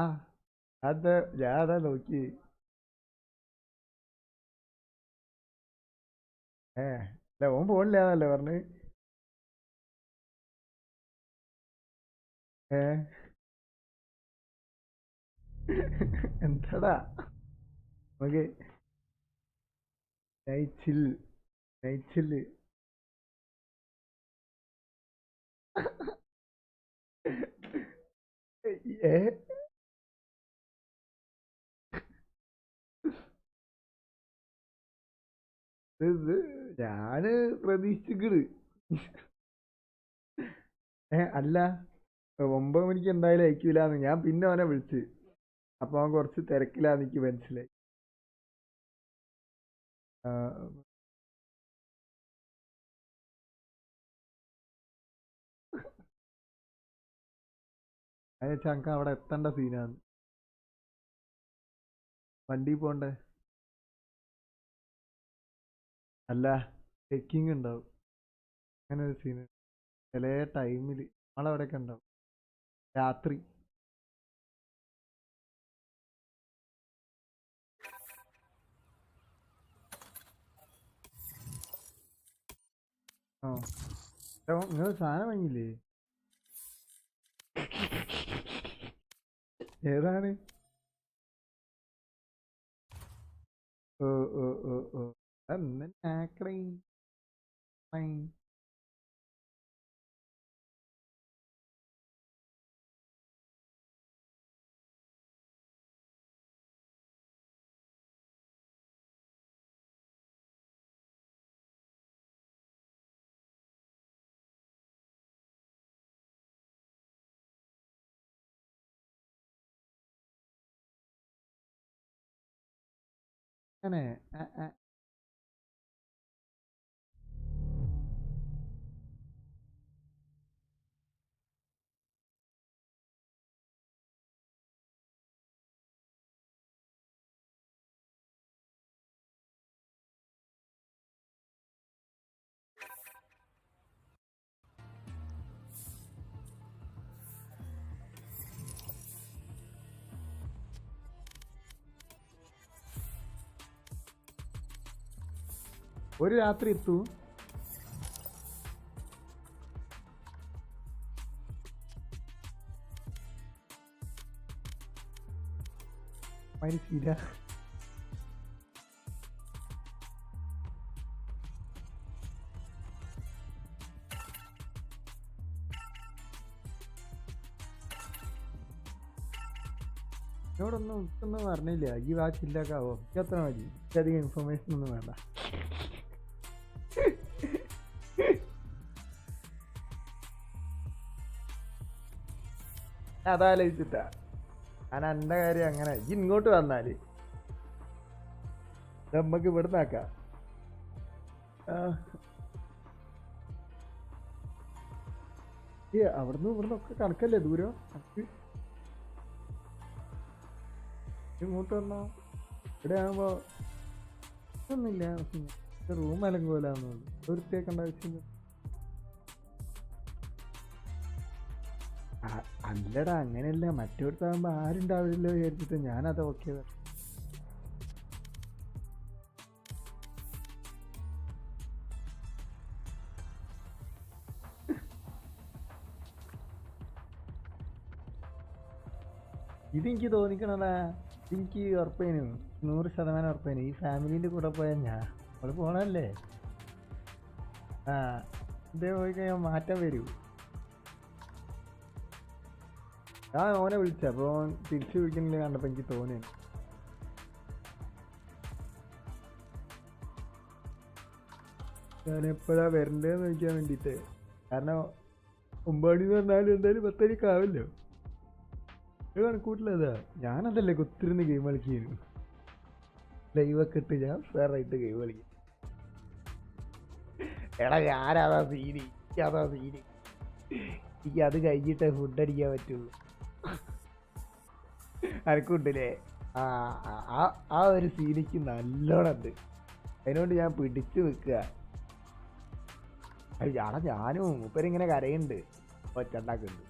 അത് ഞാൻ അതാ നോക്കി. അല്ല ഓൻ പോണില്ലാന്നല്ലേ പറഞ്ഞ്? എന്താടാ നമുക്ക് നൈച്ചില് ഏ ഇത് ഞാന് പ്രതീക്ഷിക്കണ്. അല്ല 9 മണിക്ക് എന്തായാലും അയക്കൂലെന്ന് ഞാൻ പിന്നെ അവനെ വിളിച്ച്. അപ്പൊ അവൻ കുറച്ച് തിരക്കിലാന്ന് എനിക്ക് മനസ്സിലായി. ചങ്ക അവിടെ എത്തേണ്ട സീനാണ്. വണ്ടി പോണ്ടേ? അല്ല ചെക്കിങ് ഉണ്ടാവും, അങ്ങനെ ഒരു സീന് ചില ടൈമിൽ നമ്മളവിടെയൊക്കെ ഉണ്ടാവും രാത്രി. ആ നിങ്ങൾ സാധനം വാങ്ങിയില്ലേ? ഏതാണ്? ഓ ഓ ഓ ഓ അന്ന് ആക്കണേ. അങ്ങനെ ഒരു രാത്രി എത്തൂ. മനസ്സില എന്നോടൊന്നും ഒന്നും പറഞ്ഞില്ല. ഈ വാച്ചില്ലാക്കാവോ? എത്ര മതി, അധികം ഇൻഫർമേഷൻ ഒന്നും വേണ്ട. അതാലോചിച്ചിട്ടാ ഞാൻ എൻ്റെ കാര്യം. അങ്ങനെ ഇങ്ങോട്ട് വന്നാല് നമുക്ക് ഇവിടുന്ന് ആക്കാം. അവിടുന്ന് ഇവിടുന്നൊക്കെ കണക്കല്ലേ ദൂരം ഇങ്ങോട്ട് വന്നോ ഇവിടെ ആകുമ്പോ ഒന്നുമില്ല റൂം അലങ്കോലാന്ന് വൃത്തിയാക്കേണ്ട ആവശ്യമില്ല അല്ലടാ അങ്ങനെയല്ല മറ്റോടത്താകുമ്പോ ആരുണ്ടാവില്ലല്ലോ വിചാരിച്ചിട്ട് ഞാനത് ഓക്കെ ഇതെനിക്ക് തോന്നിക്കണടാ എനിക്ക് ഉറപ്പേനു 100% ഉറപ്പേനു ഈ ഫാമിലിന്റെ കൂടെ പോയാൽ ഞാൻ അവള് പോണല്ലേ ഇതേ പോയി കഴിഞ്ഞാൽ മാറ്റം വരൂ ഞാൻ ഓനെ വിളിച്ച അപ്പൊ ഓൻ തിരിച്ചു വിളിക്കുന്നില്ല കണ്ടപ്പോ എനിക്ക് തോന്നി ഞാൻ എപ്പോഴാ വരണ്ടേന്ന് ചോദിക്കാൻ വേണ്ടിട്ട് കാരണം 9 മണി എന്ന് പറഞ്ഞാലും എന്തായാലും 10 മണിക്ക് ആവില്ലോ കണക്കൂട്ടില്ലതാ ഞാനതല്ലേ കുത്തിരുന്ന് ഗെയിം കളിക്കുന്നു ലൈവൊക്കെ ഇട്ട് ഞാൻ ഫെയറായിട്ട് ഗെയിം കളിക്കും എടാ ഞാനതാ സീനി അതാ സീനി എനിക്ക് അത് കഴിഞ്ഞിട്ടേ ഫുഡ് അടിക്കാൻ പറ്റുള്ളൂ അനക്കുണ്ടല്ലേ ആ ഒരു സീനിക്ക് നല്ലോണം ഉണ്ട് അതിനോണ്ട് ഞാൻ പിടിച്ചു വെക്കുക ഞാനാ ഞാനും മൂപ്പരിങ്ങനെ കരയുന്നുണ്ട് ഒച്ചുണ്ടാക്കുന്നുണ്ട്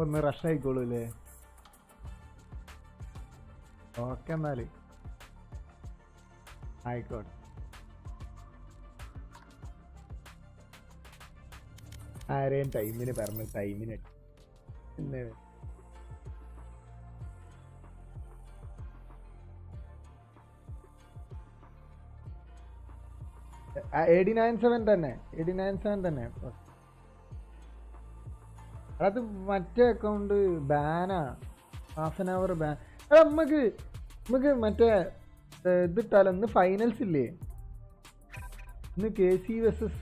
ഒന്ന് റഷ് ആയിക്കോളൂ അല്ലേ ഓക്കെ എന്നാല് ആയിക്കോട്ടെ ആരെയും ടൈമിന് പറഞ്ഞു ടൈമിന് പിന്നെ AD97 തന്നെ AD97 തന്നെ അത് മറ്റേ അക്കൗണ്ട് ബാനാ ½ ബാൻ നമുക്ക് മറ്റേ ഇതിട്ടാലോ ഇന്ന് ഫൈനൽസ് ഇല്ലേ ഇന്ന് KC vs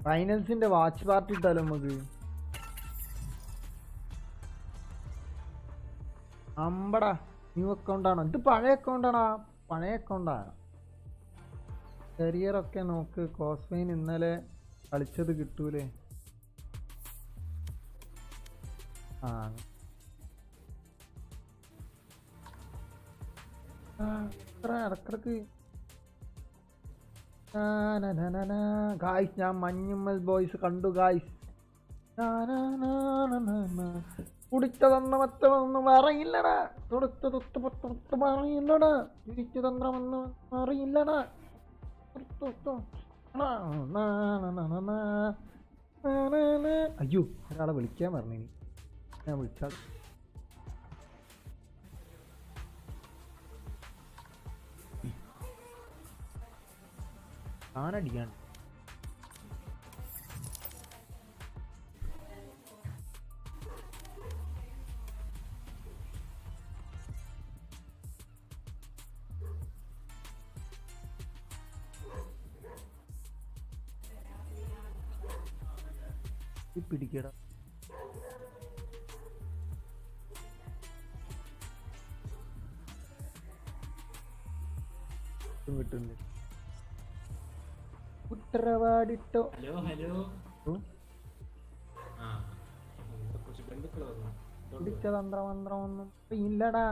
ഫൈനൽസിന്റെ വാച്ച് പാർട്ടി ഇട്ടാലോ നമുക്ക് അമ്പടാ ന്യൂ അക്കൗണ്ടാണോ ഇത് പഴയ അക്കൗണ്ടാണോ പഴയ അക്കൗണ്ടാണ് കരിയറൊക്കെ നോക്ക് കോസ്ഫൈൻ ഇന്നലെ കളിച്ചത് കിട്ടൂലേ ഇടക്കിടക്ക് ഗായ്സ് ഞാൻ മഞ്ഞുമ്മൽ ബോയ്സ് കണ്ടു ഗായ്സ് കുടിച്ചതന്ന മറ്റൊന്നും അറിയില്ലടാ തൊടുത്ത അറിയില്ലടാ തിരിച്ചു തന്ത്രമൊന്നും അറിയില്ലടാ അയ്യോ ഒരാളെ വിളിക്കാൻ പറഞ്ഞു ഞാൻ വിളിച്ചാൽ ആനടിയാണ് പിടിക്കട കിട്ടുന്നില്ല ഉത്തരവാദിട്ടോ പിടിച്ച തന്ത്രമന്ത്രമൊന്നും ഇല്ലടാ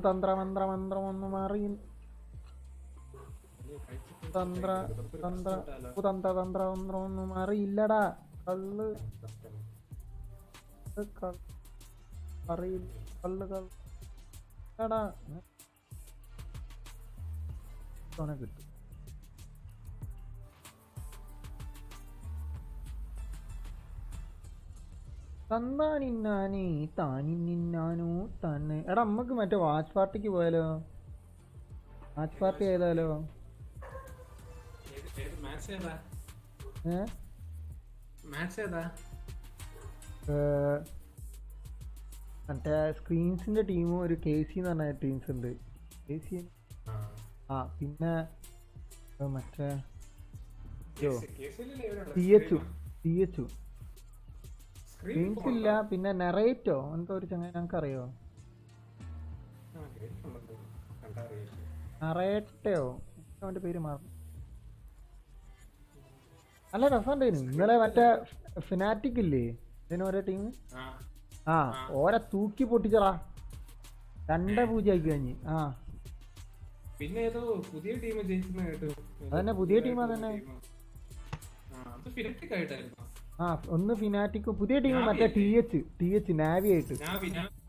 തന്ത്രമന്ത്രമന്ത്രമൊന്നും അറിയില്ല തന്ത്രമന്ത്രമൊന്നും അറിയില്ലടാ കള്ള് അറിയില്ല കള്ള് കള്ളടാ കിട്ടും തന്നാനിന്നാനേ താനിന്നാനോ തന്നെ എടാ നമ്മക്ക് മറ്റേ വാച്ച് പാർട്ടിക്ക് പോയാലോ വാച്ച് പാർട്ടി ചെയ്താലോ മറ്റേ സ്ക്രീൻസിന്റെ ടീമും ഒരു KC എന്ന് പറഞ്ഞ ടീംസ് ഉണ്ട് KC ആ പിന്നെ മറ്റേ കേസിലല്ലേ സ്ക്രീൻസ് ഇല്ല. പിന്നെ നെറേറ്റോ എന്തോ ഒരു ചങ്ങനെ ഞങ്ങൾക്കറിയോ, നറേറ്റോ അവന്റെ പേര് മാറും. നല്ല രസമുണ്ടായിരുന്നു ഇന്നലെ. മറ്റേ ഫിനാറ്റിക് ഇല്ലേ ഇതിന് ഓരോ ടീം, ആ ഓരെ തൂക്കി പൊട്ടിച്ചടാ. 2-0 ആക്കി കഴിഞ്ഞ്. ആ പിന്നെ ഏതോ പുതിയ ടീം ജയിക്കുന്ന കേട്ടു. അതന്നെ പുതിയ ടീം. അതന്നെ ആ ഒന്ന് ഫിനാറ്റിക്കും പുതിയ ടീം. മറ്റേ TH നാവി ആയിട്ട്.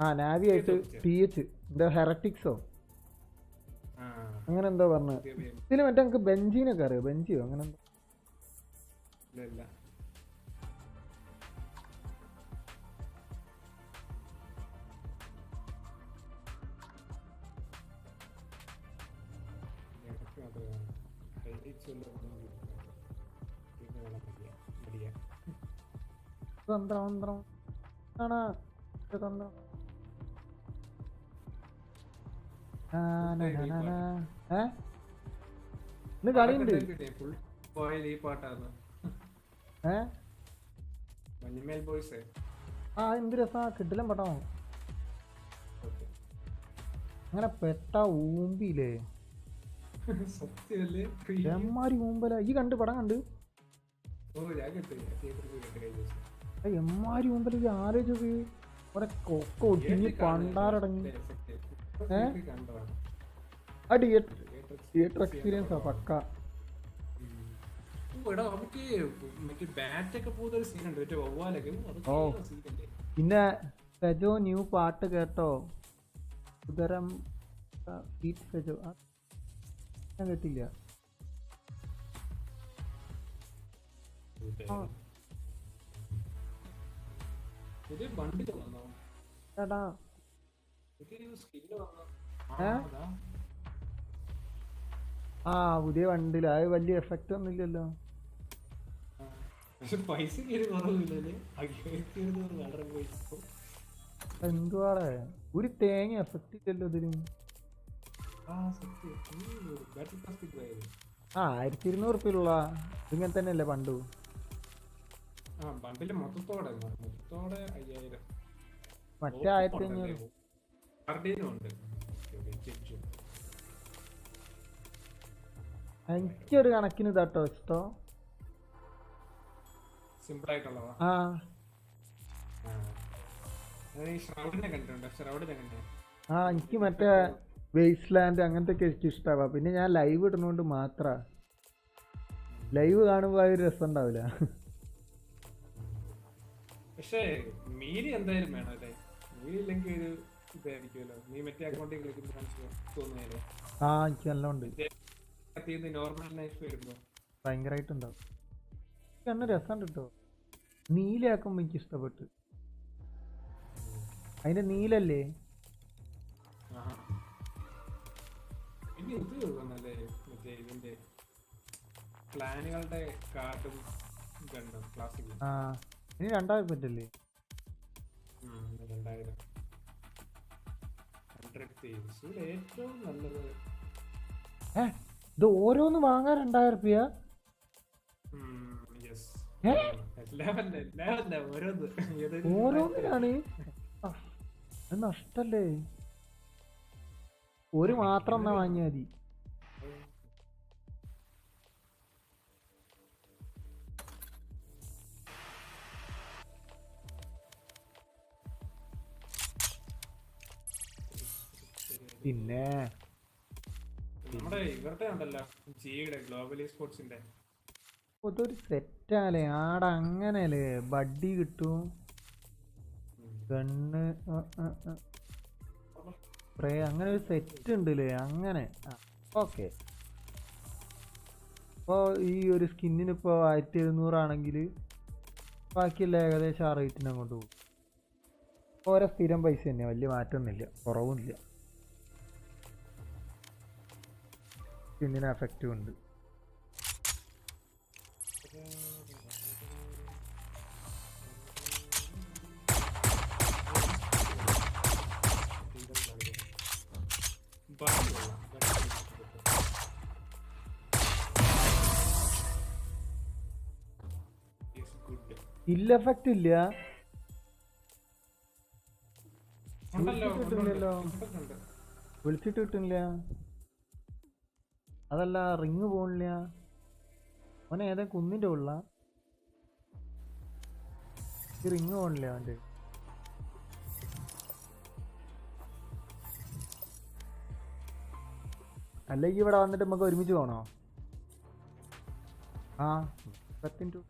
ആ നാവി ആയിട്ട് TH എന്താ ഹെററ്റിക്സോ അങ്ങനെ എന്തോ പറഞ്ഞു. ഇതില് മറ്റേ നമുക്ക് ബെഞ്ചിനൊക്കെ അറിയോ, ബെഞ്ചിയോ അങ്ങനെ എന്തോ. തന്ത്രം ആണോ തന്ത്രം. ഇന്ന് കളിയുണ്ട്. ആ എന്ത് രസാ, കിട്ടില്ല പടം. അങ്ങനെ പെട്ട ഊമ്പിയില്ലേ, എമ്മാരി ഊമ്പല. ഈ കണ്ട് പടം കണ്ട് എമ്മാരി ഊമ്പല. ഈ ആലോചിച്ച് കുറെ കൊക്ക ഒടിഞ്ഞ് പണ്ടാറടങ്ങി. ആ തിയേറ്റർ എക്സ്പീരിയൻസാ പക്ക. ഓ പിന്നെ ഫെജോ ന്യൂ പാട്ട് കേട്ടോ? ഉദരം ഫെജോ ഞാൻ കേട്ടില്ല. ചേട്ടാ ആ പുതിയ വണ്ടിയില് അത് വലിയ എഫക്റ്റ് ഒന്നും ഇല്ലല്ലോ. എന്തുവാടെ ഒരു തേങ്ങ എഫക്റ്റ് ഇല്ലല്ലോ ഇതിന്. 1200 ഉറുപ്പിലുള്ള ഇങ്ങനെ തന്നെയല്ലേ പണ്ടു. മറ്റേ 1500. എനിക്കൊരു കണക്കിന് ഇതാട്ടോ ഇഷ്ടം. ആ എനിക്ക് മറ്റേ വേസ്റ്റ്ലാൻഡ് അങ്ങനത്തെ ഒക്കെ എനിക്ക് ഇഷ്ടമാവാ. പിന്നെ ഞാൻ ലൈവ് ഇടുന്നോണ്ട് മാത്ര. ലൈവ് കാണുമ്പോ ആ ഒരു രസം ഉണ്ടാവില്ല. പക്ഷേ മീരി എന്തായാലും വേണം അല്ലേ? മീരി ഇല്ലെങ്കിൽ ഒരു ഇതായിരിക്കുമല്ലോ. നീ മറ്റേ അക്കൗണ്ടിൽ തോന്നുന്നല്ലേ? ആ എനിക്ക് നല്ലോണ്ട്. നോർമൽ ലൈഫ് വരുമ്പോ ഭയങ്കരമായിട്ടുണ്ടാവും. കണ്ണ് രസം കിട്ടോ. നീലയാക്കുമ്പോ എനിക്ക് ഇഷ്ടപ്പെട്ടു. അതിന്റെ നീലല്ലേ. പിന്നെ ഇത് തോന്നല്ലേ മറ്റേ ഇതിന്റെ പ്ലാനുകളുടെ കാർഡും ഗണ്ണും ക്ലാസിക്. ആ ഇനി 2000 പറ്റല്ലേ? 2000 ഏറ്റവും നല്ലത്. ഇത് ഓരോന്ന് വാങ്ങാൻ 2000 രൂപ. ഓരോന്നിനാണ് നഷ്ടല്ലേ. ഒരു മാത്രം എന്നാ വാങ്ങിയാ മതി. പിന്നെ നമ്മുടെ ഇവരുടെ ഉണ്ടല്ലോ ജിയുടെ ഗ്ലോബൽ സ്പോർട്സിന്റെ അതൊരു സെറ്റാലേ. ആടെ അങ്ങനെയല്ലേ ബഡ്ഡി കിട്ടും, ഗണ്ണ് സ്പ്രേ അങ്ങനെ ഒരു സെറ്റ് ഉണ്ടല്ലേ അങ്ങനെ. ഓക്കെ അപ്പോൾ ഈ ഒരു സ്കിന്നിന് ഇപ്പോൾ 1700 ആണെങ്കിൽ ബാക്കിയുള്ള ഏകദേശം ആ റേറ്റിന് അങ്ങോട്ട് പോകും. ഓരോ സ്ഥിരം പൈസ തന്നെ, വലിയ മാറ്റമൊന്നുമില്ല, കുറവുമില്ല. സ്കിന്നിന് എഫക്റ്റും ഉണ്ട്. ഇല്ല എഫക്റ്റ് ഇല്ല. കിട്ടുന്നില്ലല്ലോ, വിളിച്ചിട്ട് കിട്ടുന്നില്ല. അതല്ല റിങ് പോണില്ല. അവനെ ഏതാ കുന്നിന്റെ ഉള്ള ഈ റിങ് പോണില്ല അവന്റെ. അല്ലെങ്കിൽ ഇവിടെ വന്നിട്ട് നമുക്ക് ഒരുമിച്ച് പോണോ? ആ 10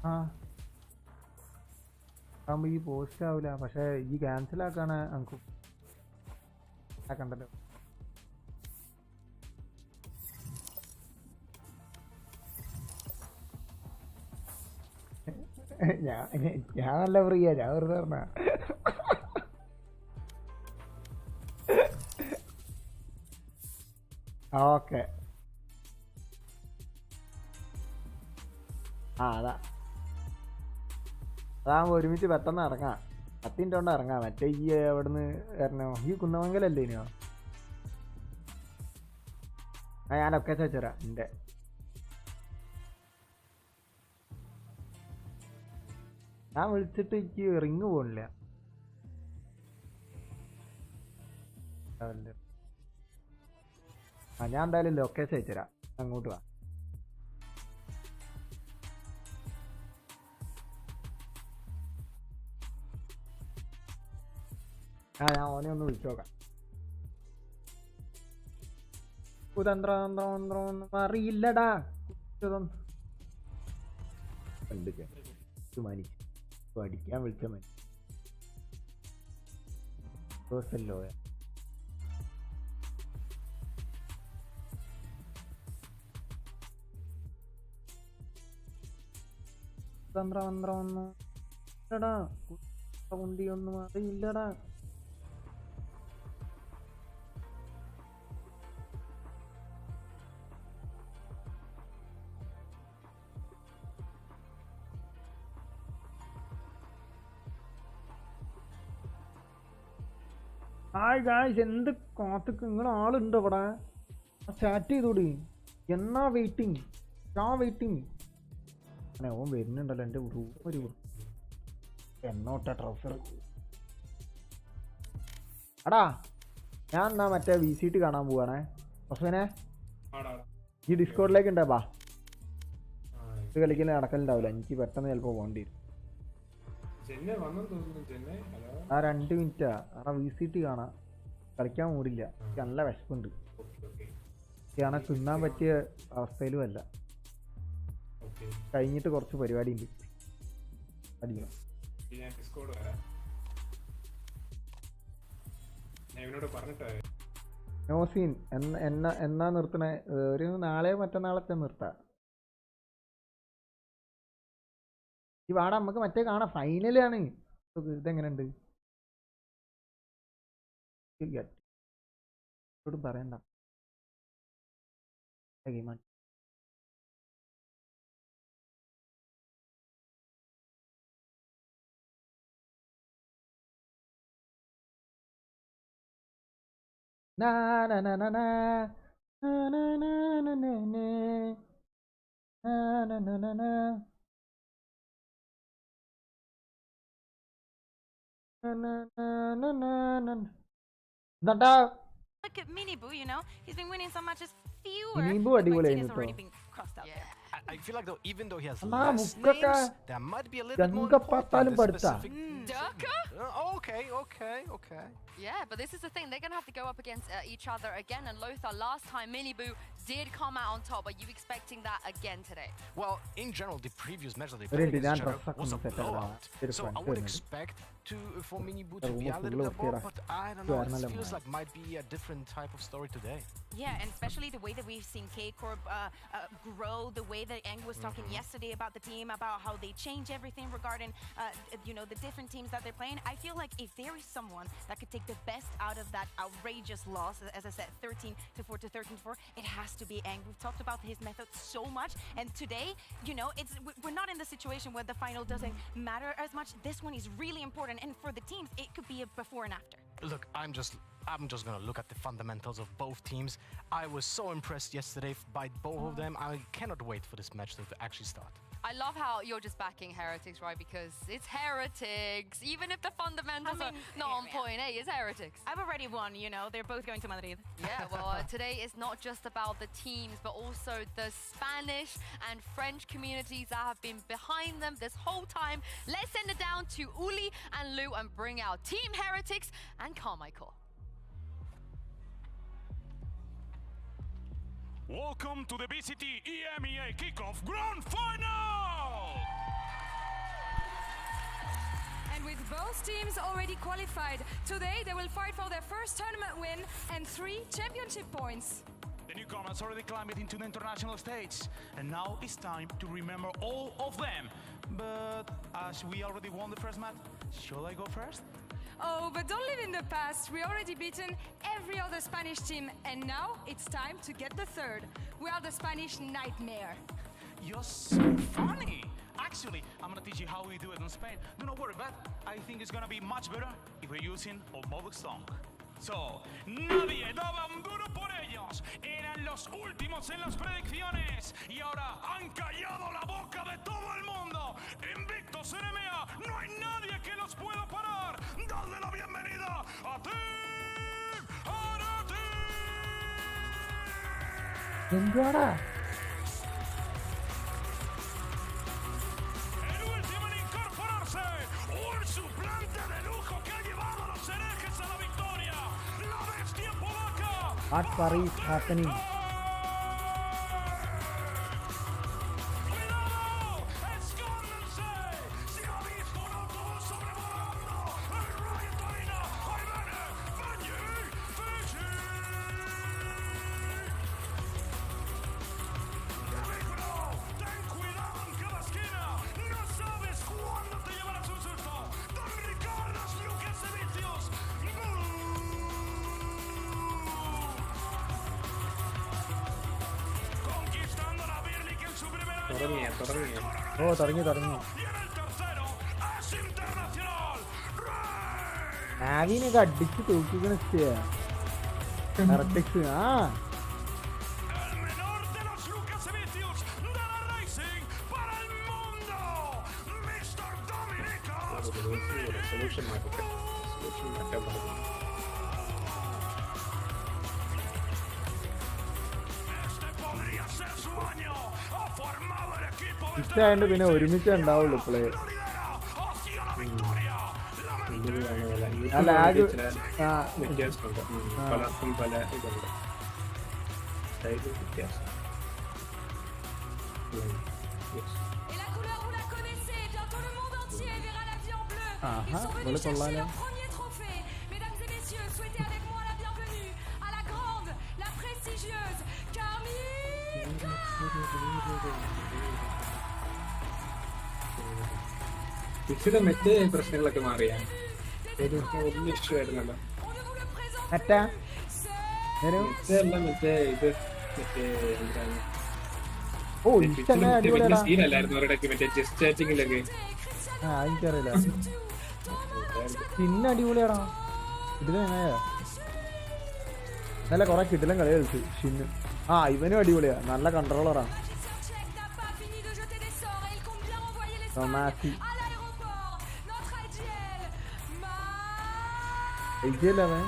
ആ ആകുമ്പോ ഈ പോസ്റ്റ് ആവില്ല. പക്ഷെ ഈ ക്യാൻസൽ ആക്കാണ് നമുക്ക് ആക്കണ്ടല്ലോ. ഞാൻ നല്ല ഫ്രീയാ, ഞാൻ വെറുതെ പറഞ്ഞ. ഓക്കെ അതാകുമ്പോ ഒരുമിച്ച് പെട്ടെന്ന് ഇറങ്ങാം. 10 മിനിറ്റ് കൊണ്ട് ഇറങ്ങാം. മറ്റേ ഈ എവിടുന്ന് വരണോ? ഈ കുന്നമംഗലല്ലേ ഇനിയോ? ഞാൻ ലൊക്കേഷൻ വെച്ചുതരാം എൻ്റെ. ഞാൻ വിളിച്ചിട്ട് എനിക്ക് റിങ് പോണില്ല. ഞാൻ എന്തായാലും ലൊക്കേഷൻ അയച്ചുതരാം, അങ്ങോട്ട് വാ. ഞാൻ ഓനെ ഒന്ന് വിളിച്ചു നോക്കാം. കുതന്ത്രൊന്നും അറിയില്ലടാ. അടിക്കാൻ വിളിച്ച മതി. ദിവസമല്ലോ കുതന്ത്രൊന്നും ഇല്ലടാ, കുണ്ടിയൊന്നും അറിയില്ലടാ. ഹായ് ഗായ്സ്, എന്ത് കാത്തുക്ക് നിങ്ങൾ ആളുണ്ടോ ഇവിടെ? ചാറ്റ് ചെയ്തോടി. എന്നാ വെയിറ്റിംഗ്, വെയിറ്റിംഗ്. ഓൻ വരുന്നുണ്ടല്ലോ എൻ്റെ ഒരു എന്നോട്ട ട്രൗസർ. എടാ ഞാൻ എന്നാ മറ്റേ VCT കാണാൻ പോവാണേ. ഹസ്ബനെ ഈ ഡിസ്കോഡിലേക്ക് ഉണ്ടാ ബാ. ഇത് കളിക്കൽ നടക്കലുണ്ടാവില്ല, എനിക്ക് പെട്ടെന്ന് ചിലപ്പോൾ പോകേണ്ടി വരും. ആ 2 മിനിറ്റാ. VCT കാണാം, കളിക്കാൻ മൂടില്ല. എനിക്ക് നല്ല വിശപ്പുണ്ട്. ഞാൻ തിന്നാൻ പറ്റിയ അവസ്ഥയിലും അല്ല. കഴിഞ്ഞിട്ട് കുറച്ച് പരിപാടി ഉണ്ട്, അടിക്കണം. നോസീൻ എന്നാ നിർത്തണേ? ഒരു നാളെയോ മറ്റന്നാളത്തെ നിർത്താം. ഈ വാട നമുക്ക് മറ്റേ കാണാം, ഫൈനലാണ്. ഇതെങ്ങനെയുണ്ട് പറയണ്ട. Na na na na na na na na na na na na na na. Look at Miniboo, you know, he's been winning some matches fewer. Miniboo but അടിപൊളി Martinez ആയിരുന്നു already കേട്ടോ. been crossed out there. I feel like though, even though he has Anna less മുക്കൊക്കെ names, there might be a little bit more ഗംഗപ്പാത്താലും important പഠിത്താ. Durka? Okay. Yeah, but this is the thing. They're going to have to go up against each other again. And Lothar, last time, Miniboo did come out on top. Are you expecting that again today? Well, in general, the previous match that they ഒരു played against each dress other was a ഒക്കെ set blowout. So I would expect for Miniboo to be a little bit above, but I don't know. It feels like might be a different type of story today. Yeah, and especially the way that we've seen K-Corp grow, the way that Eng was talking yesterday about the team, about how they change everything regarding, the different teams that they're playing. I feel like if there is someone that could take the best out of that outrageous loss, as I said, 13-4 to 13-4, it has to be Eng. We've talked about his method so much, and today, we're not in the situation where the final doesn't matter as much. This one is really important, and for the teams, it could be a before and after. Look, I'm just I'm just gonna look at the fundamentals of both teams. I was so impressed yesterday by both of them. I cannot wait for this match to actually start. I love how you're just backing Heretics, right? Because it's Heretics. Even if the fundamentals are not on point, hey, it's Heretics. I've already won, you know. They're both going to Madrid. Yeah, well, today is not just about the teams, but also the Spanish and French communities that have been behind them this whole time. Let's send it down to Uli and Lou and bring out Team Heretics and Carmichael. Welcome to the BCT EMEA Kickoff Grand Final! And with both teams already qualified, today they will fight for their first tournament win and 3 championship points. The newcomers already climbed into the international stage, and now it's time to remember all of them. But as we already won the first match, should I go first? Oh, but don't live in the past. We already beaten every other Spanish team, and now it's time to get the third. We are the Spanish Nightmare. You're so funny! Actually, I'm gonna teach you how we do it in Spain. Do not worry, but I think it's gonna be much better if we're using a mobile song. So, nadie daba un duro por ellos. Eran los últimos en las predicciones. Y ahora han callado la boca de todo el mundo. Invictos en EMEA, no hay nadie que los pueda parar. Dadle la bienvenida a Team Heretics. El último en incorporarse. Un suplente de lujo que ha llevado a los herejes a la victoria. La bestia polaca. What is happening? ¡Cuidado! ¡Escóndanse! ¡Se ha visto un autobús sobrevolando! ¡El Riot Arena! ¡Ahí viene! ¡Benji! ¡Fiji! ¡Peligro! ¡Ten cuidado en cada esquina! ¡No sabes cuándo te llevarás un susto! ¡Don Ricardo Lucas Vicios! Conquistando la Beer League en su primer año. Oh, തുടങ്ങി. Y en el tercero es internacional. നാവിനൊക്കെ അടിച്ച് തൂക്കിക്കണ heretics El menor de los Lucas Vicios de la Racing para el mundo. Mr. Dominicos. Este podría ser su año. Ha formado el equipo desde ഇഷ്ടമായോണ്ട് പിന്നെ ഒരുമിച്ച് ഉണ്ടാവുള്ളൂ play lo lidera hacia la victoria. ആ lag Et la couleur, vous la connaissez. Bientôt le monde entier verra la vie en bleu. Aha, Ils sont voilà venus pour chercher là. leur premier trophée. Mesdames et messieurs, souhaitez avec moi la bienvenue à la grande, la prestigieuse Carmichael. ഫിക്സിയുടെ മറ്റേ പ്രശ്നങ്ങളൊക്കെ മാറിയാ വലിയ issue ആയിരുന്നല്ലോ. മറ്റാ ഇതെല്ലാം മറ്റേ ഇത് മറ്റേ എന്താണ് ഓ ഇഷ്ടങ്ങനെ വലിയ അടിപൊളിയാടാ സീനല്ലായിരുന്നു അവരുടെ മറ്റേ ജസ്റ്റ് ചാറ്റിങ്ങിലൊക്കെ. എനിക്കറിയില്ല പിന്നെ അടിപൊളിയാടാ ഇതിലെങ്ങനെയാ നല്ല കൊറേ കിടിലൻ കളി കളിച്ചു ഷിന്ന് ഇവനും അടിപൊളിയാ നല്ല കൺട്രോളറാ റൊമാറ്റി അവൻ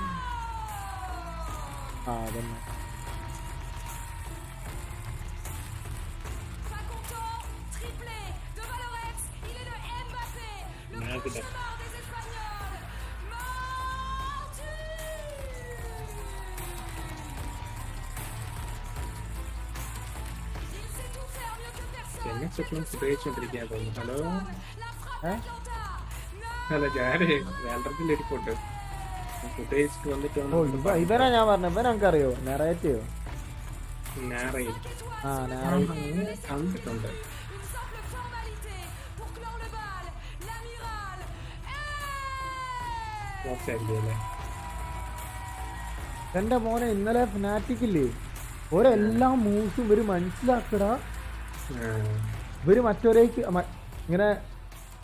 അതന്നെ Pas content, triplé de Valorant, il est le Mbappé, le cauchemar des Espagnols. Martin! Il sait tout faire mieux que personne. എന്നെ സെറ്റിലും ഉപയോഗിച്ചോണ്ടിരിക്കാൻ തോന്നുന്നു. Hello La frappe d'Atlanta. അല്ല ഞാന് വേണ്ടത്തിലിരിപ്പോട്ട് ഉപയോഗിച്ചിട്ട് വന്നിട്ട് ഓ ഇവനാ ഞാൻ പറഞ്ഞ ഇവൻ നമുക്കറിയോ നെറേറ്റീവ് ഞാറയിൽ കണ്ടിട്ടുണ്ട്. Une simple formalité pour clore le bal. L'amiral. മോശമായിരിക്കും. എന്റെ മോനെ ഇന്നലെ ഫിനാറ്റിക്കില്ലേ ഓരെല്ലാ മൂവ്സും ഇവര് മനസ്സിലാക്കടാ. ഇവര് മറ്റൊരേക്ക് ഇങ്ങനെ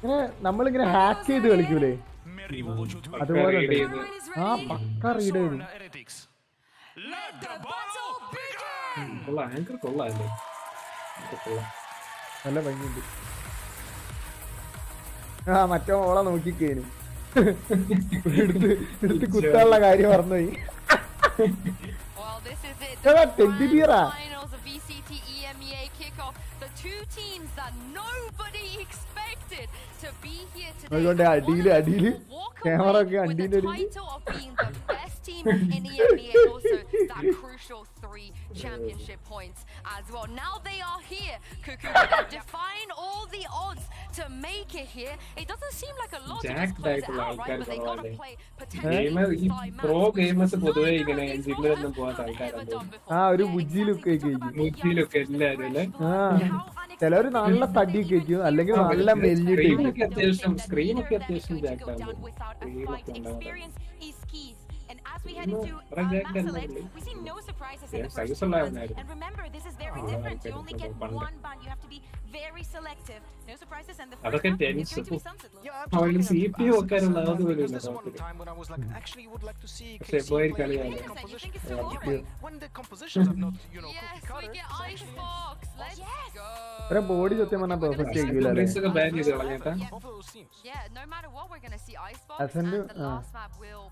ഇങ്ങനെ നമ്മളിങ്ങനെ ഹാക്ക് ചെയ്ത് കളിക്കൂലേ അതുപോലെ read ഉണ്ട്. ചെയ്ത്. ആ പക്ക റീഡ് ചെയ്തു. Let the battle begin! കൊള്ളാം, ആങ്കർ കൊള്ളാല്ലേ? കൊള്ളാം. നല്ല ഭംഗിയുണ്ട്. ആ മറ്റോ ഓളെ നോക്കിക്കേനു എടുത്ത് കുത്താനുള്ള കാര്യം പറഞ്ഞുപോയി. Well, this is it. Yeah, The that teddy bear. grand finals of VCT EMEA kickoff. The two teams that nobody expected to be here today. അതുകൊണ്ട് അടിയില് Walk ക്യാമറ away ഒക്കെ with അടിയിന്റെ the അടിയിൽ. title of being the best team in EMEA and also that crucial 3 championship points as well. Now they are here. Cuckoo defying all the odds to make it here. It doesn't seem like a lot to just close it out, right? But they gotta play potentially ഈ 5 pro matches. Gamers പൊതുവെ ഇങ്ങനെ ജില്ലൊന്നും പോകാത്ത ആൾക്കാരാണ്. ആ ഒരു ബുജ്ജിയിലൊക്കെ കഴിക്കും. മുച്ചിലൊക്കെ എല്ലാരും അല്ലേ? ആ ചിലവര് നല്ല തടി കഴിക്കും, അല്ലെങ്കിൽ നല്ല മെല്ലിട്ട് സ്ക്രീനൊക്കെ അത്യാവശ്യം ജാക്കാണ്. And as we head into map select, we see no surprises in the first size two alive runs. now. And remember, this is very different. You only get one ban. You have to be very selective. No surprises, and the first അതൊക്കെ round is tense. going to be sunset. അവന് CPU വെക്കാനുള്ള അത് പോലും ഇല്ല. This one time when I was like, actually would like to see പക്ഷേ KC പോയി play കളിയാണ്. the composition. You think it's so Yeah, boring? when the compositions are not, you know, Yes, cookie we cutter. get so Ice actually- Fox. Let's go. ഒരു body സത്യം പറഞ്ഞാൽ perfect ആയിരിക്കില്ല അല്ലേ? ഒക്കെ ban ചെയ്ത് കളഞ്ഞേട്ടാ. Both of those teams. Yeah, no matter what, we're going to see Ice Fox. Ascend, And the last map will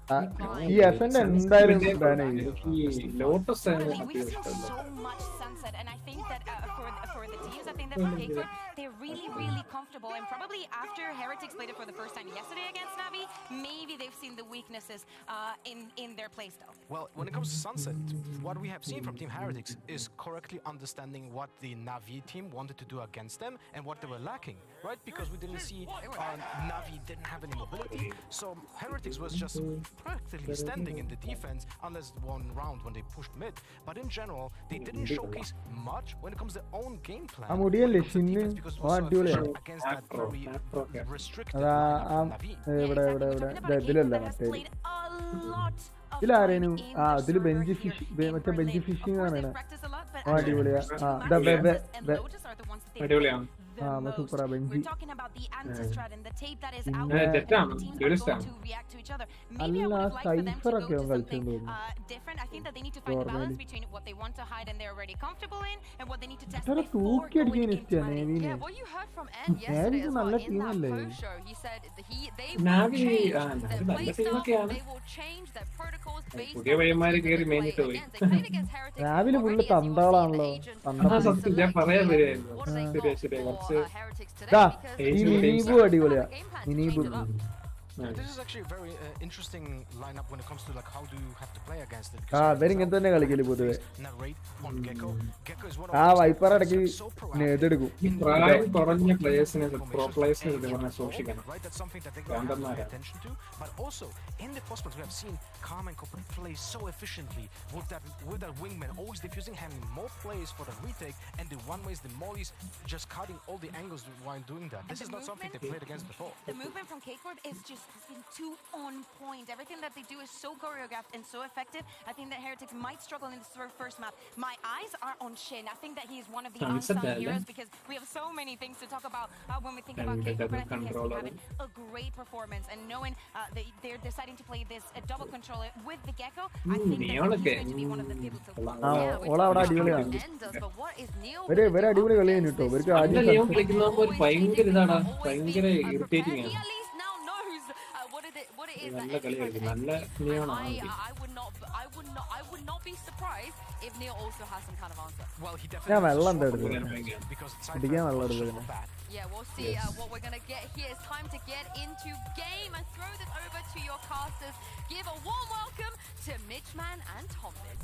ഈ എസന്റ് എന്തായാലും ban ചെയ്യും. ഈ ലോട്ടസ് ആണ് We've അധികം seen ഇഷ്ടമല്ല. so much sunset, and I think that for the teams, I think that for K-Corp, they're really comfortable. And probably after Heretics played it for the first time yesterday against Navi, maybe they've seen the weaknesses in their playstyle. Well, when it comes to Sunset, what we have seen from Team Heretics is correctly understanding what the Navi team wanted to do against them and what they were lacking, right? Because we didn't see Navi didn't have any mobility, so Heretics was just practically standing in the defense unless one round when they pushed mid. But in general, they didn't showcase much when it comes to their own game plan. ആ മുടിയല്ലേ when it comes to ഷിന്ന് defense, because it ആ was so അടിപൊളിയാണ്. efficient against that very restricted അതാ lineup ആ from Navi. ഇവിടെ ഇതിലല്ല മറ്റേ ഇതിലാരേനു ആ ഇതില് bench fish മറ്റേ ബെഞ്ച് ഫിഷിംഗ് ആണ്. ആ അടിപൊളിയാ. ആ അടിപൊളിയാണ്. സൂപ്പറാ ബെഞ്ചി. ജെറ്റാണ് ടൂറിസ്റ്റാണ്. അല്ല സൈഫർ ഒക്കെ കളിച്ചോണ്ട് തോന്നുന്നു. തൂക്കി അടിക്കാൻ ഇഷ്ടമാണ് നേവിനെ. നേവി നല്ല ടീമല്ലേ? നാവി നല്ല ടീമൊക്കെയാണ്. പുതിയ പയ്യന്മാര് കയറി മേഞ്ഞിട്ട് പോയി. രാവിലെ ഫുള്ള് തന്താളാണല്ലോ. സത്യം ഞാൻ പറയാൻ വരികയായിരുന്നു. ശരിയാ കുറച്ച് ഈ മിനീബു അടിപൊളിയാ. മിനീബു This is actually a very interesting lineup when it comes to like how do you have to play against it. അവരിങ്ങനെ തന്നെ കളിക്കല് പൊതുവെ. ആ വൈപ്പർ ഇടയ്ക്ക് നേതെടുക്കും. ഈ പ്രായം കുറഞ്ഞ പ്ലേയേഴ്സിനെ പ്രോ പ്ലേയേഴ്സിനെ പറഞ്ഞാൽ സൂക്ഷിക്കണം. But also in the prospects we have seen Carmen Cooper play so efficiently with that wingman always diffusing, having more plays for the retake, and the one ways the mollies just cutting all the angles while doing that. This is not something they played against before. The movement from K-Corp is just has been too on point. Everything that they do is so choreographed and so effective. I think that Heretics might struggle in this first map. My eyes are on Shin. I think that he's one of the unsung heroes because we have so many things to talk about when we think about K-Corp. But I think he's having a great performance, and knowing that they're deciding to play this double controller with the Gecko, I think that he's going to be one of the people to watch. ഓളവിടെ അടിപൊളിയാണ്. ഇവരെ അടിപൊളി കളിയാണ് കേട്ടോ. ഇവർക്ക് ആദ്യം ഭയങ്കര ഇതാണ്, ഭയങ്കര ഇറിറ്റേറ്റിംഗ് ആണ്. നല്ല കളി കളിക്കും. നല്ല I would not be surprised if Neil also has some kind of answer. Well, he ഞാൻ definitely വെള്ളം എന്താ എടുത്തത്? because കുടിക്കാൻ വെള്ളം എടുത്തത്. Yeah, we'll see what we're going to get here. It's time to get into game and throw this over to your casters. Give a warm welcome to Mitchman and Tombiz.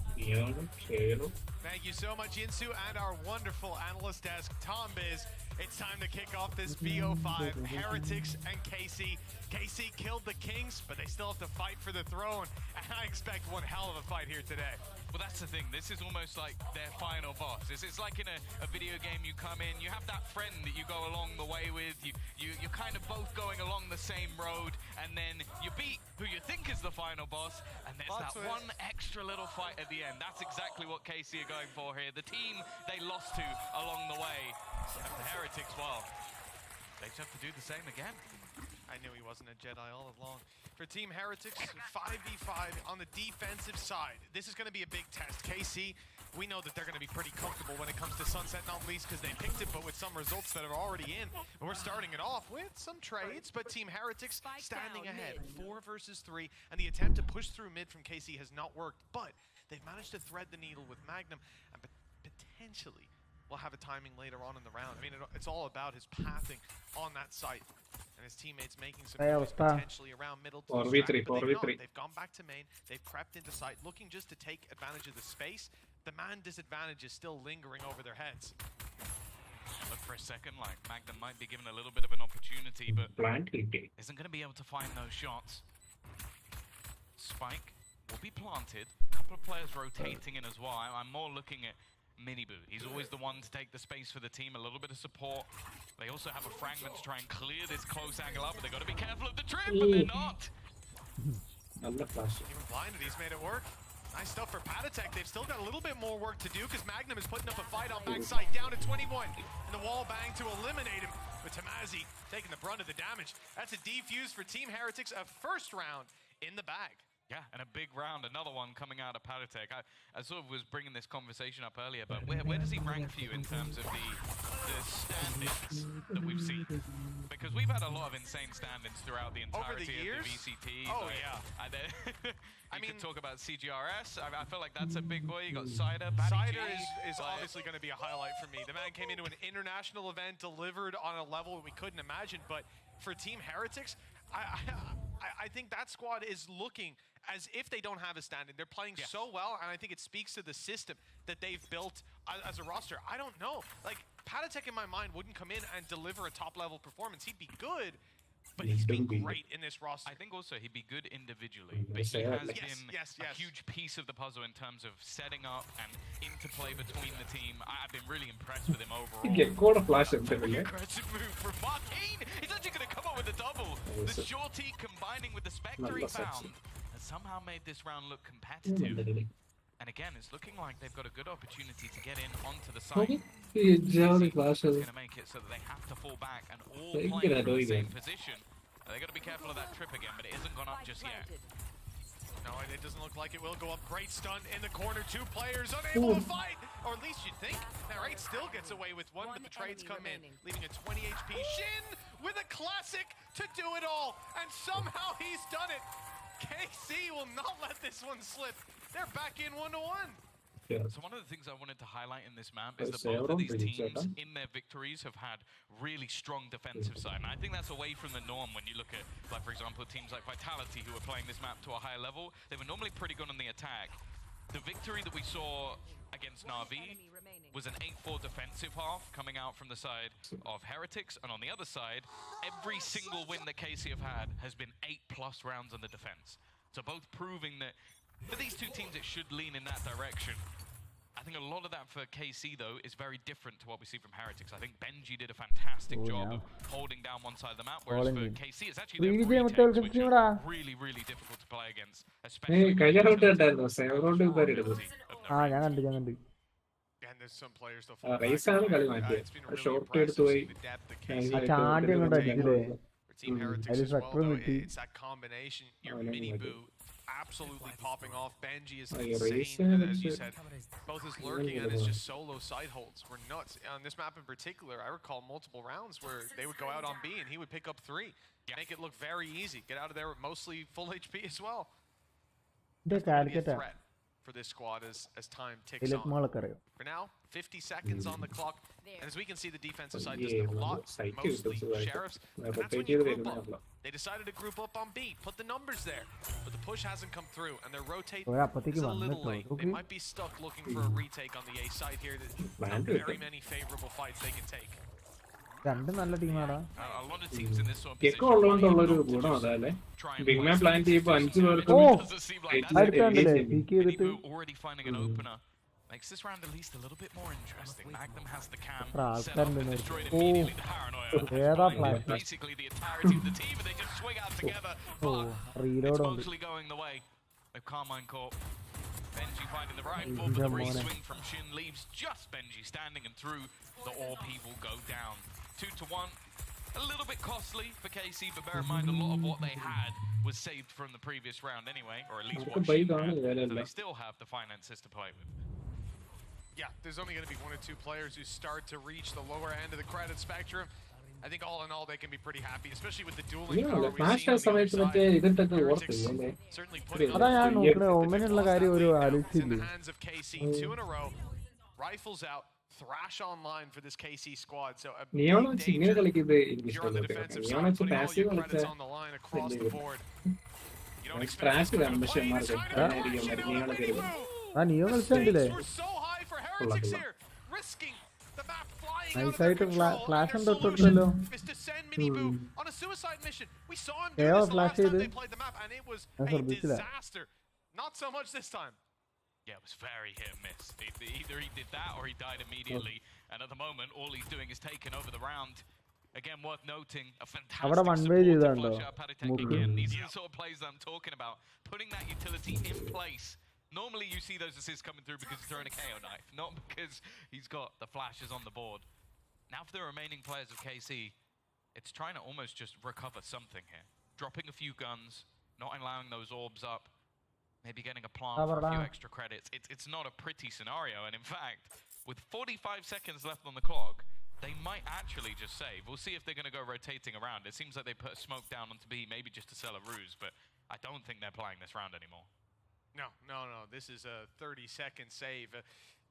Thank you so much, Yinsu, and our wonderful analyst desk, Tombiz. It's time to kick off this VO5. Heretics and Casey. Casey killed the Kings, but they still have to fight for the throne. And I expect one hell of a fight here today. Well, that's the thing. This is almost like their final boss. It's like in a video game. You come in, you have that friend that you go along the way with. You're kind of both going along the same road, and then you beat who you think is the final boss, and there's that one extra little fight at the end. That's exactly what KC are going for here. The team they lost to along the way. So the Heretics, well, they just have to do the same again. I knew he wasn't a Jedi all along. For Team Heretics, 5v5 on the defensive side. This is going to be a big test. KC, we know that they're going to be pretty comfortable when it comes to Sunset, not least because they picked it, but with some results that are already in. We're starting it off with some trades, but Team Heretics standing ahead, 4 versus 3, and the attempt to push through mid from KC has not worked, but they've managed to thread the needle with Magnum, and potentially we'll have a timing later on in the round. I mean, it's all about his pathing on that site. And his teammates making some moves potentially around middle to distract, but they've gone back to main, they've crept into site, looking just to take advantage of the space. The man disadvantage is still lingering over their heads. Look for a second, like Magnum might be given a little bit of an opportunity, but isn't going to be able to find those shots. Spike will be planted, a couple of players rotating in as well. I'm more looking at Miniboo. He's always the one to take the space for the team, a little bit of support. They also have a fragment to try and clear this close angle up, but they've got to be careful of the trip, but they're not. Even blinded, he's made it work. Nice stuff for Patatek. They've still got a little bit more work to do because Magnum is putting up a fight on backside, down to 21. And the wall bang to eliminate him, with Tamazi taking the brunt of the damage. That's a defuse for Team Heretics, a first round in the bag. Yeah, and a big round, another one coming out of Patatek. I sort of was bringing this conversation up earlier, but where does he rank for you in terms of the standings that we've seen? Because we've had a lot of insane standings throughout the entirety of the VCT. Oh, yeah. I mean, talk about CGRS. I feel like that's a big boy. You got Cider. Cider is obviously going to be a highlight for me. The man came into an international event, delivered on a level we couldn't imagine, but for Team Heretics, I think that squad is looking as if they don't have a standing. They're playing so well, and I think it speaks to the system that they've built as a roster. I don't know. Like, Patatek in my mind wouldn't come in and deliver a top-level performance. He'd be good, but he's been great in this roster. I think also he'd be good individually, but he has been a huge piece of the puzzle in terms of setting up and interplay between the team. I've been really impressed with him overall. Aggressive move from Martine. He's actually going to come up with a double. The shorty combining with the Spectre he found has somehow made this round look competitive. And again, it's looking like they've got a good opportunity to get in onto the site. It's going to make it so that they have to fall back and all playing from the same position. They've got to be careful of that trip again, but it isn't gone up just yet. No, it doesn't look like it will go up. Great stun in the corner. 2 players unable to fight, or at least you'd think. Now, Right still gets away with one, but the trades come in, leaving a 20 HP Shin with a classic to do it all, and somehow he's done it. KC will not let this one slip. They're back in 1-1. So one of the things I wanted to highlight in this map is that both of these teams in their victories have had really strong defensive side. And I think that's away from the norm when you look at, like, for example, teams like Vitality who are playing this map to a higher level. They were normally pretty good on the attack. The victory that we saw against Na'Vi was an 8-4 defensive half coming out from the side of Heretics. And on the other side, every single win that KC have had has been 8+ rounds on the defense. So both proving that for these two teams, it should lean in that direction. I think a lot of that for KC, though, is very different to what we see from Heretics. I think Benji did a fantastic job of holding down one side of the map, whereas for KC, it's actually their retakes, which are really, really difficult to play against, especially And there's some players that it's been really impressive for Team Heretics as well, though. It's that combination. Your Miniboo absolutely popping off. Benji is insane, as you said. Both his lurking and his just solo side holds were nuts. On this map in particular, I recall multiple rounds where they would go out on B and he would pick up 3. Make it look very easy. Get out of there with mostly full HP as well. Definitely a threat for this squad as time ticks on. For now, 50 seconds on the clock. And as we can see, the defensive side does a lot, mostly Sheriffs. And that's when you group up. They decided to group up on B, put the numbers there. But the push hasn't come through, and their rotate is a little late. They might be stuck looking for a retake on the A side here. There's very many favorable fights they can take. A lot of teams in this sort of Big man plan already finding an opener. Makes this round at least a little bit more interesting. Magnum has the cam set up and destroyed immediately. The paranoia. Basically the entirety of the team, and they just swing out together. But it's mostly going the way of Carmine Corp. Benji finding the rifle, but the re-swing from Shin leaves just Benji standing, and through the AWP will go down. 2-1. A little bit costly for KC, but bear in mind a lot of what they had was saved from the previous round anyway, or at least what she had, so they still have the finances to play with. Yeah, there's only going to be 1 or 2 players who start to reach the lower end of the credit spectrum. I think all in all, they can be pretty happy, especially with the dueling power we've seen on the other side. Heretics certainly putting on in the hands of KC 2 in a row. Rifles out, Thrash online for this KC squad. So a big danger if you're on the defensive side, putting all your credits on the line across the board. You don't expect this to play this kind of stakes were so high for Heretics here, risking the map flying out of their control. Mr. Send Miniboo on a suicide mission. We saw him do this the last time they played the map, and it was a disaster. Not so much this time. Yeah, it was very hit and miss. Either he did that or he died immediately. And at the moment, all he's doing is taking over the round. Again, worth noting, a fantastic support to flush out Paditek again. These are the sort of plays that I'm talking about. Putting that utility in place. Normally you see those assists coming through because he's throwing a KO knife, not because he's got the flashes on the board. Now for the remaining players of KC, it's trying to almost just recover something here. Dropping a few guns, not allowing those orbs up, maybe getting a plant for a few extra credits. It's not a pretty scenario, and in fact, with 45 seconds left on the clock, they might actually just save. We'll see if they're going to go rotating around. It seems like they put a smoke down onto B, maybe just to sell a ruse, but I don't think they're playing this round anymore. No. This is a 30-second save. A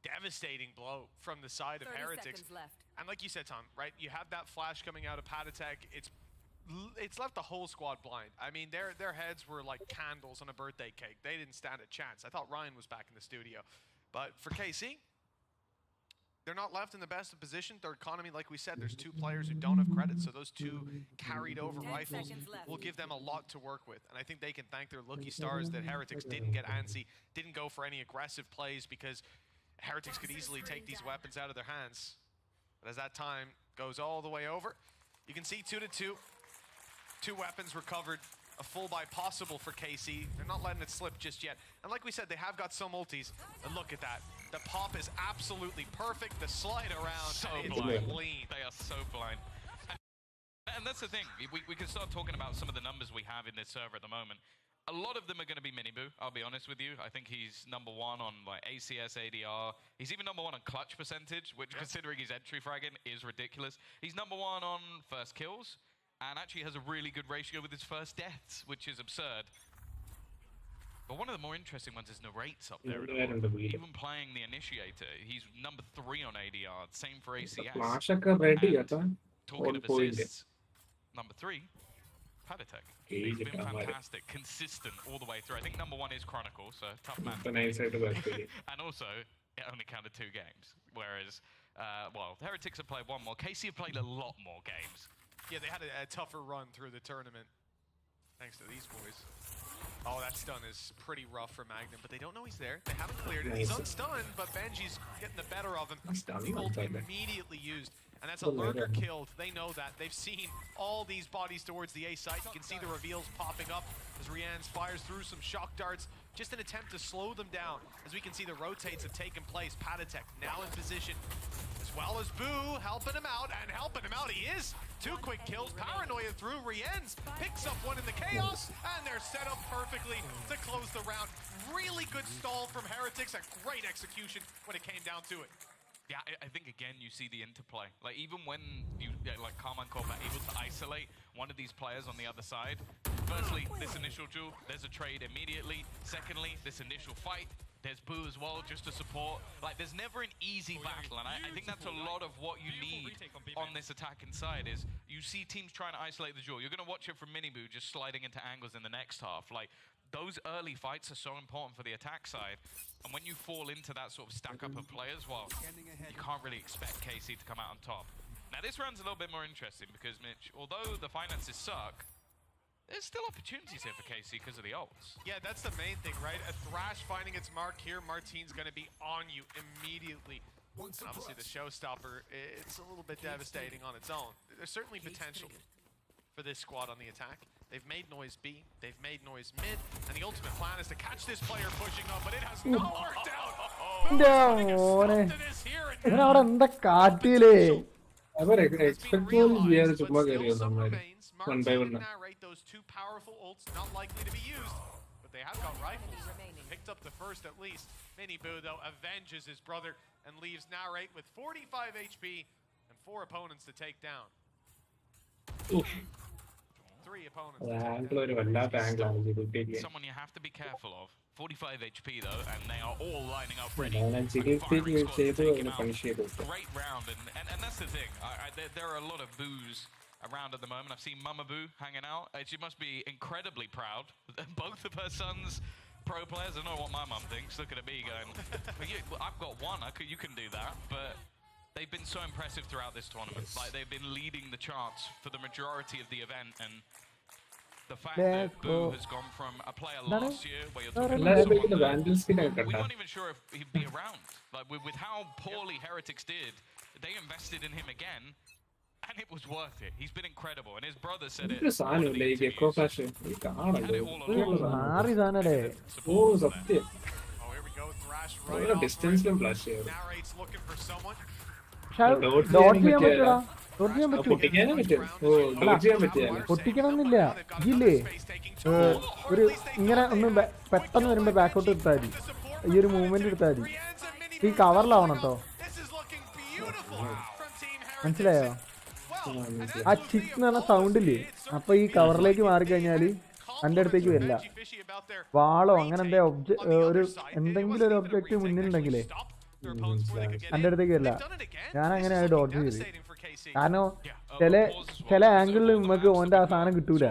devastating blow from the side of Heretics. And like you said, Tom, right? You have that flash coming out of Paditek. It's left the whole squad blind. I mean, their heads were like candles on a birthday cake. They didn't stand a chance. I thought Ryan was back in the studio. But for KC, they're not left in the best of position. Their economy, like we said, there's 2 players who don't have credit, so those 2 carried over rifles will give them a lot to work with. And I think they can thank their lucky stars that Heretics didn't get antsy, didn't go for any aggressive plays, because Heretics could easily take these weapons out of their hands. But as that time goes all the way over, you can see 2-2. 2 weapons recovered. A full buy possible for KC. They're not letting it slip just yet. And like we said, they have got some ultis. And look at that. The pop is absolutely perfect. The slide around, so blind. Clean. They are so blind. And that's the thing. We can start talking about some of the numbers we have in this server at the moment. A lot of them are going to be Miniboo, I'll be honest with you. I think he's #1 on like ACS, ADR. He's even #1 on clutch percentage, which considering he's entry fragging is ridiculous. He's #1 on first kills. And actually has a really good ratio with his first deaths, which is absurd. But one of the more interesting ones is Narrate's up there. Even playing the Initiator, he's #3 on ADR, same for ACS. And talking of assists, #3, Paditek. He's been fantastic, consistent all the way through. I think #1 is Chronicle, so tough man. And also, it only counted 2 games. Whereas, well, Heretics have played 1 more. KC have played a lot more games. Yeah, they had a tougher run through the tournament, thanks to these boys. Oh, that stun is pretty rough for Magnum, but they don't know he's there. They haven't cleared it. He's unstunned, but Benji's getting the better of him. The ult immediately used, and that's a lurker killed. They know that. They've seen all these bodies towards the A site. You can see the reveals popping up as Rian's fires through some shock darts. Just an attempt to slow them down. As we can see, the rotates have taken place. Paditek now in position, as well as Boo helping him out, and helping him out he is. 2 quick kills, Paranoia through, Rienz picks up 1 in the chaos, and they're set up perfectly to close the round. Really good stall from Heretics, a great execution when it came down to it. Yeah, I think again you see the interplay. Like even when you like Carmine Corp are able to isolate one of these players on the other side. Firstly, this initial duel, there's a trade immediately. Secondly, this initial fight, there's Boo as well just to support. Like there's never an easy battle, and I think that's a lot of what you need on this attack inside is you see teams trying to isolate the duel. You're gonna watch it from Miniboo just sliding into angles in the next half. Like those early fights are so important for the attack side. And when you fall into that sort of stack up of players, well, you can't really expect KC to come out on top. Now this round's a little bit more interesting because, Mitch, although the finances suck, there's still opportunities here for KC because of the ults. Yeah, that's the main thing, right? A Thrash finding its mark here, Martine's gonna be on you immediately. And obviously the showstopper, it's a little bit devastating on its own. There's certainly potential for this squad on the attack. They've made noise B, they've made noise mid, and the ultimate plan is to catch this player pushing up, but it has not worked out. അവർ എക്സ്പെക്ടബിൾ ചെയ്യാതെ ചുമ്മാ കയറിയത് നമ്മളാര് 1 by 1. Narrate those two powerful ults not likely to be used, but they have got rifles. Picked up the first at least. Mini Boo though avenges his brother and leaves Narrate with 45 HP and 4 opponents to take down. 3 opponents. Angle ഒരു വല്ലാത്ത ആംഗിളാണ് ജിഗിൽപേക്ക്. Someone you have to be careful of. 45 HP though, and they are all lining up ready. ജിഗിൽപേക്ക് ചെയ്തു അതിനെ punish ചെയ്തു. Great round, and that's the thing. There are a lot of boos around at the moment. I've seen Mama Boo hanging out. She must be incredibly proud. Both of her sons pro players. I don't know what my mum thinks. Looking at me going, I've got one. You can do that, but they've been so impressive throughout this tournament. Like they've been leading the charts for the majority of the event, and the fact that Boo has gone from a player last year where you're talking about someone we're not even sure if he'd be around. Like with how poorly Heretics did, they invested in him again, and it was worth it. He's been incredible, and his brother said it. സാധനമില്ല ഈ ഗെക്കോ flash മാറി സാധനടേ. ഓ സത്യം ഡിസ്റ്റൻസിലും flash ചെയ്തു. പൊട്ടിക്കണമെന്നില്ല. ഇല്ലേ ഒരു ഇങ്ങനെ ഒന്ന് പെട്ടെന്ന് വരുമ്പോ ബാക്കോട്ട് എടുത്താൽ മതി. ഈ ഒരു മൂവ്മെന്റ് എടുത്താൽ മതി. ഈ കവറിലാവണം കേട്ടോ. മനസ്സിലായോ? ആ ചിക്ക് എന്ന് പറഞ്ഞ സൗണ്ട് ഇല്ലേ, അപ്പൊ ഈ കവറിലേക്ക് മാറിക്കഴിഞ്ഞാല് എൻ്റെ അടുത്തേക്ക് വരില്ല. വാളോ അങ്ങനെ ഒരു എന്തെങ്കിലും ഒരു ഒബ്ജക്റ്റ് മുന്നിലുണ്ടെങ്കിലേ എൻ്റെ അടുത്തേക്ക് വരില്ല. ഞാൻ അങ്ങനെ ഡോഡ്ജ് ചെയ്ത്. കാരണം ചില ആംഗിളിൽ നമുക്ക് ഓൻ്റെ ആ സാധനം കിട്ടൂല.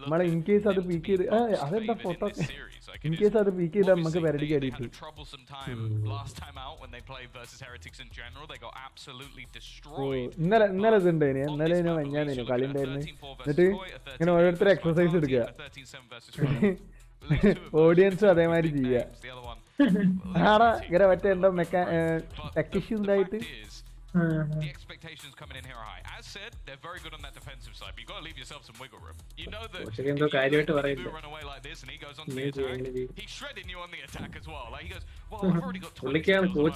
നമ്മളെ ഇൻ കേസ് അത് പീക്ക് ചെയ്ത് അതെന്താ ഫോട്ടോ ഇൻ കേസ് അത് പീക്ക് ചെയ്താൽ നമുക്ക് പെരടി കയറിയിട്ട് ഇന്നലെ ഇതുണ്ടായിരുന്നു. ഇന്നലെ വയ്യാന്നേനു കളി ഉണ്ടായിരുന്നു. എന്നിട്ട് ഇങ്ങനെ ഓരോരുത്തർ എക്സസൈസ് എടുക്കുക, ഓഡിയൻസും അതേമാതിരി ചെയ്യുക. ആടാ ഇങ്ങനെ മറ്റേ എന്താ ടെക്നീഷ്യൻ ഉണ്ടായിട്ട് the expectations coming in here are high. As said, they're very good on that defensive side, but you've got to leave yourself some wiggle room. You know that if you run away like this and he goes on to the attack, he's shredding you on the attack as well. Like he goes, well, I've already got 20 kills while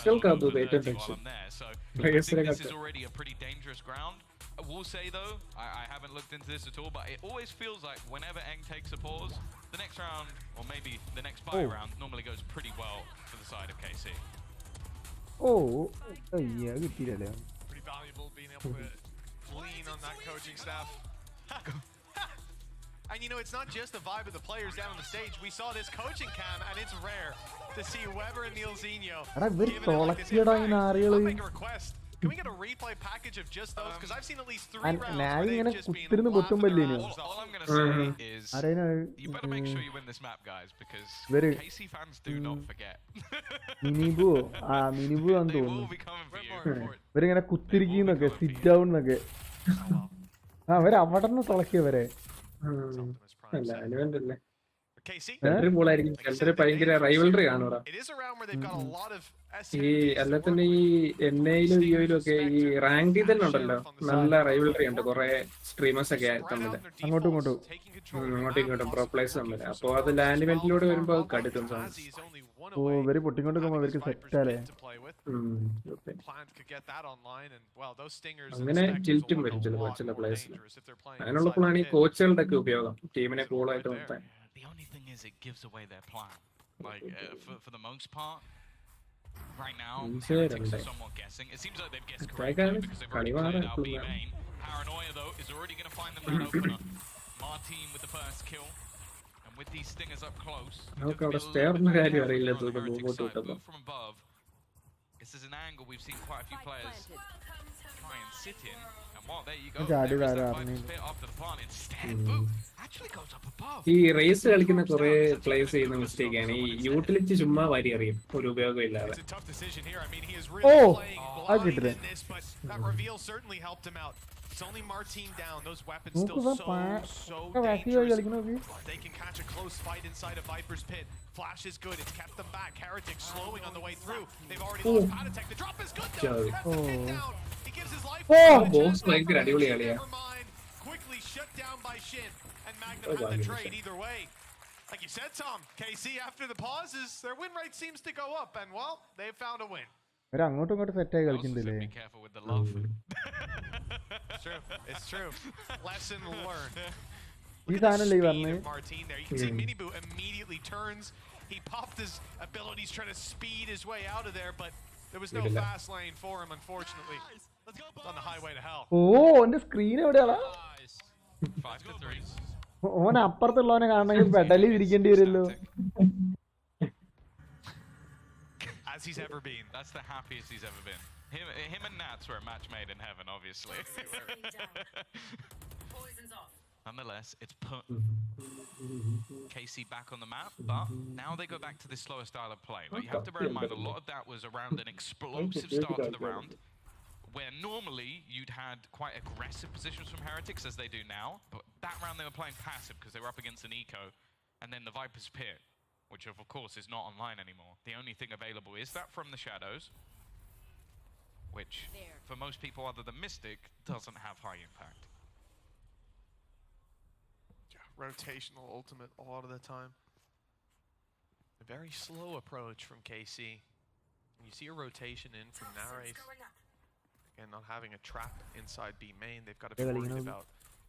I'm there, so I think this is already a pretty dangerous ground. I will say though, I haven't looked into this at all, but it always feels like whenever Eng takes a pause, the next round, or maybe the next buy round, normally goes pretty well for the side of KC. കിട്ടിയില്ലല്ലേ. Pretty valuable being able to lean on that coaching staff. And you know, it's not just the vibe of the players down on the stage. We saw this coaching cam, and it's rare to see Weber and Neilzinho giving it like this. I'll make a request. Can we get a replay package of just those? Because I've seen at least 3 rounds where they've just been laughing around. All I'm going to say is, you better make sure you win this map, guys, because KC fans do not forget. മിനിബു ആണെന്ന് തോന്നുന്നു. ഇവരിങ്ങനെ കുത്തിരിക്കുന്നൊക്കെ sit down എന്നൊക്കെ അവര് അവിടെ നിന്ന് തുളക്കിയവരെ. ഭയങ്കര rivalry ആണ് ഇവിടെ. ഈ എല്ലാത്തിന്റെ ഈ NAയിലും UAയിലും ഒക്കെ ഈ റാങ്കിൽ തന്നെ ഉണ്ടല്ലോ, നല്ല റൈവൽറി ഉണ്ട്. കുറെ സ്ട്രീമേഴ്സ് ഒക്കെ തമ്മിൽ അങ്ങോട്ടും ഇങ്ങോട്ടും പ്രോ പ്ലേയേഴ്സ് തമ്മിൽ. അപ്പൊ അത് ലാൻഡ് ഇവന്റിലൂടെ വരുമ്പോ അത് കടുക്കും. ഇവര് പൊട്ടിക്കൊണ്ടിരിക്കുമ്പോ അവർക്ക് സെറ്റാലേ. അങ്ങനെ ടിൽറ്റും വരും ചില പ്ലേയേഴ്സിന്. അങ്ങനെയുള്ളപ്പോഴാണ് ഈ കോച്ചുകളുടെ ഒക്കെ ഉപയോഗം ടീമിനെ കൂളായിട്ട് നിർത്താൻ. The only thing is it gives away their plan. Like for the most part, right now, Heretics are somewhat guessing. It seems like they've guessed correctly because they've already cleared out B main. Paranoia though is already going to find them that opener. Martin with the first kill, and with these stingers up close, from above. This is an angle we've seen quite a few players try and sit in. There you go. There is that 5 after the plant. Instead, Boo actually goes up above. ഈ raise കളിക്കുന്ന കുറെ players ചെയ്യുന്ന mistake ആണ് ഈ utility ചുമ്മാ വാരി അറിയും ഒരു ഉപയോഗം ഇല്ലാതെ. It's only Martin down. Those weapons still so dangerous. They can catch a close fight inside of Viper's pit. Flash is good. It's kept them back. Heretics slowing on the way through. They've already lost Patatech. The drop is good though. That's the takedown. He gives his life. Boss ഭയങ്കര അടിപൊളിയാണ്. Quickly shut down by Shin. And Magnum had the trade either way. Like you said, Tom, KC after the pauses, their win rate seems to go up. And well, they've found a win. അവർ അങ്ങോട്ടും ഇങ്ങോട്ടും സെറ്റായി കളിക്കുന്നില്ലേ? Be careful with the love. It's true. Lesson learned. ഈ സാധനല്ലേ ഈ Speed പറഞ്ഞത്? of Martin there. You can see Minibu immediately turns. He popped his abilities trying to speed his way out of there, but there was no fast lane for him, unfortunately. It's on the highway to hell. ഓ എന്റെ screen എവിടെയാളാ? 5-3. ഓൻ അപ്പുറത്തുള്ളവനെ കാണണമെങ്കിൽ പെടലി ഇരിക്കേണ്ടി വരുമല്ലോ. As he's ever been. That's the happiest he's ever been. Him and Nats were a match made in heaven, obviously. Nonetheless, it's put KC back on the map, but now they go back to this slower style of play. Like, you have to bear in mind, a lot of that was around an explosive start to the round, where normally you'd had quite aggressive positions from Heretics, as they do now, but that round they were playing passive because they were up against an eco, and then the Viper's Pit, which of course is not online anymore. The only thing available is that from the shadows, which for most people other than Mystic doesn't have high impact. Rotational ultimate a lot of the time. A very slow approach from KC. You see a rotation in from Nares. Again, not having a trap inside B main. They've got to be worried about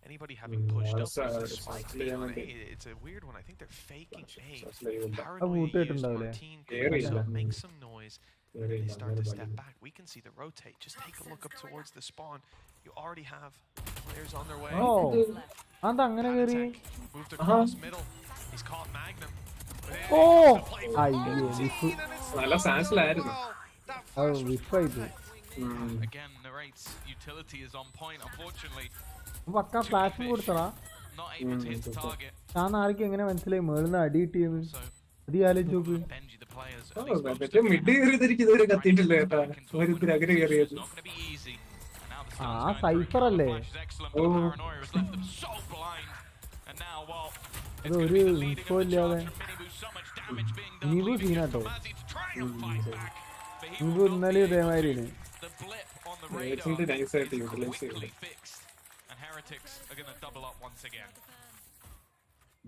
anybody having pushed up with the spike being on A. It's a weird one. I think they're faking A. Paranoid use Martin to make some noise. They start to step back. We can see the rotate. Just take a look up towards the spawn. You already have players on their way. Oh, അതങ്ങനെ കേറി. Moved across middle. He's caught Magnum. Oh, അയ്യോ നല്ല സാൻസിലായിരുന്നു. അത് വിഫായിട്ട്. Again, narrates utility is on point. Unfortunately, പക്ക flash കൊടുത്തടാ. not able to hit the target. ഞാൻ ആർക്ക് എങ്ങനെ മനസ്സിലായി മേളിന്ന് അടി കിട്ടിയെന്ന്? അത് ആലോചിച്ച് നോക്ക്. Benji, the players. മറ്റേ മിഡ് കയറിയതിരിക്കുന്നവര് കത്തിയിട്ടില്ല കേട്ടാ. ഒരുത്തിന് അകലെ കയറിയത്. Not going to be easy. ആ സൈഫർ അല്ലേ? അതൊരു ഇൻഫോ ഇല്ലാതെ നീവു സീനാട്ടോ. നീവു ഇന്നലെ ഇതേമാതിരിയാണ്. നൈസായിട്ട് യൂട്ടിലൈസ് ചെയ്തു.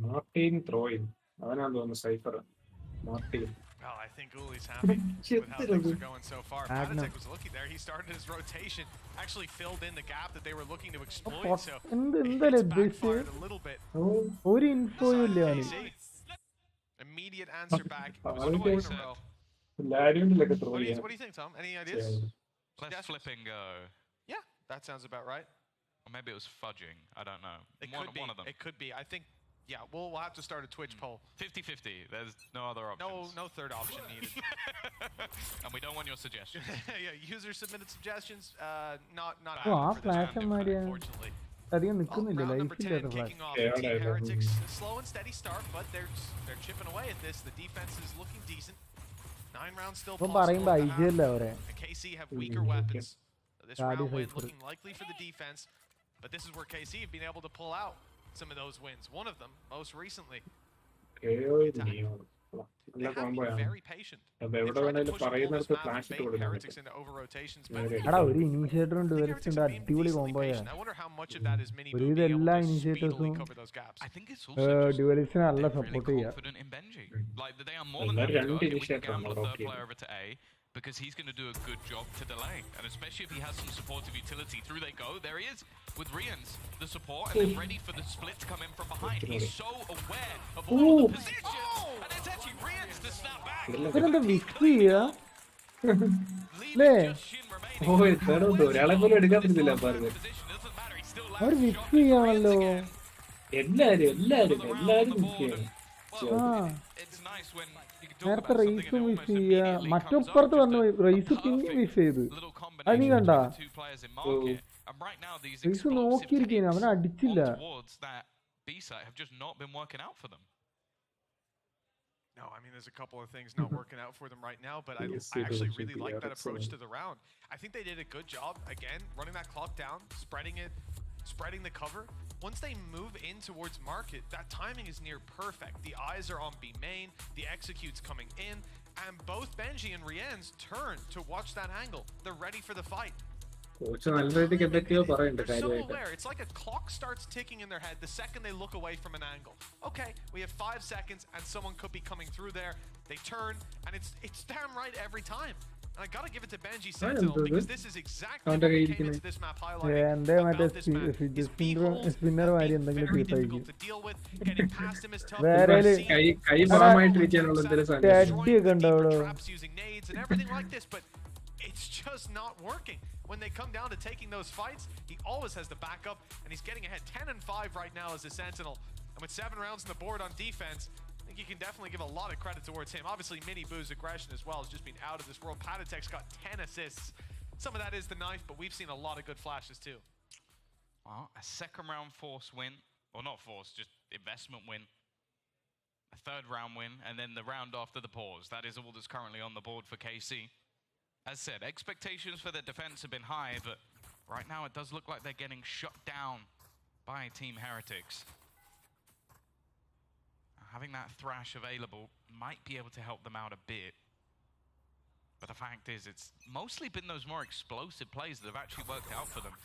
മാർട്ടിൻ ത്രോയിങ് അവനാന്ന് തോന്നുന്നു cipher. Martin. Well, I think Uli's happy with how things are going so far. Panatek was looking there. He started his rotation, actually filled in the gap that they were looking to exploit. So it's backfired a little bit. ഒരു ഇൻഫോയും ഇല്ല. Immediate answer back. What do you think, Tom? Any ideas? Let's flip and go. Yeah, that sounds about right. Or maybe it was fudging. I don't know. One of them. It could be. I think. Yeah, we'll have to start a Twitch poll. 50-50. There's no other options. No third option needed. And we don't want your suggestions. Yeah, user submitted suggestions. Not unfortunately. Round number 10 kicking off. Team Heretics, slow and steady start, but they're chipping away at this. The defense is looking decent. 9 rounds still possible. And KC have weaker weapons. This round win looking likely for the defense, but this is where KC have been able to pull out some of those wins. One of them, most recently. They have been very patient. They tried to push the fullest map and bait Heretics into over rotations, but I wonder how much of that is Minibu being able to speedily cover those gaps. I think it's also just really confident in Benji. Like, they are more than happy to go, okay, we can gamble a third player over to A, because he's going to do a good job to delay. And especially if he has some supportive utility. Through they go. There he is with Rians, the support, and then ready for the split to come in from behind. He's so aware of all the positions. And it's actually Rians to snap back. ഇവരെന്താ victory ചെയ്യാ? അല്ലേ? ഒരാളെ പോലും എടുക്കാൻ പറ്റുന്നില്ല. അവർ victory ചെയ്യാണല്ലോ. എല്ലാരും നേരത്തെ റേസും wish ചെയ്യുക, മറ്റപ്പുറത്ത് വന്ന് റേസ് പിന്നെ വിഷ് ചെയ്ത്. അത് നീ കണ്ട? റേസ് നോക്കിയിരിക്കുന്നു, അവനെ അടിച്ചില്ല. No, I mean, there's a couple of things not working out for them right now, but I actually really like that approach to the round. I think they did a good job, again, running that clock down, spreading the cover. Once they move in towards market, that timing is near perfect. The eyes are on B main, the execute's coming in, and both Benji and Rien's turn to watch that angle. They're ready for the fight. Coach നല്ല രീതിക്ക് എന്തൊക്കെയോ പറയുന്നുണ്ട് They're so കാര്യമായിട്ട്. aware. It's like a clock starts ticking in their head the second they look away from an angle. Okay, we have 5 seconds and someone could be coming through there. They turn and it's damn right every time. And I gotta give it to Benji Sentinel because this is exactly what we came into this map highlighting about this map. His behold is very difficult to deal with. Getting past him is tough. കൈ ഫാമായിട്ട് ഇരിക്കാനുള്ള എന്തെങ്കിലും സാധനം. Destroying the deeper traps using nades and everything like this, but it's just not working. When they come down to taking those fights, he always has the backup, and he's getting ahead 10-5 right now as a Sentinel. And with 7 rounds on the board on defense, I think you can definitely give a lot of credit towards him. Obviously, Mini Boo's aggression as well has just been out of this world. Patatek's got 10 assists. Some of that is the knife, but we've seen a lot of good flashes too. Well, a second round force win, or not force, just investment win. A third round win, and then the round after the pause. That is all that's currently on the board for KC. As said, expectations for their defense have been high, but right now it does look like they're getting shut down by Team Heretics. Having that Thrash available might be able to help them out a bit. But the fact is, it's mostly been those more explosive plays that have actually worked out for them.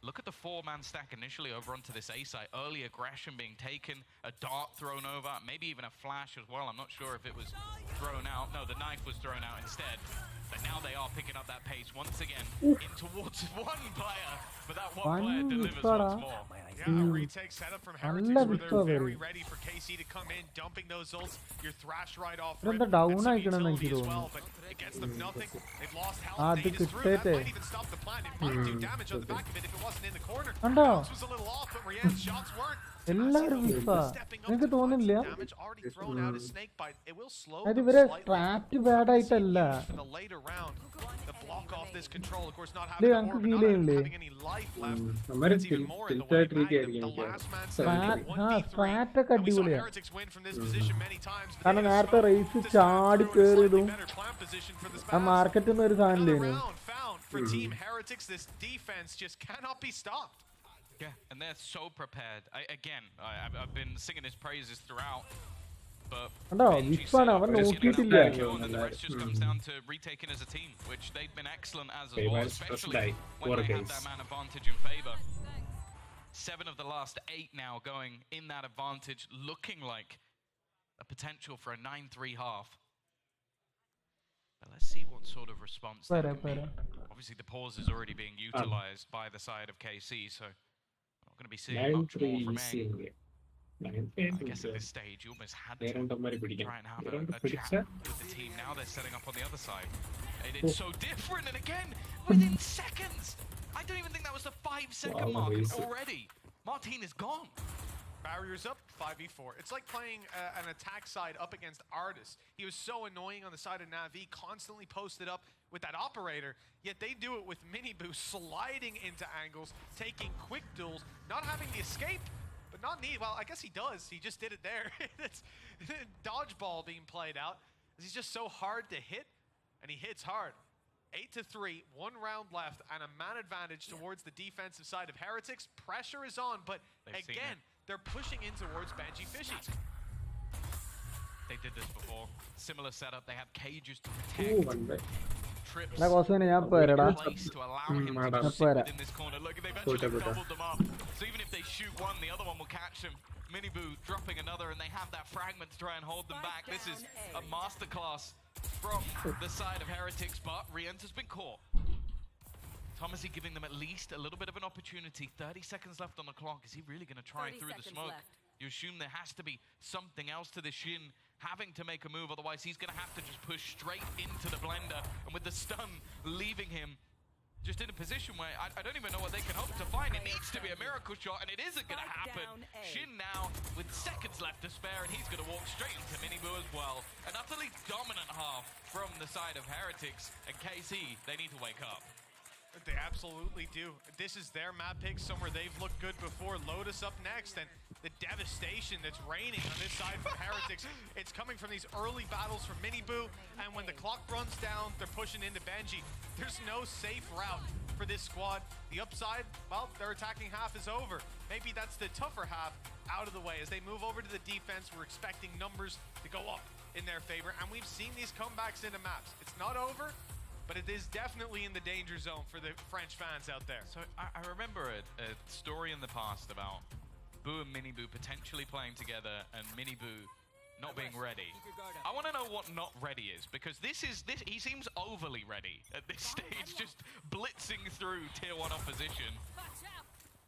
Look at the 4-man stack initially over onto this A site. Early aggression being taken, a dart thrown over, maybe even a flash as well. I'm not sure if it was thrown out. No, the knife was thrown out instead. But now they are picking up that pace once again in towards one player. But that one player delivers once more. Yeah, a retake setup from Heretics where they're very ready for KC to come in, dumping those ults. Your Thrash right off rip. And some utility as well, but it gets them nothing. They've lost health. Nade is through. That might even stop the plan. It might do damage on the back of it if it wasn't in the corner. Bounce was a little off, but Rian's shots weren't. എല്ലാവരും മിസ്സാ. എനിക്ക് തോന്നുന്നില്ല Damage already thrown out as snake bite. It will slow അത് them ഇവരെ slightly. സ്ട്രാറ്റ് bad ആയിട്ടല്ല. In the later round, the block off this control, of course, not ഇത് having the ഞങ്ങൾക്ക് orb, feel not ചെയ്യില്ലേ? having any life left. അവര് It's even more in the way. തിരിച്ചായിട്ടിരിക്കുകയായിരിക്കും The എനിക്ക്. last man standing, 1v3. സ്ട്രാറ്റ് ഒക്കെ And we saw അടിപൊളിയാ. Heretics win from this position many times, but കാരണം they had a നേരത്തെ spell raise to stand ചാടി through a slightly കയറിയതും better plant position for the ആ Spanish. മാർക്കറ്റിൽ നിന്ന് ഒരു സാധനം Another ഇല്ലേനു. round found for Team Heretics. This defense just cannot be stopped. Yeah, and they're so prepared. I've been singing his praises throughout. But കണ്ടോ വിപ്പാണ് അവൻ നോക്കിയിട്ടില്ല. and the rest just comes down to retaking as a team, which they've been excellent as well, especially when they have that man advantage in favor. 7 of the last 8 now going in that advantage, looking like a potential for a 9-3 half. But let's see what sort of response there can be. Obviously, the pause is already being utilized by the side of KC, so we're not going to be seeing much more from A. I guess at this stage, you almost had to try and have a chat with the team. Now they're setting up on the other side. And it's so different, and again, within seconds! I don't even think that was the 5-second mark already. Martin is gone. Barriers up, 5v4. It's like playing an attack side up against Artis. He was so annoying on the side of Navi, constantly posted up with that operator, yet they do it with Mini Boo sliding into angles, taking quick duels, not having the escape, but not need. Well, I guess he does. He just did it there. It's dodgeball being played out. He's just so hard to hit, and he hits hard. 8-3, 1 round left, and a man advantage towards the defensive side of Heretics. Pressure is on, but again, they're pushing in towards Banji Fishy. They did this before. Similar setup. They have cages to protect. Trips ഞാൻ പോരാടാ. place to allow him to just sit within this corner. Look, they've actually doubled them up. So even if they shoot one, the other one will catch him. Miniboo dropping another, and they have that fragment to try and hold them back. This is a masterclass from the side of Heretics, but Rienz has been caught. Thomasy giving them at least a little bit of an opportunity. 30 seconds left on the clock. Is he really going to try through the smoke? You assume there has to be something else to this Shin having to make a move, otherwise he's going to have to just push straight into the blender, and with the stun leaving him just in a position where I don't even know what they can hope to find. It needs to be a miracle shot, and it isn't going to happen. Shin now with seconds left to spare, and he's going to walk straight into Miniboo as well. An utterly dominant half from the side of Heretics, and KC, they need to wake up. They absolutely do. This is their map pick, somewhere they've looked good before. Lotus up next, and the devastation that's raining on this side for Heretics. It's coming from these early battles from Miniboo, and when the clock runs down, they're pushing into Benji. There's no safe route for this squad. The upside, well, their attacking half is over. Maybe that's the tougher half out of the way. As they move over to the defense, we're expecting numbers to go up in their favor, and we've seen these comebacks into maps. It's not over, but but it is definitely in the danger zone for the French fans out there. So I remember a story in the past about Boo and Miniboo potentially playing together and Miniboo not being ready. I want to know what not ready is, because he seems overly ready at this stage, just blitzing through tier 1 opposition.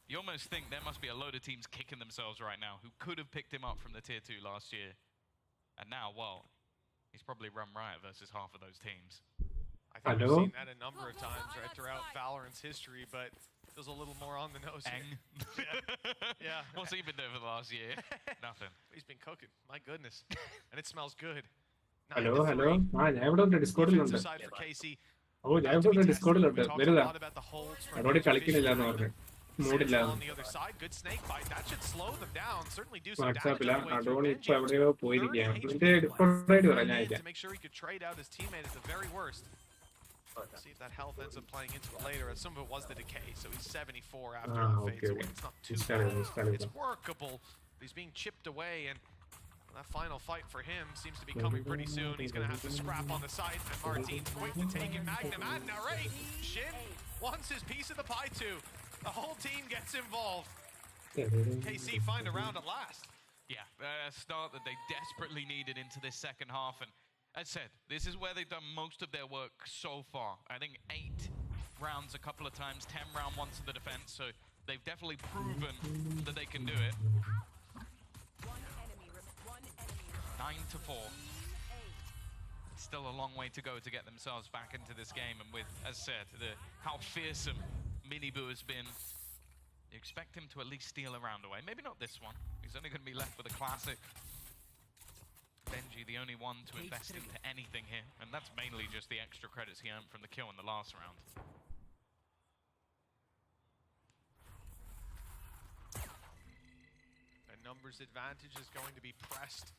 You almost think there must be a load of teams kicking themselves right now who could have picked him up from the tier 2 last year. And now, well, he's probably run riot versus half of those teams. I think we've seen that a number of times, right, throughout Valorant's history, but feels a little more on the nose. Yeah. What's he been doing for the last year? Nothing. He's been cooking. My goodness. And it smells good. Hello. ഞാൻ ഇവിടെ ഉണ്ട്, ഡിസ്കോഡിലുണ്ട്. ഓ, ഞാൻ ഇവിടെ ഉണ്ട്, ഡിസ്കോഡിലുണ്ട്. വരുതാ. അതോടെ കളിക്കുന്നില്ല എന്ന് പറഞ്ഞു. മൂടില്ല. വാട്സാപ്പില്ല. അഡോണി ഇപ്പൊ എവിടെയോ പോയിരിക്കുകയാണ്. ഇതിന്റെ ഡിസ്കോഡായിട്ട് പറയാം, ഞാൻ അയക്കാം. See if that health ends up playing into it later. Some of it was the decay, so he's 74 after that fades away. It's not too bad. It's workable. He's being chipped away, and that final fight for him seems to be coming pretty soon. He's going to have to scrap on the side, and Martin's quick to take it. Magnum and narrate. Shin wants his piece of the pie too. The whole team gets involved. KC find a round at last. Yeah, a start that they desperately needed into this second half, and as said, this is where they've done most of their work so far. I think 8 rounds a couple of times, 10 round once in the defense, so they've definitely proven that they can do it. 9-4. Still a long way to go to get themselves back into this game, and with, as said, how fearsome Miniboo has been, you expect him to at least steal a round away. Maybe not this one. He's only going to be left with a classic. Benji, the only one to invest into anything here, and that's mainly just the extra credits he earned from the kill in the last round. A numbers advantage is going to be pressed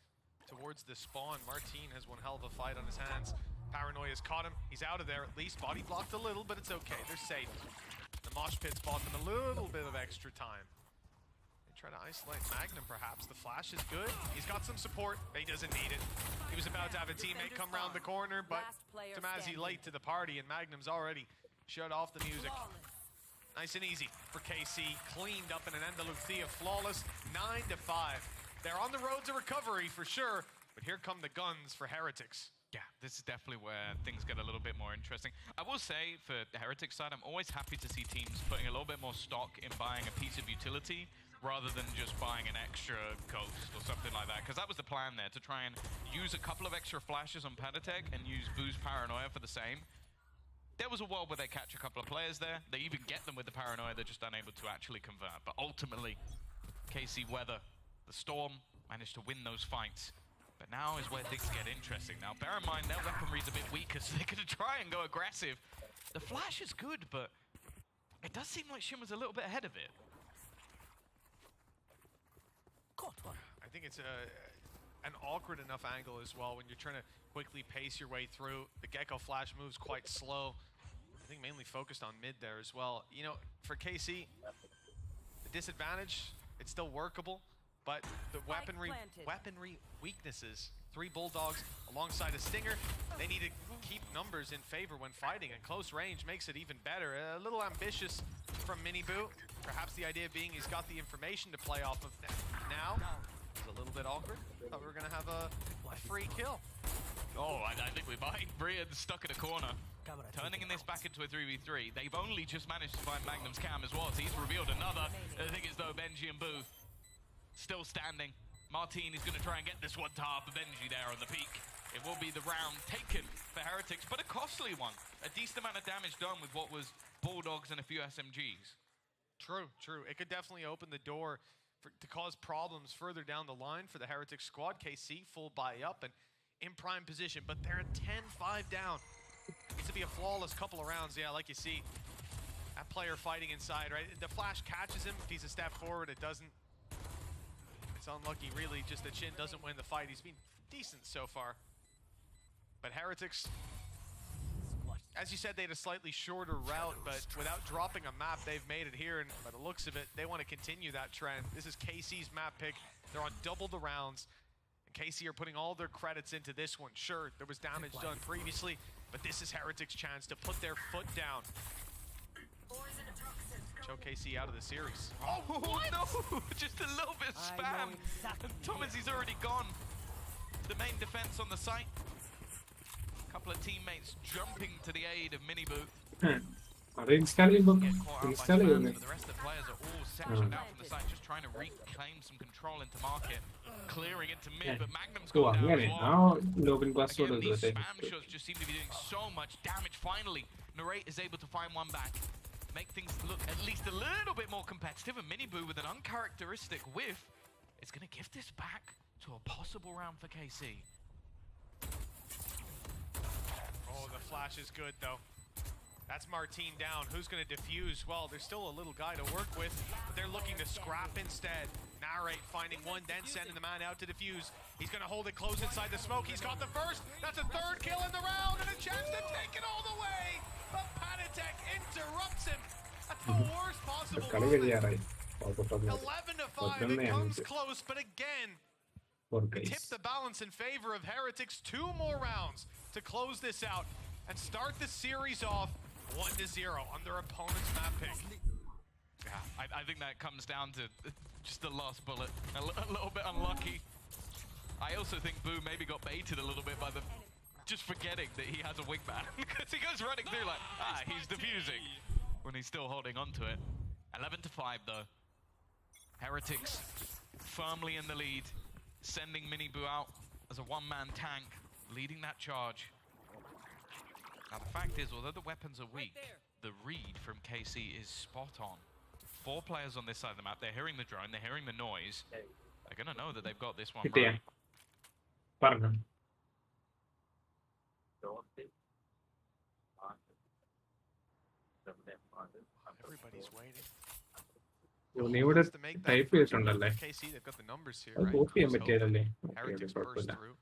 towards the spawn. Martin has one hell of a fight on his hands. Paranoia's caught him. He's out of there at least. Body blocked a little, but it's okay. They're safe. The mosh pit's bought them a little bit of extra time. Try to isolate Magnum, perhaps. The flash is good. He's got some support, but he doesn't need it. He was about to have a teammate come around the corner, but Tamazi late to the party, and Magnum's already shut off the music. Nice and easy for KC. Cleaned up in an Andalusia. Flawless. 9-5. They're on the road to recovery for sure, but here come the guns for Heretics. Yeah, this is definitely where things get a little bit more interesting. I will say, for the Heretics side, I'm always happy to see teams putting a little bit more stock in buying a piece of utility rather than just buying an extra ghost or something like that, because that was the plan there, to try and use a couple of extra flashes on Panatek and use Boo's Paranoia for the same. There was a world where they catch a couple of players there, they even get them with the Paranoia, they're just unable to actually convert. But ultimately, KC weather the storm, managed to win those fights. But now is where things get interesting. Now, bear in mind, their weaponry's a bit weaker, so they're going to try and go aggressive. The flash is good, but it does seem like Shin was a little bit ahead of it. I think it's an awkward enough angle as well when you're trying to quickly pace your way through. The Gecko flash moves quite slow. I think mainly focused on mid there as well. You know, for KC, the disadvantage, it's still workable, but the weaponry weaknesses. 3 Bulldogs alongside a Stinger. They need to keep numbers in favor when fighting, and close range makes it even better. A little ambitious from Miniboo. Perhaps the idea being he's got the information to play off of now. It's a little bit awkward. Thought we were going to have a free kill. Oh, I think we might. Brian's stuck in a corner. Turning in this back into a 3v3. They've only just managed to find Magnum's cam as well, so he's revealed another. I think it's though Benji and Boo still standing. Martin is going to try and get this one to half of Benji there on the peak. It will be the round taken for Heretics, but a costly one. A decent amount of damage done with what was Bulldogs and a few SMGs. True. It could definitely open the door to cause problems further down the line for the Heretics squad. KC full buy up and in prime position, but they're at 10-5 down. Needs to be a flawless couple of rounds. Yeah, like you see, that player fighting inside, right? The flash catches him. If he's a step forward, it doesn't. It's unlucky, really, just that Shin doesn't win the fight. He's been decent so far. But Heretics, as you said, they had a slightly shorter route, but without dropping a map, they've made it here, and by the looks of it, they want to continue that trend. This is KC's map pick. They're on double the rounds, and KC are putting all their credits into this one. Sure, there was damage done previously, But this is Heretic's chance to put their foot down. Chow KC out of the series. Oh, no! Just a little bit of spam. And Thomas, he's already gone. The main defense on the site. A couple of teammates jumping to the aid of Miniboo. അത് install ചെയ്യുമ്പോൾ But the rest of the players are all sectioned out from the site, just trying to reclaim some control into market. Clearing into mid, but Magnum's gone down as well. Again, these spam shots just seem to be doing so much damage. Finally, Narrate is able to find one back. Make things look at least a little bit more competitive. And Miniboo with an uncharacteristic whiff is going to give this back to a possible round for KC. Oh, the flash is good though. That's Martin down. Who's going to defuse? Well, there's still a little guy to work with, but they're looking to scrap instead. Narrate finding one, then sending the man out to defuse. He's going to hold it close inside the smoke. He's got the first. That's a third kill in the round and a chance to take it all the way. But Panatek interrupts him at the worst possible moment. 11-5. It comes close, but again, tip the balance in favor of Heretics. 2 more rounds to close this out and start the series off 1-0 on their opponent's map pick. Yeah, I think that comes down to just the last bullet. A little bit unlucky. I also think Boo maybe got baited a little bit by the just forgetting that he has a wingman. Because he goes running through like, he's defusing. When he's still holding on to it. 11-5 though. Heretics firmly in the lead. Sending Miniboo out as a one-man tank. Leading that charge. Now the fact is, although the weapons are weak, the read from KC is spot on. 4 players on this side of the map. They're hearing the drone, they're hearing the noise. They're going to know that they've got this one right. Everybody's waiting. Type ചെയ്തിട്ടുണ്ടല്ലേ KC, they've got the numbers here, അത് right? Copy ചെയ്യാൻ പറ്റിയതല്ലേ Heretics burst through.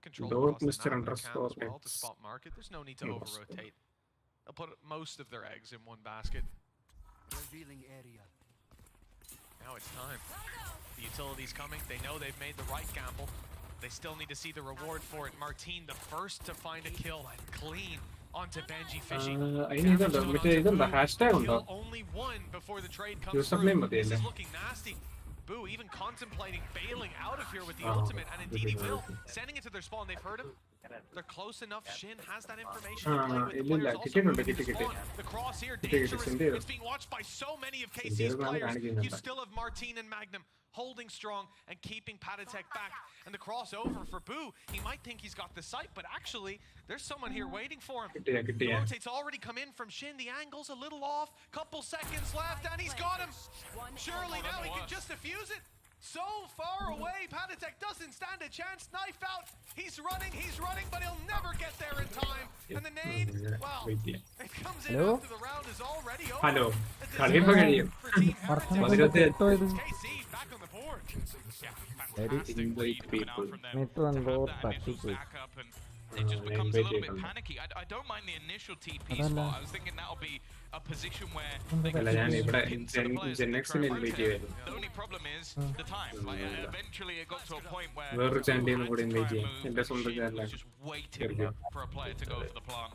Control Dot across the Mr. map Underscore as well to spot market. There's no need to over-rotate. They'll put most of their eggs in one basket. Revealing area. Now it's time. The utility's coming. They know they've made the right gamble. They still need to see the reward for it. Martin, the first to find a kill and clean onto Benji Fishy. #hashtag only 1 before the trade comes through. This is looking nasty. Boo even contemplating bailing out of here with the ultimate, and indeed he will. Sending it to their spawn. They've heard him. They're close enough. Shin has that information to play with the players also moving to spawn. The cross here, dangerous. It's being watched by so many of KC's players. You still have Martin and Magnum holding strong and keeping Patatek back. And the crossover for Boo, he might think he's got the sight, but actually, there's someone here waiting for him. The rotate's already come in from Shin. The angle's a little off. Couple seconds left, and he's got him. Surely now he can just defuse it. So far away, Panatek doesn't stand a chance. Knife out. He's running, but he'll never get there in time. And the nade, well, it comes in after the round is already over. Hello. KC back on the board. It just becomes a little bit panicky. I don't mind the initial TP spot. I was thinking that'll be a position where they can the only problem is the time. Like, eventually it got to a point where was just waiting for a player to go for the plant.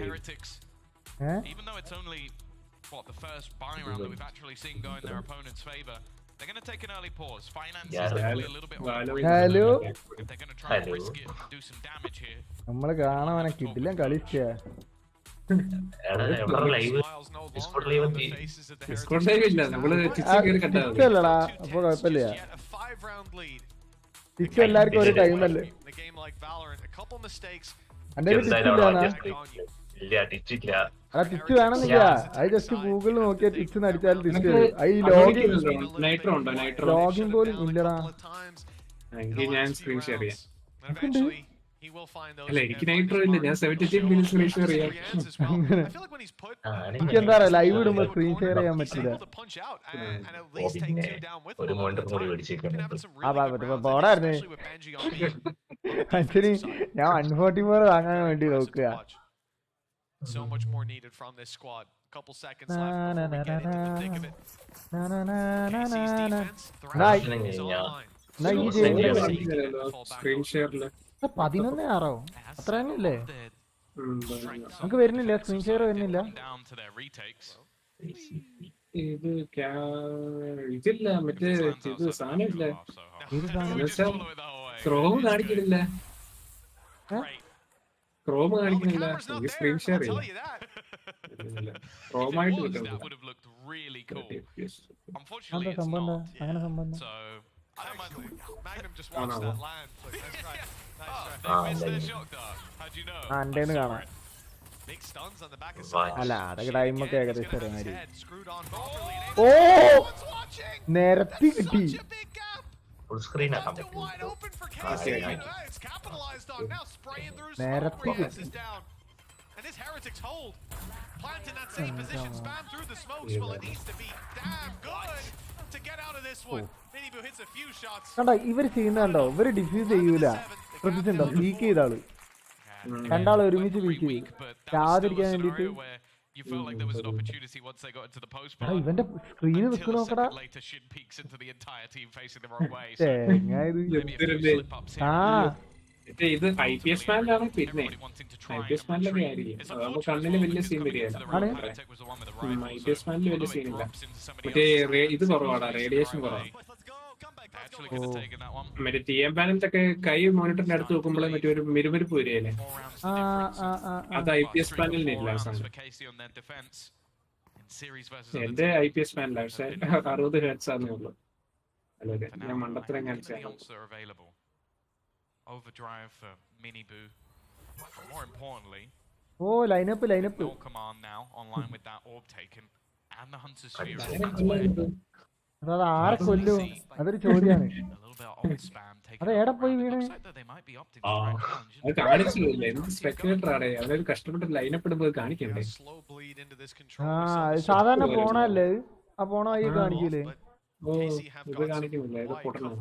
Heretics, even though it's only the first buy round that we've actually seen go in their opponent's favor, they're going to take an early pause. Finances are probably a little bit on the brink. If they're going to try and risk it and do some damage here. നമ്മള് കാണാൻ കിട്ടില്ല കളിച്ചാ ടിച്ചല്ലടാ അപ്പൊ കുഴപ്പമില്ല ടിച്ച് എല്ലാവർക്കും ഒരു ടൈമല്ലേ എന്റെ ടിച്ച് വേണമെന്നില്ല അത് ജസ്റ്റ് ഗൂഗിളിൽ നോക്കിയാൽ ടിച്ച് നടിച്ചാൽ ടിച്ച് ലോഗിൻ പോലും ഇല്ലടാ ഞാൻ സ്ക്രീൻ ഷെയർ ചെയ്യാം അല്ല എനിക്ക് നൈട്രോ ഇല്ല ഞാൻ 73 സ്ക്രീൻ ഷെയർ ചെയ്യാം എനിക്ക് എന്താ പറയാ ലൈവ് ഇടുമ്പോ സ്ക്രീൻ ഷെയർ ചെയ്യാൻ പറ്റില്ല പോടായിരുന്നേ ആക്ച്വലി ഞാൻ 144 വാങ്ങാൻ വേണ്ടി നോക്കുക So much more needed from this squad. Couple seconds left before we get into the thick of it. KC's defense thrashing is online. Screen ഷെയറില് 11 ആറോ അത്ര തന്നെയല്ലേ നമുക്ക് വരുന്നില്ല, സ്ക്രീൻ ഷെയർ വരുന്നില്ല. ഇത് ഇതില്ല, മറ്റേ ഇത് സാധനമില്ല, ക്രോം കാണിക്കുന്നില്ല, ക്രോം കാണിക്കുന്നില്ല. സ്ക്രീൻ ഷെയർ ചെയ്യാം, ക്രോമായിട്ട് കിട്ടും. എന്താ സംഭവം? അങ്ങനെ സംഭവം എന്റേന്ന് കാണാം. അല്ല, അതൊക്കെ ടൈമൊക്കെ ഏകദേശം അറിയാൻ. ഓ, നിരത്തി കിട്ടി. നേരത്തെ കിട്ടി. കണ്ടോ ഇവര് ചെയ്യുന്നുണ്ടോ? ഇവര് ഡിഫ്യൂസ് ചെയ്യൂല, ശ്രദ്ധിച്ചിട്ടുണ്ടോ? ലീക്ക് ചെയ്ത ആള് രണ്ടാൾ ഒരുമിച്ച് ലീക്ക് ചെയ്യും ചാതിരിക്കാൻ വേണ്ടിട്ട്. ഇവന്റെ സ്ക്രീന് നിൽക്കു നോക്കടാ. ഇത് IPS പാനലാണ്. പിന്നെ IPS പാനലൊക്കെ ആയിരിക്കും, അതാകുമ്പോ കണ്ണിന് വലിയ സീൻ വരികയല്ല. IPS പാനലിൽ വലിയ സീനില്ല. മറ്റേ ഇത് കുറവാണ്, റേഡിയേഷൻ കുറവാണ്. മറ്റേ TM പാനലത്തൊക്കെ കൈ മോണിറ്ററിന്റെ അടുത്ത് നോക്കുമ്പോഴേ മറ്റേ ഒരു മിരുമിരിപ്പ് വരികയല്ലേ, അത് IPS പാനലിനില്ല. എന്റെ IPS പാനല, പക്ഷെ 60 ഹെർട്സ് ആണെന്നേ ഉള്ളൂ. അല്ലേ, ഞാൻ മണ്ടത്തരം കാണിച്ചാൽ. Overdrive for Mini Boo. But more importantly, lineup. No command now online with that orb taken and the Hunter's Sphere. അത് ആരെ കൊല്ലും? അതൊരു ചോദ്യമാണ്. അത് എവിടെ പോയി വീണ്? അത് കാണിച്ചില്ല, എന്ത് സ്പെക്യുലേറ്റർ ആണ്. അതൊരു കഷ്ടപ്പെട്ട് ലൈനപ്പ് ഇടുമ്പോൾ കാണിക്കണ്ടേ? സാധാരണ പോണല്ലേ, ആ പോണ വഴി കാണിക്കൂലേ? ഇത് കാണിക്കുന്നില്ല, ഇത് പൊട്ടണം.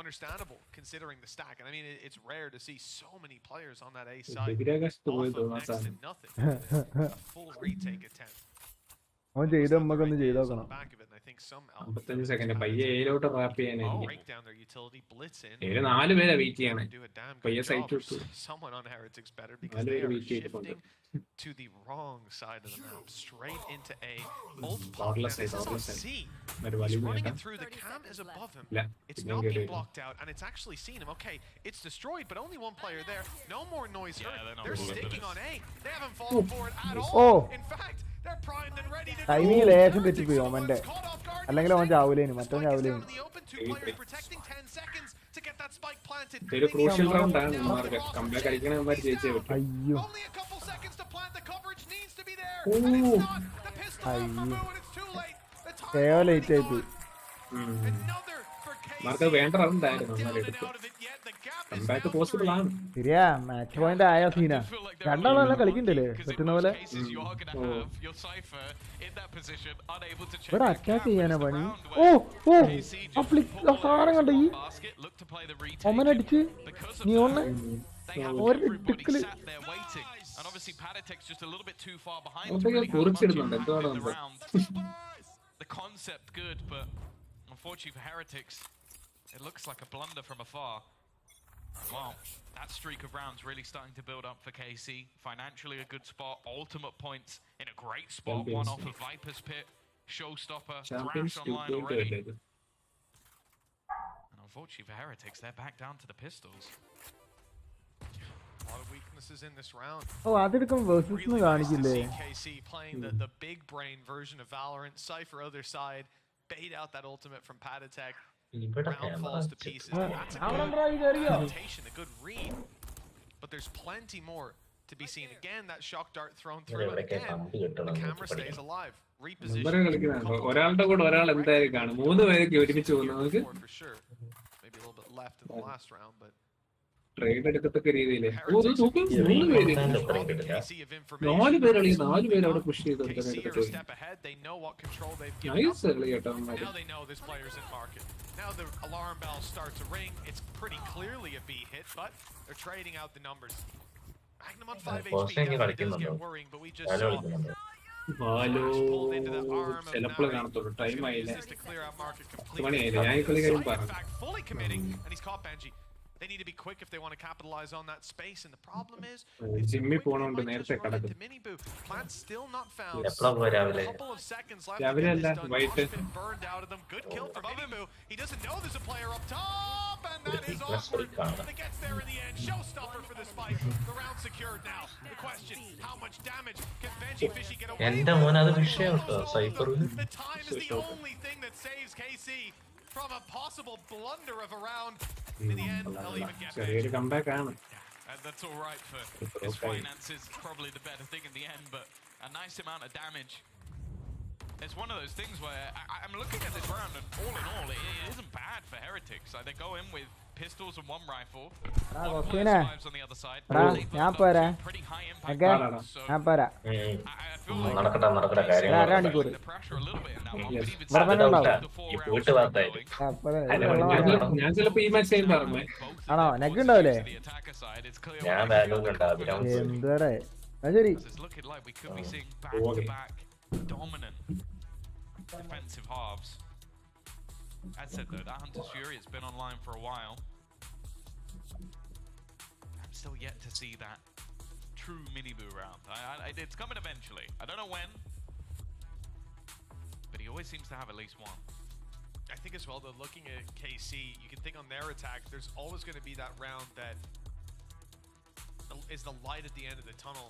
Understandable considering the stack, and I mean it's rare to see so many players on that A side. Next to nothing. A full retake attempt. അവൻ ചെയ്ത് നമുക്കൊന്ന് ചെയ്ത് നോക്കണം. 55 സെക്കൻഡ് പയ്യെ ഏലോട്ട് റാപ്പ് ചെയ്യാനായിരിക്കും. 4 പേരെ വെയിറ്റ് ചെയ്യണം. പയ്യെ സൈറ്റ് ഇട്ടു. Someone on Heretics better because they are shifting to the wrong side of the map, straight into A. Ult pop. He's running it through. The cam is above him. It's not being blocked out, and it's actually seen him. Okay, it's destroyed, but only one player there. No more noise heard. They're sticking on A. They haven't fallen for it at all. In fact, they're primed and ready to go. Timing ലേശം തെറ്റിപ്പോയി ഓമന്റെ, അല്ലെങ്കിൽ അവൻ ചാവൂലേന്, മറ്റവൻ ചാവൂലേന്. ഇതൊരു crucial round ആണ്. Comeback കളിക്കണവന്മാർ ജയിച്ചേ പറ്റും. അയ്യോ late ആയിപ്പോയി. മാർക്ക് വേണ്ട റൗണ്ടായിരുന്നു, എടുത്തു. കംബാക്ക് പോസിബിൾ ആണ്. ശരിയാ, മാച്ച് പോയിന്റ് ആയ സീന. രണ്ടാളും നല്ല കളിക്കണ്ടല്ലേ പറ്റുന്ന പോലെ. ഇവിടെ അറ്റാക്ക് ചെയ്യാനാ പണി. ഓ സാധനം കണ്ട ഈ ഒമനടിച്ച് നീ ഒന്ന് ഒരിക്കല് കുറിച്ചിടുന്നുണ്ട്. എന്താണ് the concept good, but unfortunately for Heretics, it looks like a blunder from afar. Wow, that streak of rounds really starting to build up for KC. Financially a good spot, ultimate points in a great spot. One off of Viper's Pit, showstopper, Thrash online already. And unfortunately for Heretics, they're back down to the pistols. A lot of weaknesses in this round. അതെടുക്കും versus ന്ന് കാണിക്കില്ലേ? KC playing the big brain version of Valorant. Cypher other side, bait out that ultimate from Patatek. Round falls to pieces. That's a good rotation, a good read. But there's plenty more to be seen. Again, that shock dart thrown through, and again, the camera stays alive. Reposition. ഒരാളുടെ കൂടെ ഒരാൾ എന്തായാലും കാണും. 3 പേരൊക്കെ ഒരുമിച്ച് പോകുന്നു. For sure. Maybe a little bit left in the last round, but trade എടുക്കത്തക്ക രീതിയില് 4 പേര് 4 പേര് അവിടെ പുഷ് ചെയ്ത് നൈസ് കളി കേട്ടോ. Now the alarm bells start to ring. It's pretty clearly a B hit, but they're trading out the numbers. Magnum on 5 HP does get worrying, but we just saw valo ചിലപ്പോൾ കാണത്തുള്ളൂ. Time ആയില്ലേ, 10 മണിയായില്ലേ? ഞാൻ ഈ കളി കാര്യം പറഞ്ഞു. fully committing, and he's caught Benji. They need to be quick if they want to capitalize on that space, and the problem is, ജിമ്മി പോണോണ്ട് നേരത്തെ കിടക്കും. Plant's still not found. എപ്പോഴാ പോയി A രാവിലെ? couple of seconds left to രാവിലെ get അല്ല, this done. വൈകിട്ട്. Josh been burned out of them. Good kill from Minibu. He doesn't know there's a player up top, and that is awkward. But it gets there in the end. Showstopper for this fight. The round secured now. The question, how much damage can Benji Fishy get away എന്റെ മോൻ അത് വിഷയം കേട്ടോ cipher. The time is the only thing that saves KC from a possible blunder of a round. In the end, they'll even get ചെറിയൊരു comeback ആണ്. And that's all right for his finances. Probably the better thing in the end, but a nice amount of damage. It's one of those things where I'm looking at this round, and all in all, it isn't bad for Heretics. Like, they go in with pistols and one rifle. Lives on the other side. ഞാൻ പോരാ Pretty high impact. Okay So ഞാൻ പോരാ I feel like നടക്കട്ടെ കാര്യങ്ങൾ. അരമണിക്കൂർ the pressure a little bit in that one. Yes. But even ഇവിടെ തന്നെ ഉണ്ടാവും. ഈ വീട്ട് വാർത്തായാലും ഞാൻ ചിലപ്പോ ഈ മാച്ച് ചെയ്യുമ്പോ പറഞ്ഞു. ആണോ നെക്ക് ഉണ്ടാവില്ലേ? the attacker side, it's clear ഞാൻ ബാംഗ്ലൂരിലുണ്ടാവും. എന്താടേ ശരി. it's looking like we could be seeing back-to-back dominant defensive halves. As said though, that Hunter's Fury has been online for a while. I'm still yet to see that true mini-boo round. It's coming eventually. I don't know when, but he always seems to have at least one. I think as well, though, looking at KC, you can think on their attack, there's always going to be that round that is the light at the end of the tunnel.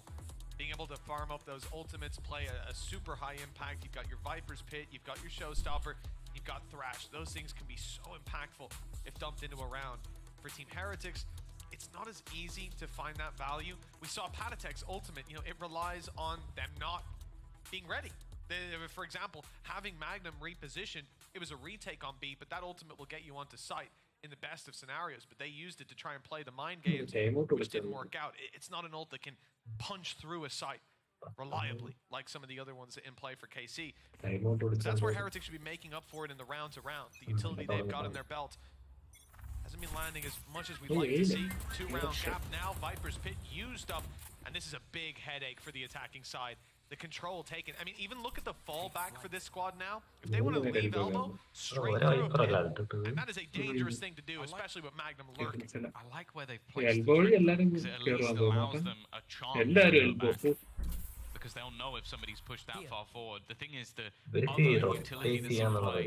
Being able to farm up those ultimates, play a super high impact. You've got your Viper's Pit, you've got your Showstopper, you've got Thrash. Those things can be so impactful if dumped into a round. For Team Heretics, it's not as easy to find that value. We saw Patatek's ultimate, it relies on them not being ready. For example, having Magnum repositioned, it was a retake on B, but that ultimate will get you onto site in the best of scenarios, but they used it to try and play the mind games, which didn't work out. It's not an ult that can punch through a site reliably, like some of the other ones in play for KC. But that's where Heretics should be making up for it in the round to round. The utility they've got in their belt hasn't been landing as much as we'd like to see. 2-round gap now, Viper's Pit used up, and this is a big headache for the attacking side. The control taken. I mean, even look at the fallback for this squad now. If they want to leave elbow, straight through a pit, and that is a dangerous thing to do, especially with Magnum lurking. I like where they've placed it, because it at least allows them a chance to go back, because they'll know if somebody's pushed that far forward. The thing is, the other utility that's in play,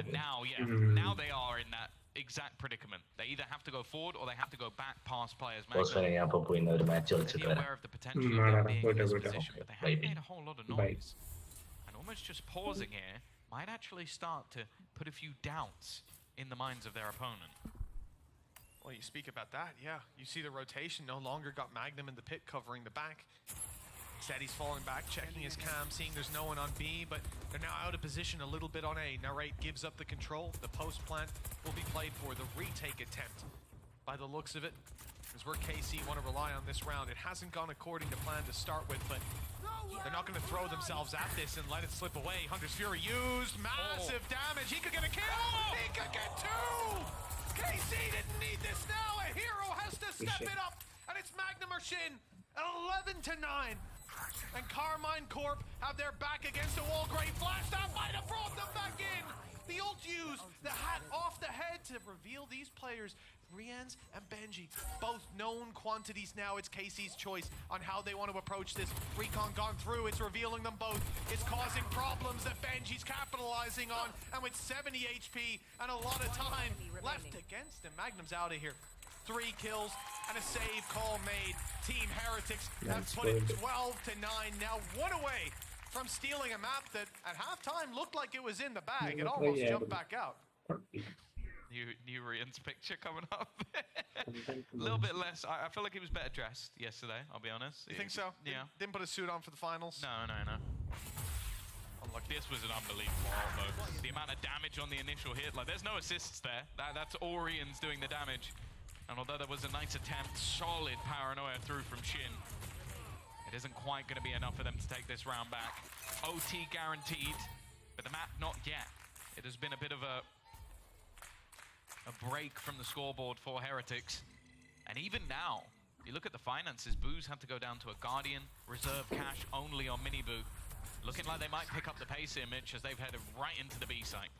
and now they are in that exact predicament. They either have to go forward or they have to go back past players. They're aware of the potential of them being in this position, but they haven't made a whole lot of noise. And almost just pausing here might actually start to put a few doubts in the minds of their opponent. Well, you speak about that, yeah. You see the rotation no longer got Magnum in the pit covering the back. Instead, he's falling back, checking his cam, seeing there's no one on B, but they're now out of position a little bit on A. Narrate gives up the control. The post plant will be played for. The retake attempt, by the looks of it, is where KC want to rely on this round. It hasn't gone according to plan to start with, but they're not going to throw themselves at this and let it slip away. Hunter's Fury used massive damage. He could get a kill. He could get two. KC didn't need this now. A hero has to step it up, and it's Magnum or Shin. 11-9. And Carmine Corp have their back against the wall. Great flash. That might have brought them back in. The ult used, the hat off the head to reveal these players. Rians and Benji, both known quantities now. It's KC's choice on how they want to approach this. Recon gone through. It's revealing them both. It's causing problems that Benji's capitalizing on. And with 70 HP and a lot of time left against him, Magnum's out of here. 3 kills and a save call made. Team Heretics have put it 12-9. Now 1 away from stealing a map that at halftime looked like it was in the bag. It almost jumped back out. New Rian's picture coming up. A little bit less. I feel like he was better dressed yesterday, I'll be honest. You think so? Yeah. Didn't put a suit on for the finals? No. Look, this was an unbelievable ult, though. The amount of damage on the initial hit, there's no assists there. That's Orian's doing the damage. And although there was a nice attempt, solid paranoia through from Shin, it isn't quite going to be enough for them to take this round back. OT guaranteed, but the map not yet. It has been a bit of a break from the scoreboard for Heretics. And even now, you look at the finances, Boos had to go down to a Guardian, reserve cash only on Mini Boo. Looking like they might pick up the pace here, Mitch, as they've headed right into the B site.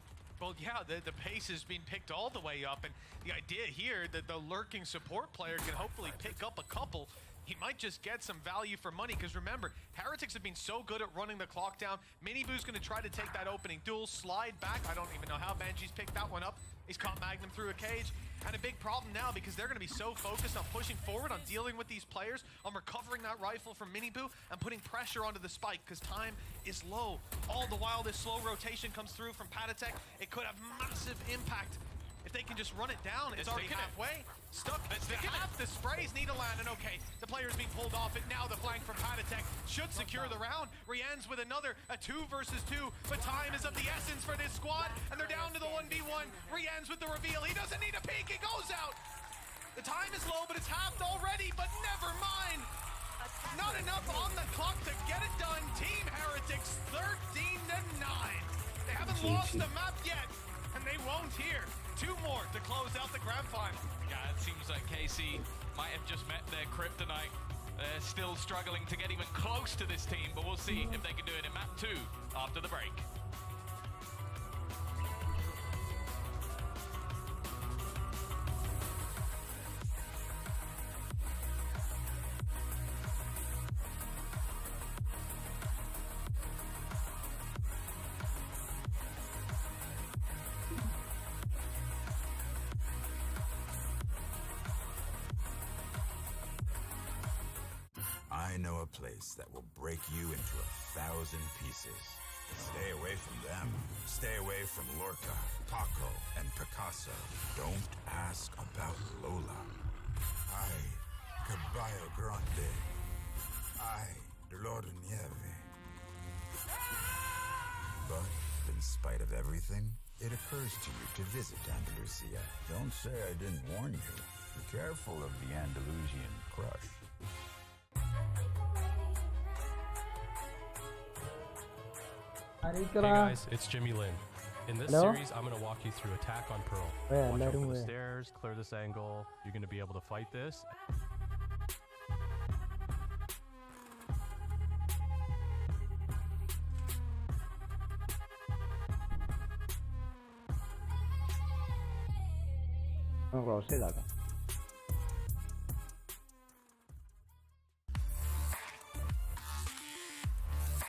Well, yeah, the pace has been picked all the way up, and the idea here that the lurking support player can hopefully pick up a couple. He might just get some value for money, because remember, Heretics have been so good at running the clock down. Miniboo's going to try to take that opening duel, slide back. I don't even know how Banshee's picked that one up. He's caught Magnum through a cage. And a big problem now, because they're going to be so focused on pushing forward, on dealing with these players, on recovering that rifle from Miniboo, and putting pressure onto the spike, because time is low. All the while, this slow rotation comes through from Patatek. It could have massive impact. If they can just run it down, it's already halfway. Stuck. Half the sprays need to land, and okay, the player's being pulled off it. Now the flank from Patatek should secure the round. Rian's with another, a 2 versus 2, but time is of the essence for this squad, and they're down to the 1v1. Rian's with the reveal. He doesn't need a peek. He goes out. The time is low, but it's halved already, but never mind. Not enough on the clock to get it done. Team Heretics 13-9. They haven't lost the map yet, and they won't here. 2 more to close out the grand final. Yeah, it seems like KC might have just met their kryptonite. They're still struggling to get even close to this team, but we'll see if they can do it in map 2 after the break. I know a place that will break you into 1,000 pieces. Stay away from them. Stay away from Lorca, Paco, and Picasso. Don't ask about Lola. Ay, Caballo Grande. Ay, Dolor de Nieve. But in spite of everything, it occurs to you to visit Andalusia. Don't say I didn't warn you. Be careful of the Andalusian crush. Hey guys, it's Jimmy Lin. In this series, I'm going to walk you through attack on Pearl. Watch out for the stairs, clear this angle. You're going to be able to fight this. Close ചെയ്താക്കാം.